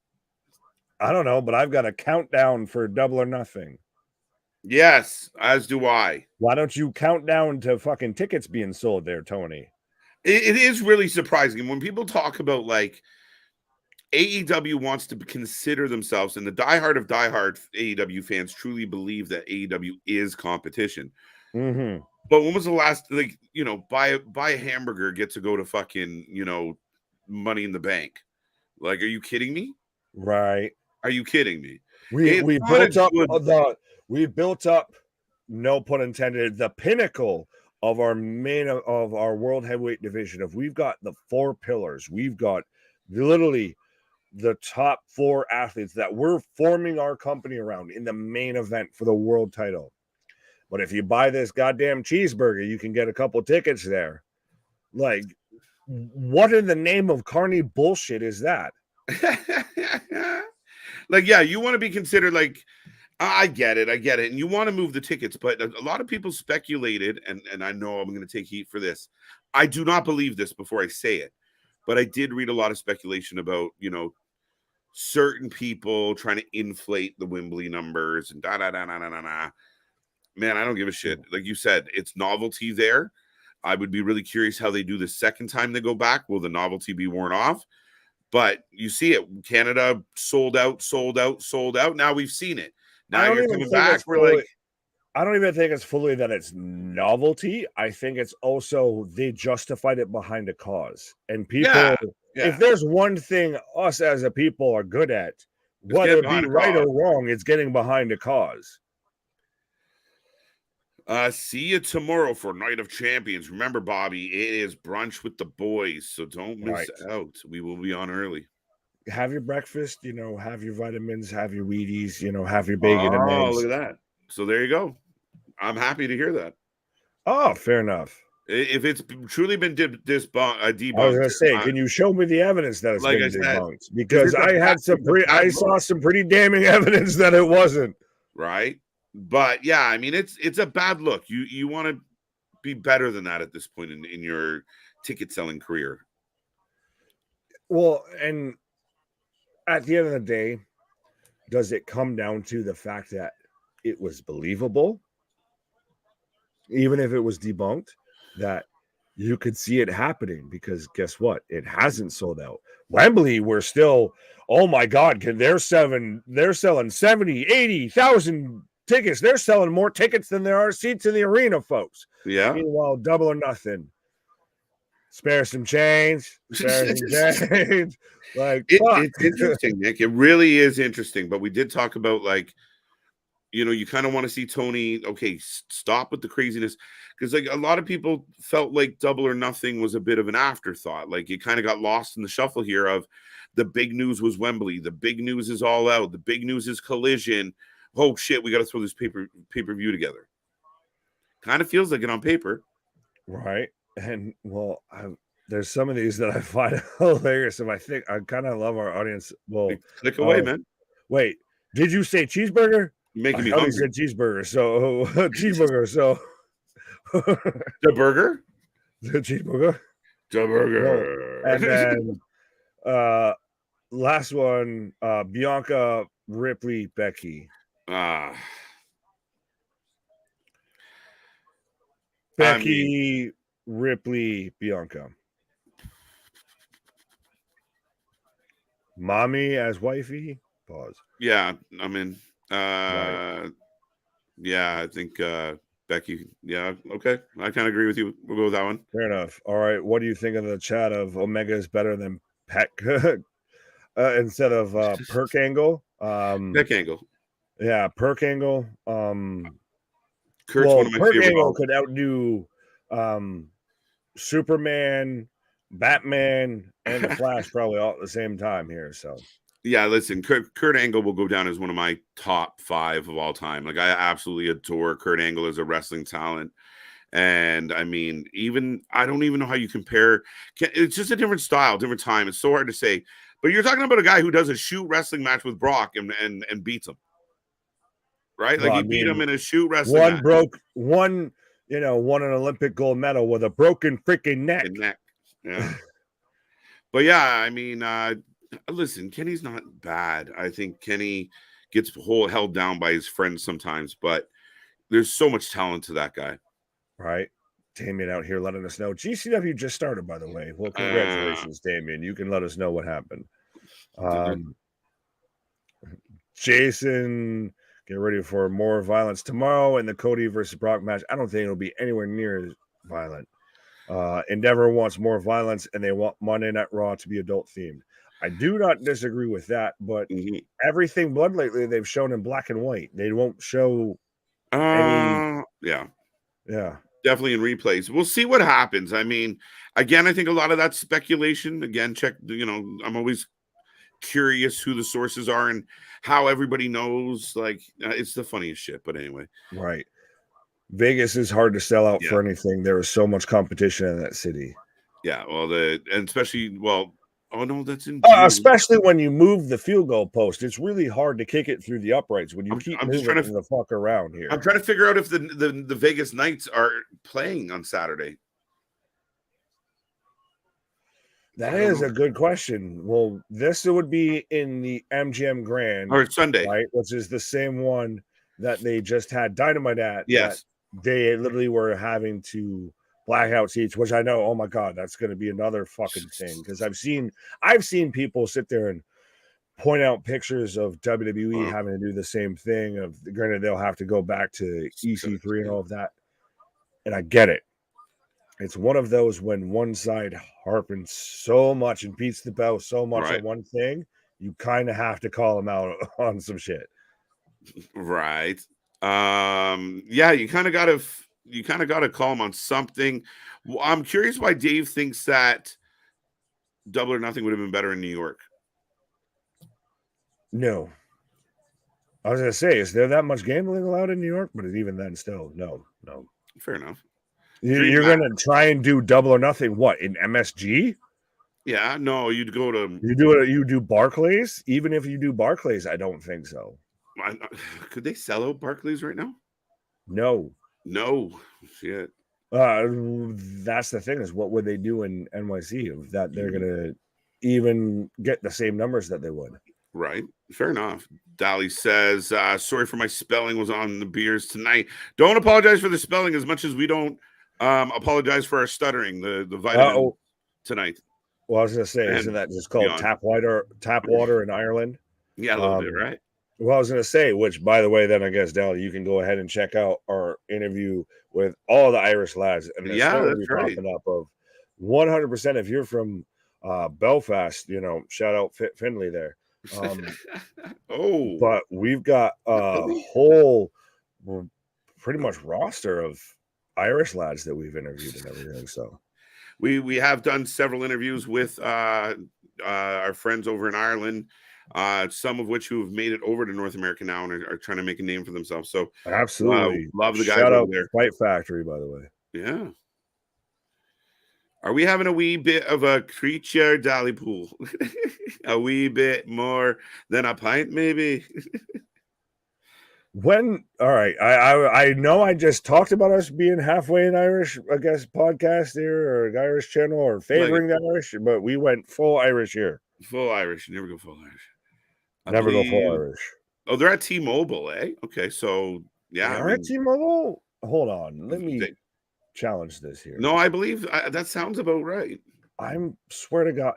I don't know, but I've got a countdown for Double or Nothing. Yes, as do I. Why don't you count down to fucking tickets being sold there, Tony? It is really surprising when people talk about like AEW wants to consider themselves, and the diehard of diehard AEW fans truly believe that AEW is competition. Mm-hmm. But when was the last, like, buy a hamburger, get to go to fucking, Money in the Bank? Like, are you kidding me? Right. Are you kidding me? We built up, no pun intended, the pinnacle of our world heavyweight division. We've got the 4 pillars. We've got literally the top 4 athletes that we're forming our company around in the main event for the world title. But if you buy this goddamn cheeseburger, you can get a couple tickets there. Like, what in the name of carny bullshit is that? Like, yeah, you want to be considered like, I get it. And you want to move the tickets, but a lot of people speculated, and I know I'm going to take heat for this. I do not believe this before I say it, but I did read a lot of speculation about, certain people trying to inflate the Wembley numbers and da da da da da da. Man, I don't give a shit. Like you said, it's novelty there. I would be really curious how they do the second time they go back. Will the novelty be worn off? But you see it. Canada sold out, sold out, sold out. Now we've seen it. Now you're coming back. We're like, I don't even think it's fully that it's novelty. I think it's also they justified it behind a cause. And people, if there's one thing us as a people are good at, whether it be right or wrong, it's getting behind a cause. See you tomorrow for Night of Champions. Remember, Bobby, it is brunch with the boys, so don't miss out. We will be on early. Have your breakfast, have your vitamins, have your Wheaties, have your bacon and eggs. Look at that. So there you go. I'm happy to hear that. Oh, fair enough. If it's truly been debunked, I was going to say, can you show me the evidence that it's been debunked? Because I saw some pretty damning evidence that it wasn't. Right. But yeah, I mean, it's a bad look. You want to be better than that at this point in your ticket selling career. Well, and at the end of the day, does it come down to the fact that it was believable, even if it was debunked, that you could see it happening? Because guess what? It hasn't sold out. Wembley, we're still, oh my God, they're selling 70, 80,000 tickets. They're selling more tickets than there are seats in the arena, folks. Yeah. Meanwhile, Double or Nothing. Spare some change. Like, it's interesting, Nick. It really is interesting. But we did talk about, like, you kind of want to see Tony, okay, stop with the craziness. Because, like, a lot of people felt like Double or Nothing was a bit of an afterthought. Like, it kind of got lost in the shuffle here of the big news was Wembley. The big news is All Out. The big news is Collision. Oh, shit, we got to throw this pay-per-view together. Kind of feels like it on paper. Right. And, well, there's some of these that I find hilarious. And I think I kind of love our audience. Well, click away, man. Wait, did you say cheeseburger? You're making me hungry. Said cheeseburger. So, cheeseburger. So, the burger? The cheeseburger? The burger. And then, last one, Bianca, Ripley, Becky. Becky, Ripley, Bianca. Mommy as wifey. Pause. Yeah, I mean, Right. yeah, I think Becky. Yeah, okay, I kind of agree with you. We'll go with that one. Fair enough. All right, what do you think of the chat of Omega is better than Peck instead of Perk Angle? Peck Angle. Yeah, Perk Angle. Kurt's one of my Perk favorite. Angle could outdo Superman, Batman, and the Flash probably all at the same time here. So yeah, listen, Kurt Angle will go down as one of my top 5 of all time. Like, I absolutely adore Kurt Angle as a wrestling talent. And I mean, I don't even know how you compare. It's just a different style, different time. It's so hard to say. But you're talking about a guy who does a shoot wrestling match with Brock and beats him. Right? Like, he beat him in a shoot wrestling match. Won an Olympic gold medal with a broken freaking neck. Yeah. But yeah, I mean, listen, Kenny's not bad. I think Kenny gets held down by his friends sometimes, but there's so much talent to that guy. Right. Damien out here letting us know. GCW just started, by the way. Well, congratulations, Damien. You can let us know what happened. Jason, get ready for more violence tomorrow in the Cody versus Brock match. I don't think it'll be anywhere near as violent. Endeavor wants more violence, and they want Monday Night Raw to be adult themed. I do not disagree with that, but everything Blood lately they've shown in black and white. They won't show any. Yeah. Definitely in replays. We'll see what happens. I mean, again, I think a lot of that's speculation. Again, check, I'm always curious who the sources are and how everybody knows. Like, it's the funniest shit. But anyway. Right. Vegas is hard to sell out for anything. There is so much competition in that city. Yeah. Well, especially, oh no, that's in especially when you move the field goal post. It's really hard to kick it through the uprights when you keep moving the fuck around here. I'm trying to figure out if the Vegas Knights are playing on Saturday. That is a good question. Well, this would be in the MGM Grand or Sunday, right? Which is the same one that they just had Dynamite at. Yes, That they literally were having to black out seats, which I know. Oh my god, that's going to be another fucking thing because I've seen people sit there and point out pictures of WWE having to do the same thing. Of granted, they'll have to go back to EC3 and all of that, and I get it. It's one of those when one side harpens so much and beats the bell so much on one thing, you kind of have to call them out on some shit. Right. Yeah, you kind of gotta call them on something. I'm curious why Dave thinks that Double or Nothing would have been better in New York. No. I was gonna say, is there that much gambling allowed in New York? But even then, still, no. Fair enough. You're gonna try and do Double or Nothing. What in MSG? Yeah, no, you'd go to you do Barclays. Even if you do Barclays, I don't think so. Could they sell out Barclays right now? No, shit. That's the thing is, what would they do in NYC that they're gonna even get the same numbers that they would? Right. Fair enough. Dolly says, sorry for my spelling was on the beers tonight. Don't apologize for the spelling as much as we don't apologize for our stuttering, the vitamin tonight. Well, I was going to say, isn't that just called tap water in Ireland? Yeah, a little bit, right? Well, I was going to say, which, by the way, then I guess, Dolly, you can go ahead and check out our interview with all the Irish lads. And that's right. Popping up of 100% if you're from Belfast, shout out Finley there. But we've got a whole pretty much roster of Irish lads that we've interviewed and everything. So we have done several interviews with our friends over in Ireland, some of which who have made it over to North America now and are trying to make a name for themselves. So absolutely love the guys Shout over out there. Fight Factory, by the way. Yeah. Are we having a wee bit of a creature, Dolly Pool? A wee bit more than a pint, maybe? All right, I know I just talked about us being halfway an Irish, I guess, podcast here or an Irish channel or favoring the Irish, but we went full Irish here. Full Irish. You never go full Irish. Go full Irish. Oh, they're at T-Mobile, eh? Okay, so yeah. They're at T-Mobile? Hold on. Let me challenge this here. No, I believe that sounds about right. I swear to God.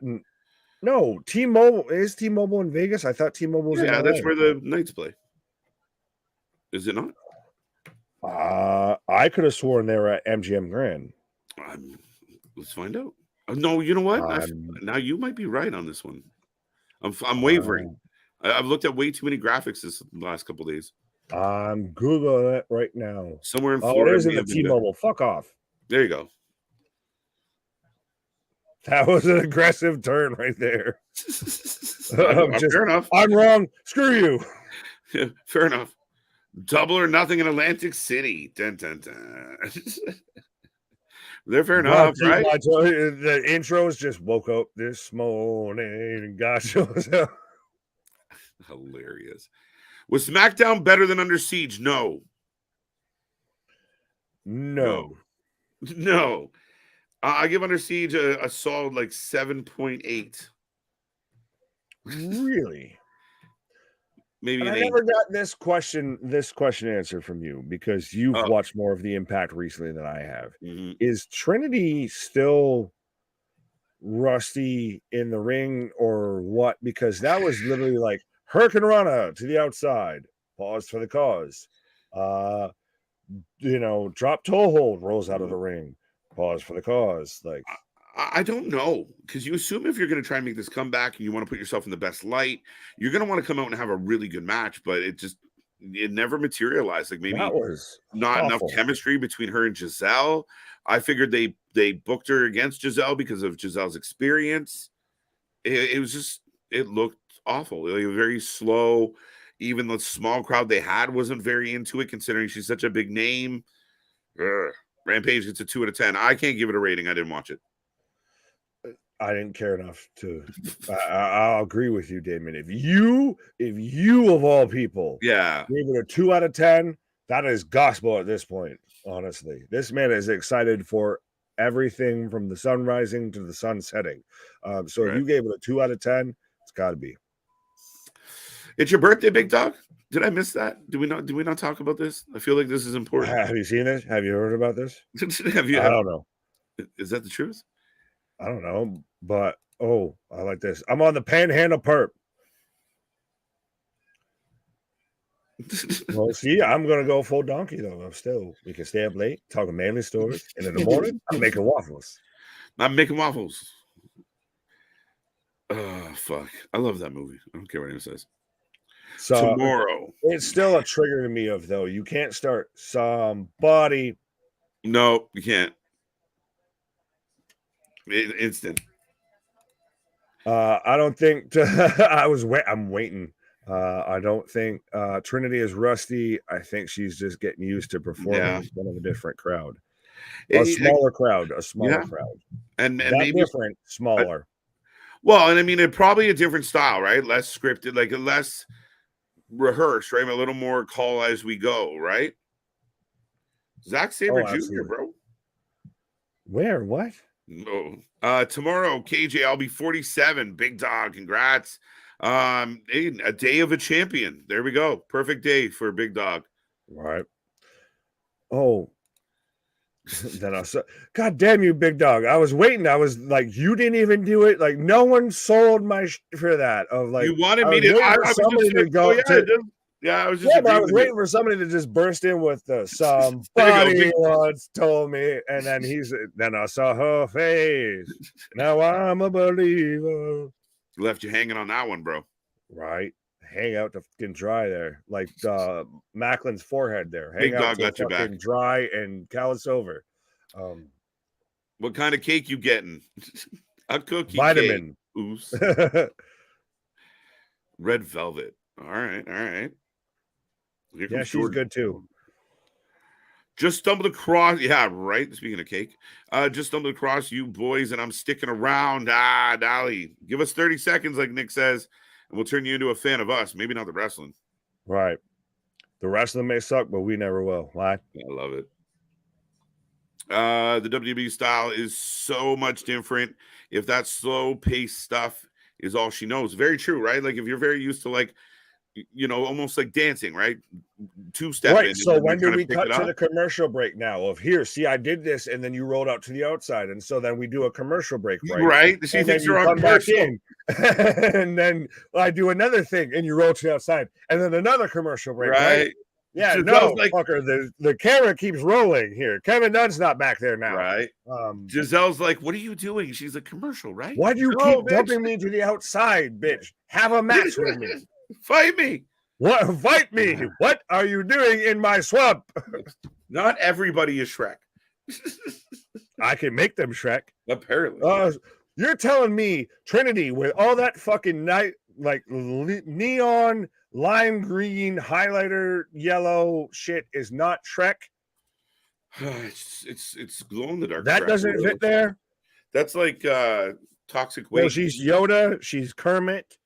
No, T-Mobile. Is T-Mobile in Vegas? I thought T-Mobile was in LA. That's where the Knights play. Is it not? I could have sworn they were at MGM Grand. Let's find out. No, you know what? Now you might be right on this one. I'm wavering. I've looked at way too many graphics this last couple of days. I'm Googling it right now. Somewhere in Florida. It is in the T-Mobile. Fuck off. There you go. That was an aggressive turn right there. Fair enough. I'm wrong. Screw you. Yeah, fair enough. Double or Nothing in Atlantic City. Dun, dun, dun. They're fair enough, right? The intros just woke up this morning and got yourself. Hilarious. Was SmackDown better than Under Siege? No. I give Under Siege a solid like 7.8. Really? Maybe I never got this question answered from you because you've watched more of the Impact recently than I have. Mm-hmm. Is Trinity still rusty in the ring or what? Because that was literally like Hurricane Rana to the outside, pause for the cause. Drop toe hold, rolls out of the ring, pause for the cause. Like, I don't know, because you assume if you're going to try and make this comeback and you want to put yourself in the best light, you're going to want to come out and have a really good match, but it never materialized. Like maybe not enough chemistry between her and Giselle. I figured they booked her against Giselle because of Giselle's experience. It looked awful. Like, very slow. Even the small crowd they had wasn't very into it, considering she's such a big name. Rampage gets a 2 out of 10. I can't give it a rating. I didn't watch it. I didn't care enough to. I'll agree with you, Damon. If you of all people, gave it a 2 out of 10, that is gospel at this point. Honestly, this man is excited for everything from the sun rising to the sun setting. So if Right. you gave it a 2 out of 10, it's got to be. It's your birthday, big dog. Did I miss that? Did we not talk about this? I feel like this is important. Have you seen it? Have you heard about this? Have you? I don't know. Is that the truth? I don't know, but I like this. I'm on the Panhandle Perp. Well, see, I'm gonna go full donkey though. We can stay up late talking manly stories, and in the morning I'm making waffles. I'm making waffles. Oh fuck! I love that movie. I don't care what anyone says. So Tomorrow, it's still a trigger to me of though. You can't start somebody. no, you can't. Instant. I don't think I'm waiting. I don't think Trinity is rusty. I think she's just getting used to performing in front of a different crowd. A smaller crowd. And Not maybe different, smaller. Well, and I mean, it probably a different style, right? Less scripted, like a less rehearsed, right? A little more call as we go, right? Zack Sabre Jr., bro. Where? What? No. Tomorrow, KJ, I'll be 47. Big dog, congrats. A day of a champion. There we go. Perfect day for Big Dog. Right. Oh. Then I saw, God damn you, Big Dog. I was waiting. I was like, you didn't even do it. Like, no one sold my for that. Of like, you wanted me to. I was somebody just to go. I was just. Yeah, but I was waiting for somebody to just burst in with the somebody once told me, and then then I saw her face. Now I'm a believer. Left you hanging on that one, bro. Right. Hang out to fucking dry there. Like Macklin's forehead there. Hang Big out Dog to got your back. Dry and callous over. What kind of cake you getting? A cookie vitamin. Cake. Oops. Red velvet. All right. Yeah, she's good too. Just stumbled across, yeah, right. Speaking of cake, just stumbled across you boys, and I'm sticking around. Dolly, give us 30 seconds, like Nick says, and we'll turn you into a fan of us. Maybe not the wrestling. Right. The wrestling may suck, but we never will. Why? I love it. The WWE style is so much different. If that slow paced stuff is all she knows, very true, right? Like if you're very used to like, almost like dancing, right? Two-step. Right. So when do we cut to the commercial break now? Of here, see, I did this, and then you rolled out to the outside, and so then we do a commercial break, right? Right. She thinks you're on commercial, and then I do another thing, and you roll to the outside, and then another commercial break, right? Yeah, Giselle's fucker. The camera keeps rolling here. Kevin Dunn's not back there now, right? Giselle's like, "What are you doing?" She's a commercial, right? Why do you keep dumping me to the outside, bitch? Have a match with me. Fight me. What? Fight me. What are you doing in my swamp? Not everybody is Shrek. I can make them Shrek. Apparently. You're telling me Trinity with all that fucking neon, lime green, highlighter, yellow shit is not Shrek? It's glow in the dark. That doesn't fit there. That's like Toxic Waste. Well, she's Yoda. She's Kermit.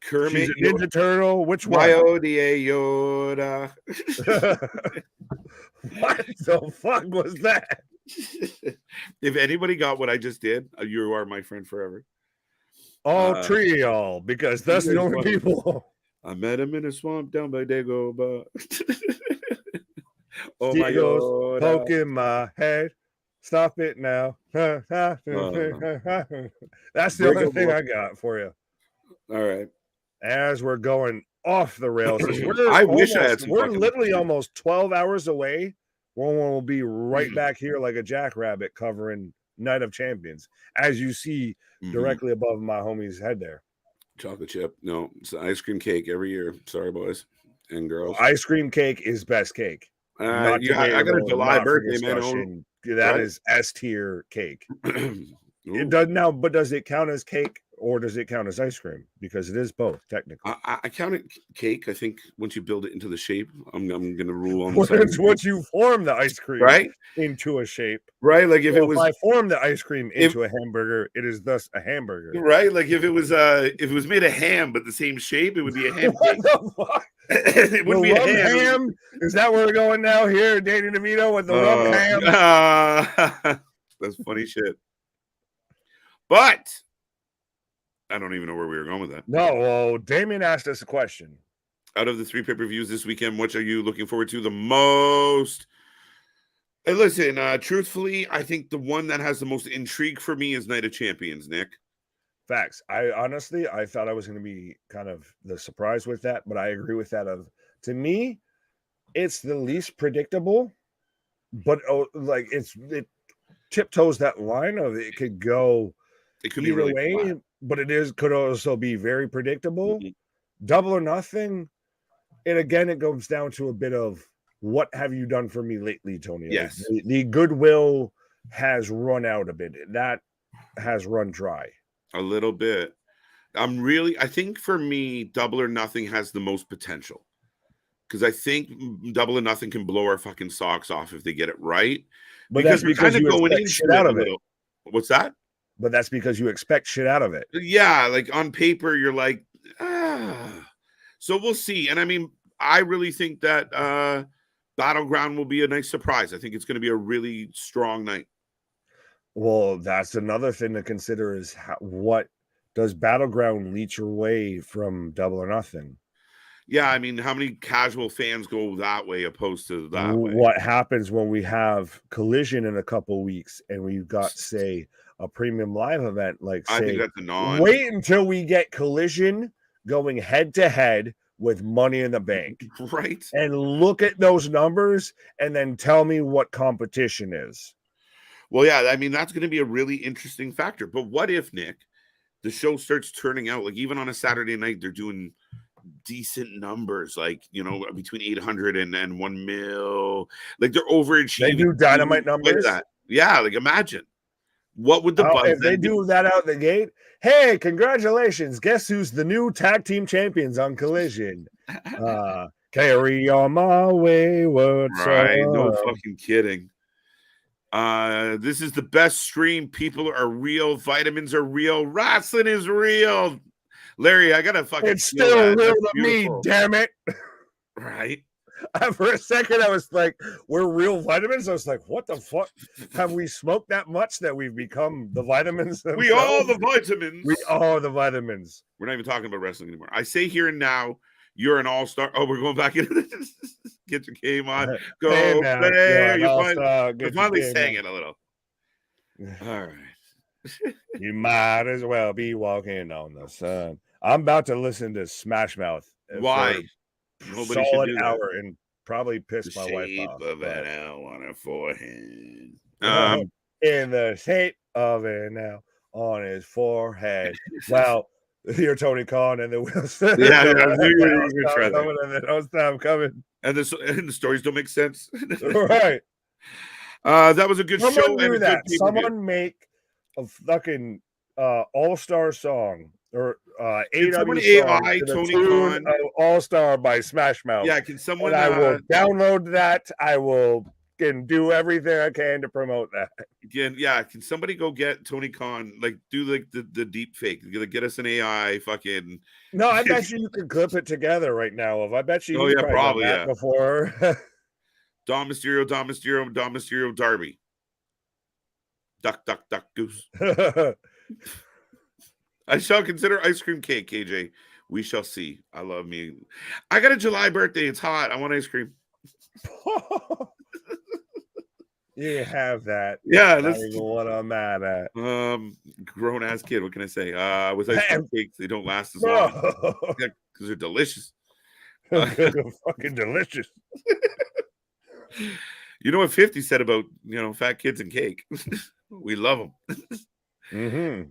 She's a Ninja Turtle. Which one? Yoda. What the fuck was that? If anybody got what I just did, you are my friend forever. All three of y'all, because that's the only people. I met him in a swamp down by Dagobah. Oh my God! Poking my head. Stop it now. That's the only thing I got for you. All right. As we're going off the rails, we're literally almost 12 hours away. One will be right back here like a jackrabbit covering Night of Champions, as you see directly above my homie's head there. Chocolate chip. No, it's ice cream cake every year. Sorry, boys and girls. Ice cream cake is best cake. I got a July birthday, man. That is S tier cake. It does now, but does it count as cake or does it count as ice cream? Because it is both technically. I count it cake. I think once you build it into the shape, I'm going to rule on. Once you form the ice cream into a shape, right? Like if I form the ice cream into a hamburger, it is thus a hamburger, right? Like if it was made of ham but the same shape, it would be a ham cake. It would be a ham. Is that where we're going now? Here, Danny DeVito with the rum ham. That's funny shit. But I don't even know where we were going with that. No, well, Damien asked us a question. Out of the 3 pay-per-views this weekend, which are you looking forward to the most? Hey, listen, truthfully, I think the one that has the most intrigue for me is Night of Champions, Nick. Facts. I thought I was going to be kind of the surprise with that, but I agree with that. To me, it's the least predictable, but like it tiptoes that line of it could go be really way, flat. but could also be very predictable. Mm-hmm. Double or Nothing. And again, it goes down to a bit of what have you done for me lately, Tony? Yes. Like the goodwill has run out a bit. That has run dry. A little bit. I think for me, Double or Nothing has the most potential. Because I think Double or Nothing can blow our fucking socks off if they get it right. But that's because you expect shit out of it. What's that? But that's because you expect shit out of it. Yeah, like on paper, you're like, So we'll see. And I mean, I really think that Battleground will be a nice surprise. I think it's going to be a really strong night. Well, that's another thing to consider is what does Battleground leech away from Double or Nothing? Yeah, I mean, how many casual fans go that way opposed to that way? What happens when we have Collision in a couple weeks and we've got, say, a premium live event? Like, say, I think that's a non. Wait until we get Collision going head to head with Money in the Bank. Right. And look at those numbers and then tell me what competition is. Well, yeah, I mean, that's going to be a really interesting factor. But what if, Nick, the show starts turning out, like even on a Saturday night, they're doing decent numbers, like, you know, between 800 and 1 mil. Like they're overachieving. They do dynamite numbers. Like that. Yeah, like imagine. What would the buzz if they do that out the gate? Hey, congratulations. Guess who's the new tag team champions on Collision? Carry on my wayward son. Right, no fucking kidding. This is the best stream. People are real. Vitamins are real. Wrasslin is real. Larry, I gotta fucking. It's still real to me, damn it. Right. For a second, I was like, we're real vitamins. I was like, what the fuck? Have we smoked that much that we've become the vitamins? We are the vitamins. We are the vitamins. We're not even talking about wrestling anymore. I say here and now, you're an all-star. Oh, we're going back into this. Get your game on. Go play. You're finally saying it a little. All right. You might as well be walking on the sun. I'm about to listen to Smash Mouth. Why? Nobody solid hour and probably piss my wife off. Of an L on her forehead. In the shape of an L on his forehead. Well, you're Tony Khan and the wheels. Don't stop coming. And the stories don't make sense. Right. That was a good Someone show. Do that. Someone make a fucking all-star song or AEW AI Tony Khan All-Star by Smash Mouth. Yeah, can someone? And I will download that. I will do everything I can to promote that. Again, yeah. Can somebody go get Tony Khan? Like, do like the deep fake. Get us an AI fucking. No, I bet you can clip it together right now. I bet you. Oh yeah, probably yeah. Before. Dom Mysterio, Darby. Duck, goose. I shall consider ice cream cake, KJ. We shall see. I love me. I got a July birthday. It's hot. I want ice cream. You have that. Yeah, that's what I'm mad at. Grown ass kid. What can I say? With ice cream cakes, they don't last as long because they're delicious. Fucking delicious. You know what 50 said about fat kids and cake? We love them. Mm-hmm.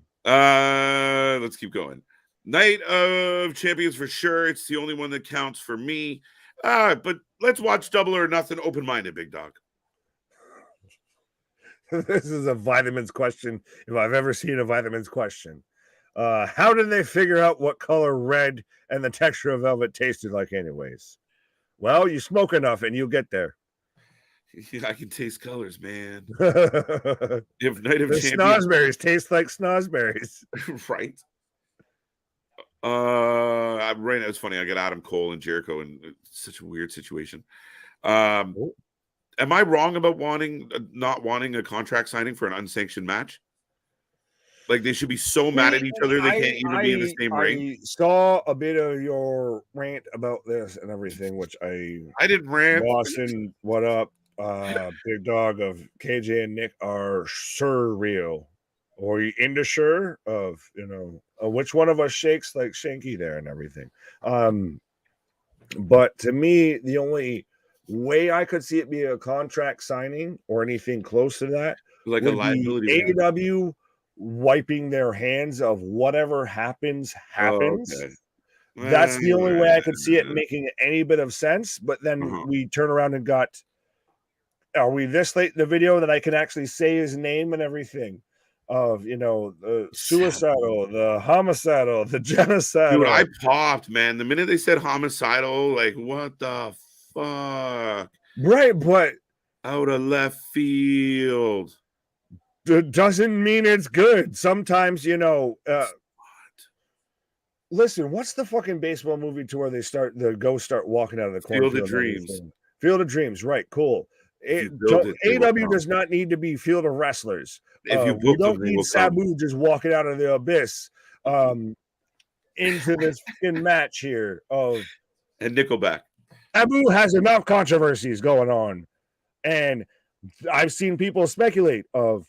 Let's keep going. Night of Champions for sure. It's the only one that counts for me. But let's watch Double or Nothing open-minded, big dog. This is a vitamins question. If I've ever seen a vitamins question. How did they figure out what color red and the texture of velvet tasted like anyways? Well, you smoke enough and you'll get there. I can taste colors, man. If Night of Champions snozberries taste like snozberries. Right. Right now it's funny. I got Adam Cole and Jericho in such a weird situation. Am I wrong about not wanting a contract signing for an unsanctioned match? Like they should be so mad at each other they can't even be in the same ring. I saw a bit of your rant about this and everything, which I didn't rant. Lawson, what up? Big Dog of KJ and Nick are surreal. Or you into sure of which one of us shakes like Shanky there and everything. But to me, the only way I could see it be a contract signing or anything close to that, like would a liability. be AEW wiping their hands of whatever happens. Oh, okay. That's the only way I could see it making any bit of sense. But then we turn around and are we this late in the video that I can actually say his name and everything? Of the suicidal, the homicidal, the genocidal. Dude, I popped, man. The minute they said homicidal, like what the fuck? Right, but out of left field. Doesn't mean it's good. Sometimes, listen, what's the fucking baseball movie to where the ghosts start walking out of the cornfield? Field of Dreams. Field of Dreams, right? Cool. AEW does not need to be Field of Wrestlers. We don't need Sabu just walking out of the abyss into this fucking match here and Nickelback. Sabu has enough controversies going on, and I've seen people speculate of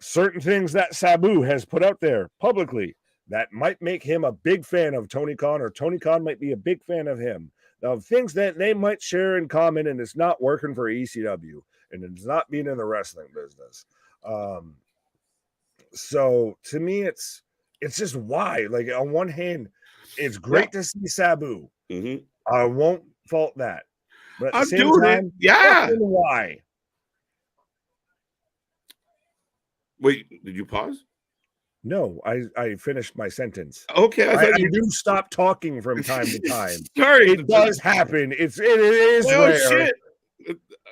certain things that Sabu has put out there publicly that might make him a big fan of Tony Khan, or Tony Khan might be a big fan of him. Of things that they might share in common, and it's not working for ECW, and it's not being in the wrestling business. So to me, it's just why. Like on one hand, it's great to see Sabu. Mm-hmm. I won't fault that, but at the same time, why? Wait, did you pause? No, I finished my sentence. Okay, I do stop talking from time to time. Sorry, it does happen. It is rare.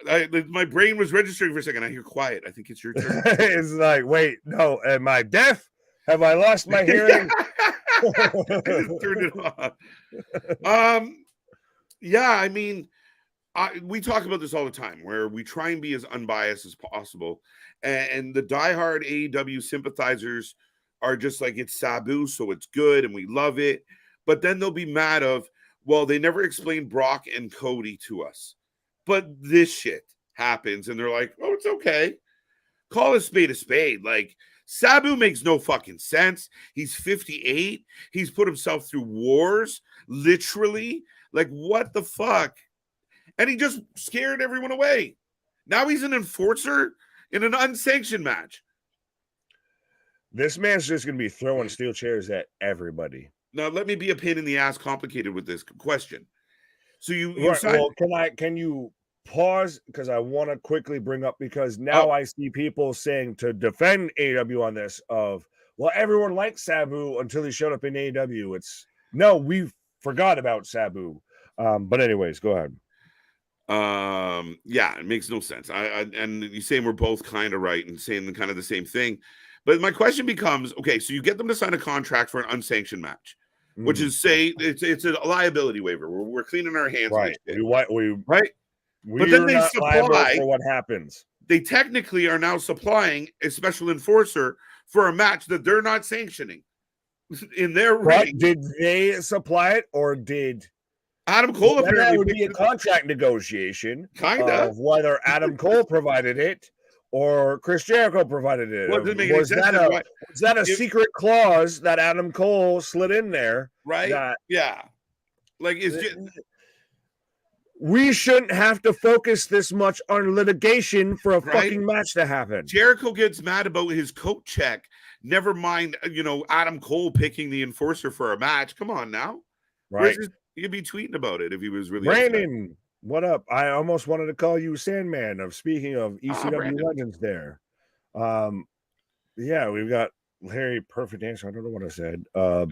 Shit. My brain was registering for a second. I hear quiet. I think it's your turn. It's like, wait, no, am I deaf? Have I lost my hearing? Turn it off. Yeah, I mean, we talk about this all the time, where we try and be as unbiased as possible, and the diehard AEW sympathizers are just like, it's Sabu, so it's good and we love it. But then they'll be mad of, well, they never explained Brock and Cody to us. But this shit happens and they're like, oh, it's okay. Call a spade a spade. Like, Sabu makes no fucking sense. He's 58. He's put himself through wars, literally. Like, what the fuck? And he just scared everyone away. Now he's an enforcer in an unsanctioned match. This man's just going to be throwing steel chairs at everybody. Now, let me be a pain in the ass complicated with this question. So can you pause? Because I want to quickly bring up, because now I see people saying to defend AEW on this of, well, everyone liked Sabu until he showed up in AEW. No, we forgot about Sabu. But anyways, go ahead. Yeah, it makes no sense. And you're saying we're both kind of right and saying kind of the same thing. But my question becomes, okay, so you get them to sign a contract for an unsanctioned match, which is, say, it's a liability waiver. We're cleaning our hands. Right. Right. But then they supply for what happens. They technically are now supplying a special enforcer for a match that they're not sanctioning in their ring. Did they supply it, or did Adam Cole? Apparently that would be a contract negotiation, of whether Adam Cole provided it or Chris Jericho provided it. Well, was that a secret clause that Adam Cole slid in there? Right. Yeah. Like, we shouldn't have to focus this much on litigation for a fucking match to happen. Jericho gets mad about his coat check. Never mind, Adam Cole picking the enforcer for a match. Come on now. Right. He'd be tweeting about it if he was really Brandon. Upset. What up? I almost wanted to call you Sandman. Speaking of ECW legends there. Yeah, we've got Larry, perfect answer. I don't know what I said.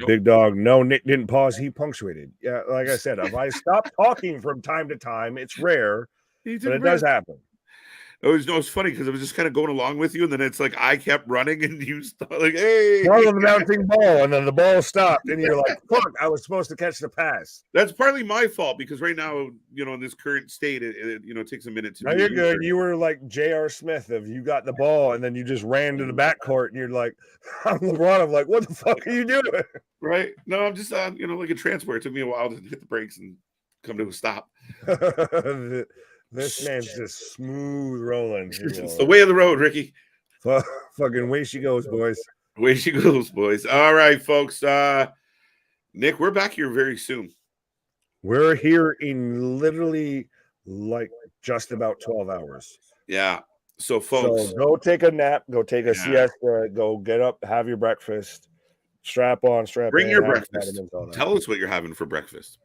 Big Dog, no, Nick didn't pause. He punctuated. Yeah, like I said, if I stop talking from time to time, it's rare, but it does happen. It's funny because I was just kind of going along with you, and then it's like I kept running, and you started like, "Hey!" Follow the bouncing ball, and then the ball stopped, and you're like, "Fuck! I was supposed to catch the pass." That's partly my fault because right now, in this current state, it takes a minute to. No, you're good. You were like J.R. Smith of you got the ball, and then you just ran to the backcourt, and you're like, "I'm LeBron." I'm like, "What the fuck are you doing?" Right? No, I'm just like a transport. It took me a while to hit the brakes and come to a stop. This man's just smooth rolling. It's the way of the road, Ricky. Fucking way she goes, boys. Way she goes, boys. All right, folks. Nick, we're back here very soon. We're here in literally like just about 12 hours. Yeah. So, folks, go take a nap, go take a siesta, go get up, have your breakfast, strap on, bring your breakfast. Tell us what you're having for breakfast.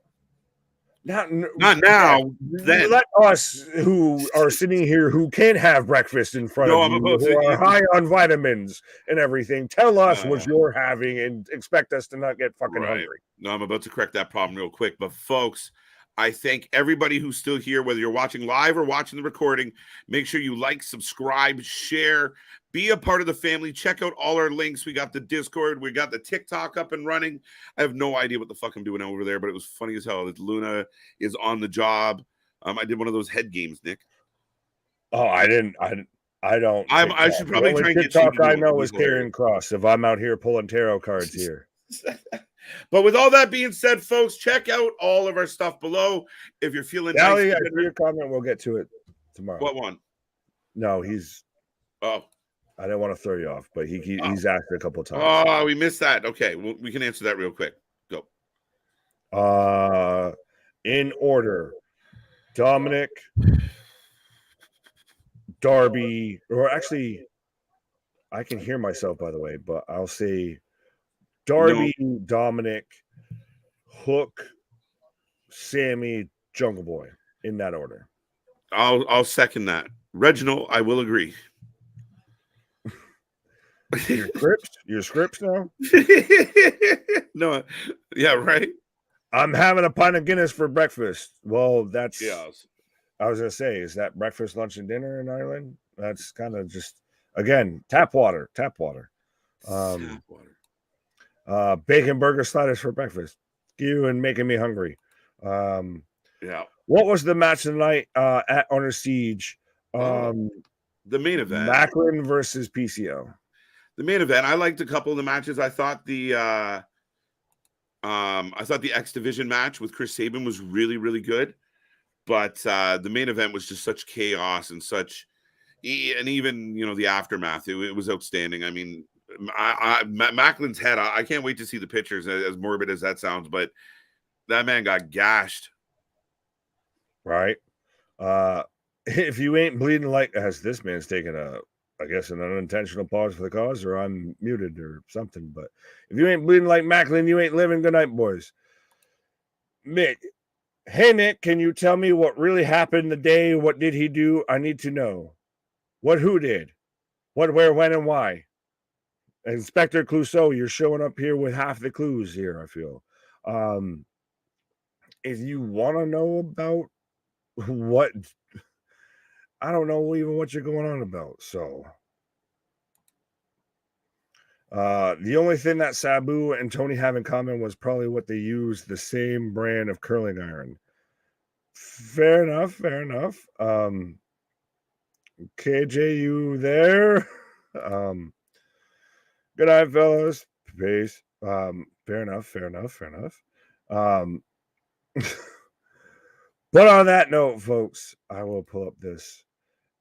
Not now. Then let us who are sitting here who can have breakfast in front of you, who are high on vitamins and everything. Tell us what you're having and expect us to not get fucking hungry. No, I'm about to correct that problem real quick. But folks, I thank everybody who's still here, whether you're watching live or watching the recording. Make sure you like, subscribe, share, be a part of the family. Check out all our links. We got the Discord. We got the TikTok up and running. I have no idea what the fuck I'm doing over there, but it was funny as hell that Luna is on the job. I did one of those head games, Nick. Oh, I don't. I should probably try and get TikTok. I know is Karen Cross. If I'm out here pulling tarot cards here. But with all that being said, folks, check out all of our stuff below. If you're feeling nice, your comment, we'll get to it tomorrow. What one? No, he's. Oh, I didn't want to throw you off, but he's asked a couple times. Oh, we missed that. Okay, well, we can answer that real quick. Go. In order, Dominic, Darby, or actually, I can hear myself, by the way, but I'll say Darby, Dominic, Hook, Sammy, Jungle Boy, in that order. I'll second that. Reginald, I will agree. Your scripts now? No, yeah, right. I'm having a pint of Guinness for breakfast. Well, that's I was gonna say, is that breakfast, lunch, and dinner in Ireland? That's kind of just tap water. Bacon burger sliders for breakfast. You and making me hungry. Yeah. What was the match tonight at Under Siege? The main event. Macklin versus PCO. The main event. I liked a couple of the matches. I thought the X Division match with Chris Sabin was really, really good. But the main event was just such chaos and such, and even the aftermath. It was outstanding. I mean, Macklin's head. I can't wait to see the pictures. As morbid as that sounds, but that man got gashed. Right. If you ain't bleeding like, as this man's taking an unintentional pause for the cause, or I'm muted or something. But if you ain't bleeding like Macklin, you ain't living. Good night, boys. Mick. Hey, Nick, can you tell me what really happened today? What did he do? I need to know. Who did? What, where, when, and why? Inspector Clouseau, you're showing up here with half the clues here, I feel. If you want to know about what, I don't know even what you're going on about. So, the only thing that Sabu and Tony have in common was probably what they used, the same brand of curling iron. Fair enough. KJ, you there? Good night, fellas. Peace. Fair enough. But on that note, folks, I will pull up this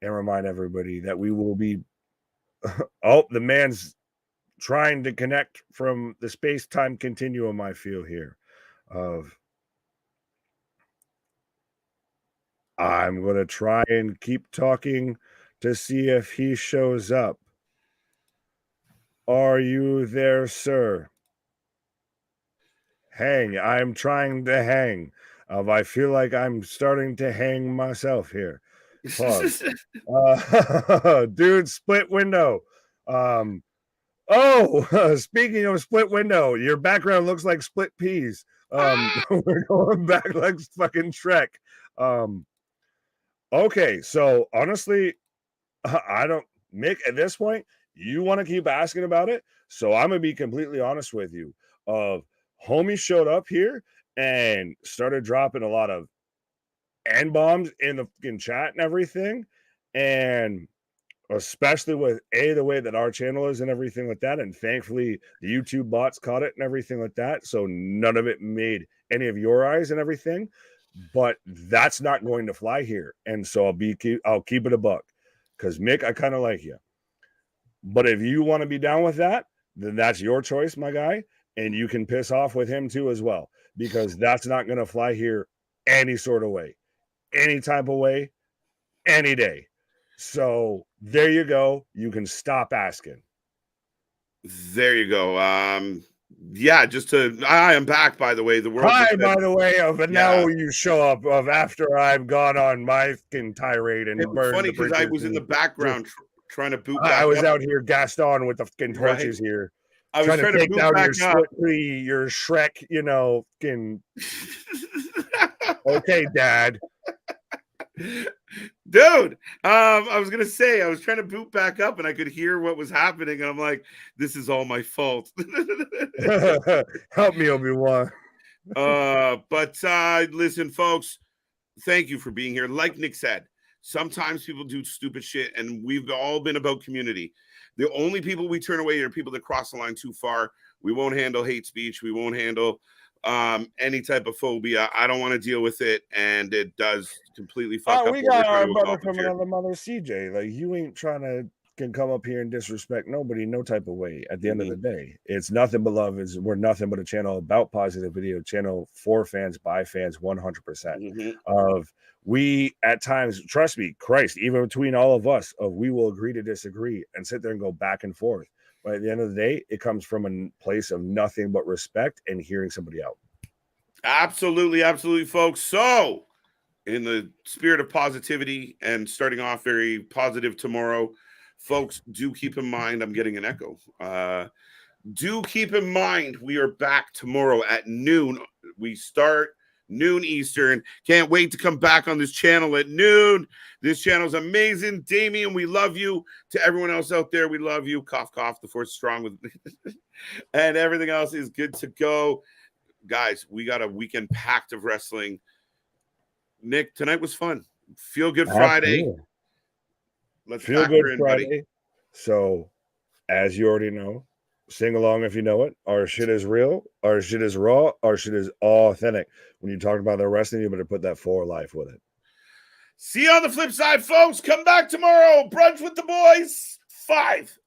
and remind everybody that we will be. Oh, the man's trying to connect from the space-time continuum, I feel here. I'm going to try and keep talking to see if he shows up. Are you there, sir? Hang. I'm trying to hang. I feel like I'm starting to hang myself here. Pause. Dude, split window. Speaking of split window, your background looks like split peas. We're going back like fucking Shrek. Okay, so honestly, I don't, Mick, at this point, you want to keep asking about it. So I'm going to be completely honest with you. Homie showed up here and started dropping a lot of N-bombs in the fucking chat and everything. And especially with the way that our channel is and everything like that. And thankfully, the YouTube bots caught it and everything like that. So none of it made any of your eyes and everything. But that's not going to fly here. And so I'll keep it a buck. Because Mick, I kind of like you. But if you want to be down with that, then that's your choice, my guy. And you can piss off with him too as well. Because that's not going to fly here any sort of way. Any type of way. Any day. So there you go. You can stop asking. There you go. Yeah, I am back, by the way. The world. Hi, by the way, now you show up after I've gone on my fucking tirade and burned. Funny because I was in the background trying to boot. I was out here Gaston with the fucking torches here. I was trying to take down your Shrek, fucking. Okay, Dad. Dude, I was gonna say I was trying to boot back up and I could hear what was happening, and I'm like, this is all my fault. Help me, Obi-Wan. But listen, folks, thank you for being here. Like Nick said, sometimes people do stupid shit, and we've all been about community. The only people we turn away are people that cross the line too far. We won't handle hate speech. We won't handle any type of phobia. I don't want to deal with it, and it does completely fuck up. We got our brother from another mother, CJ. Like, you ain't trying to can come up here and disrespect nobody, no type of way. At the end of the day, it's nothing but love. We're nothing but a channel about positive video, channel for fans, by fans, 100%. Of we at times, trust me, Christ, even between all of us, we will agree to disagree and sit there and go back and forth. But at the end of the day, it comes from a place of nothing but respect and hearing somebody out. Absolutely, absolutely, folks. So, in the spirit of positivity and starting off very positive tomorrow, folks, do keep in mind, I'm getting an echo. Do keep in mind, we are back tomorrow at noon. We start noon Eastern. Can't wait to come back on this channel at noon. This channel is amazing. Damien, we love you. To everyone else out there, we love you. Cough, cough. The force is strong with and everything else is good to go. Guys, we got a weekend packed of wrestling. Nick, tonight was fun. Feel good Friday. Absolutely. Let's feel good Friday. Buddy. So, as you already know, sing along if you know it. Our shit is real. Our shit is raw. Our shit is authentic. When you talk about the wrestling, you better put that for life with it. See you on the flip side, folks. Come back tomorrow. Brunch with the boys. 5.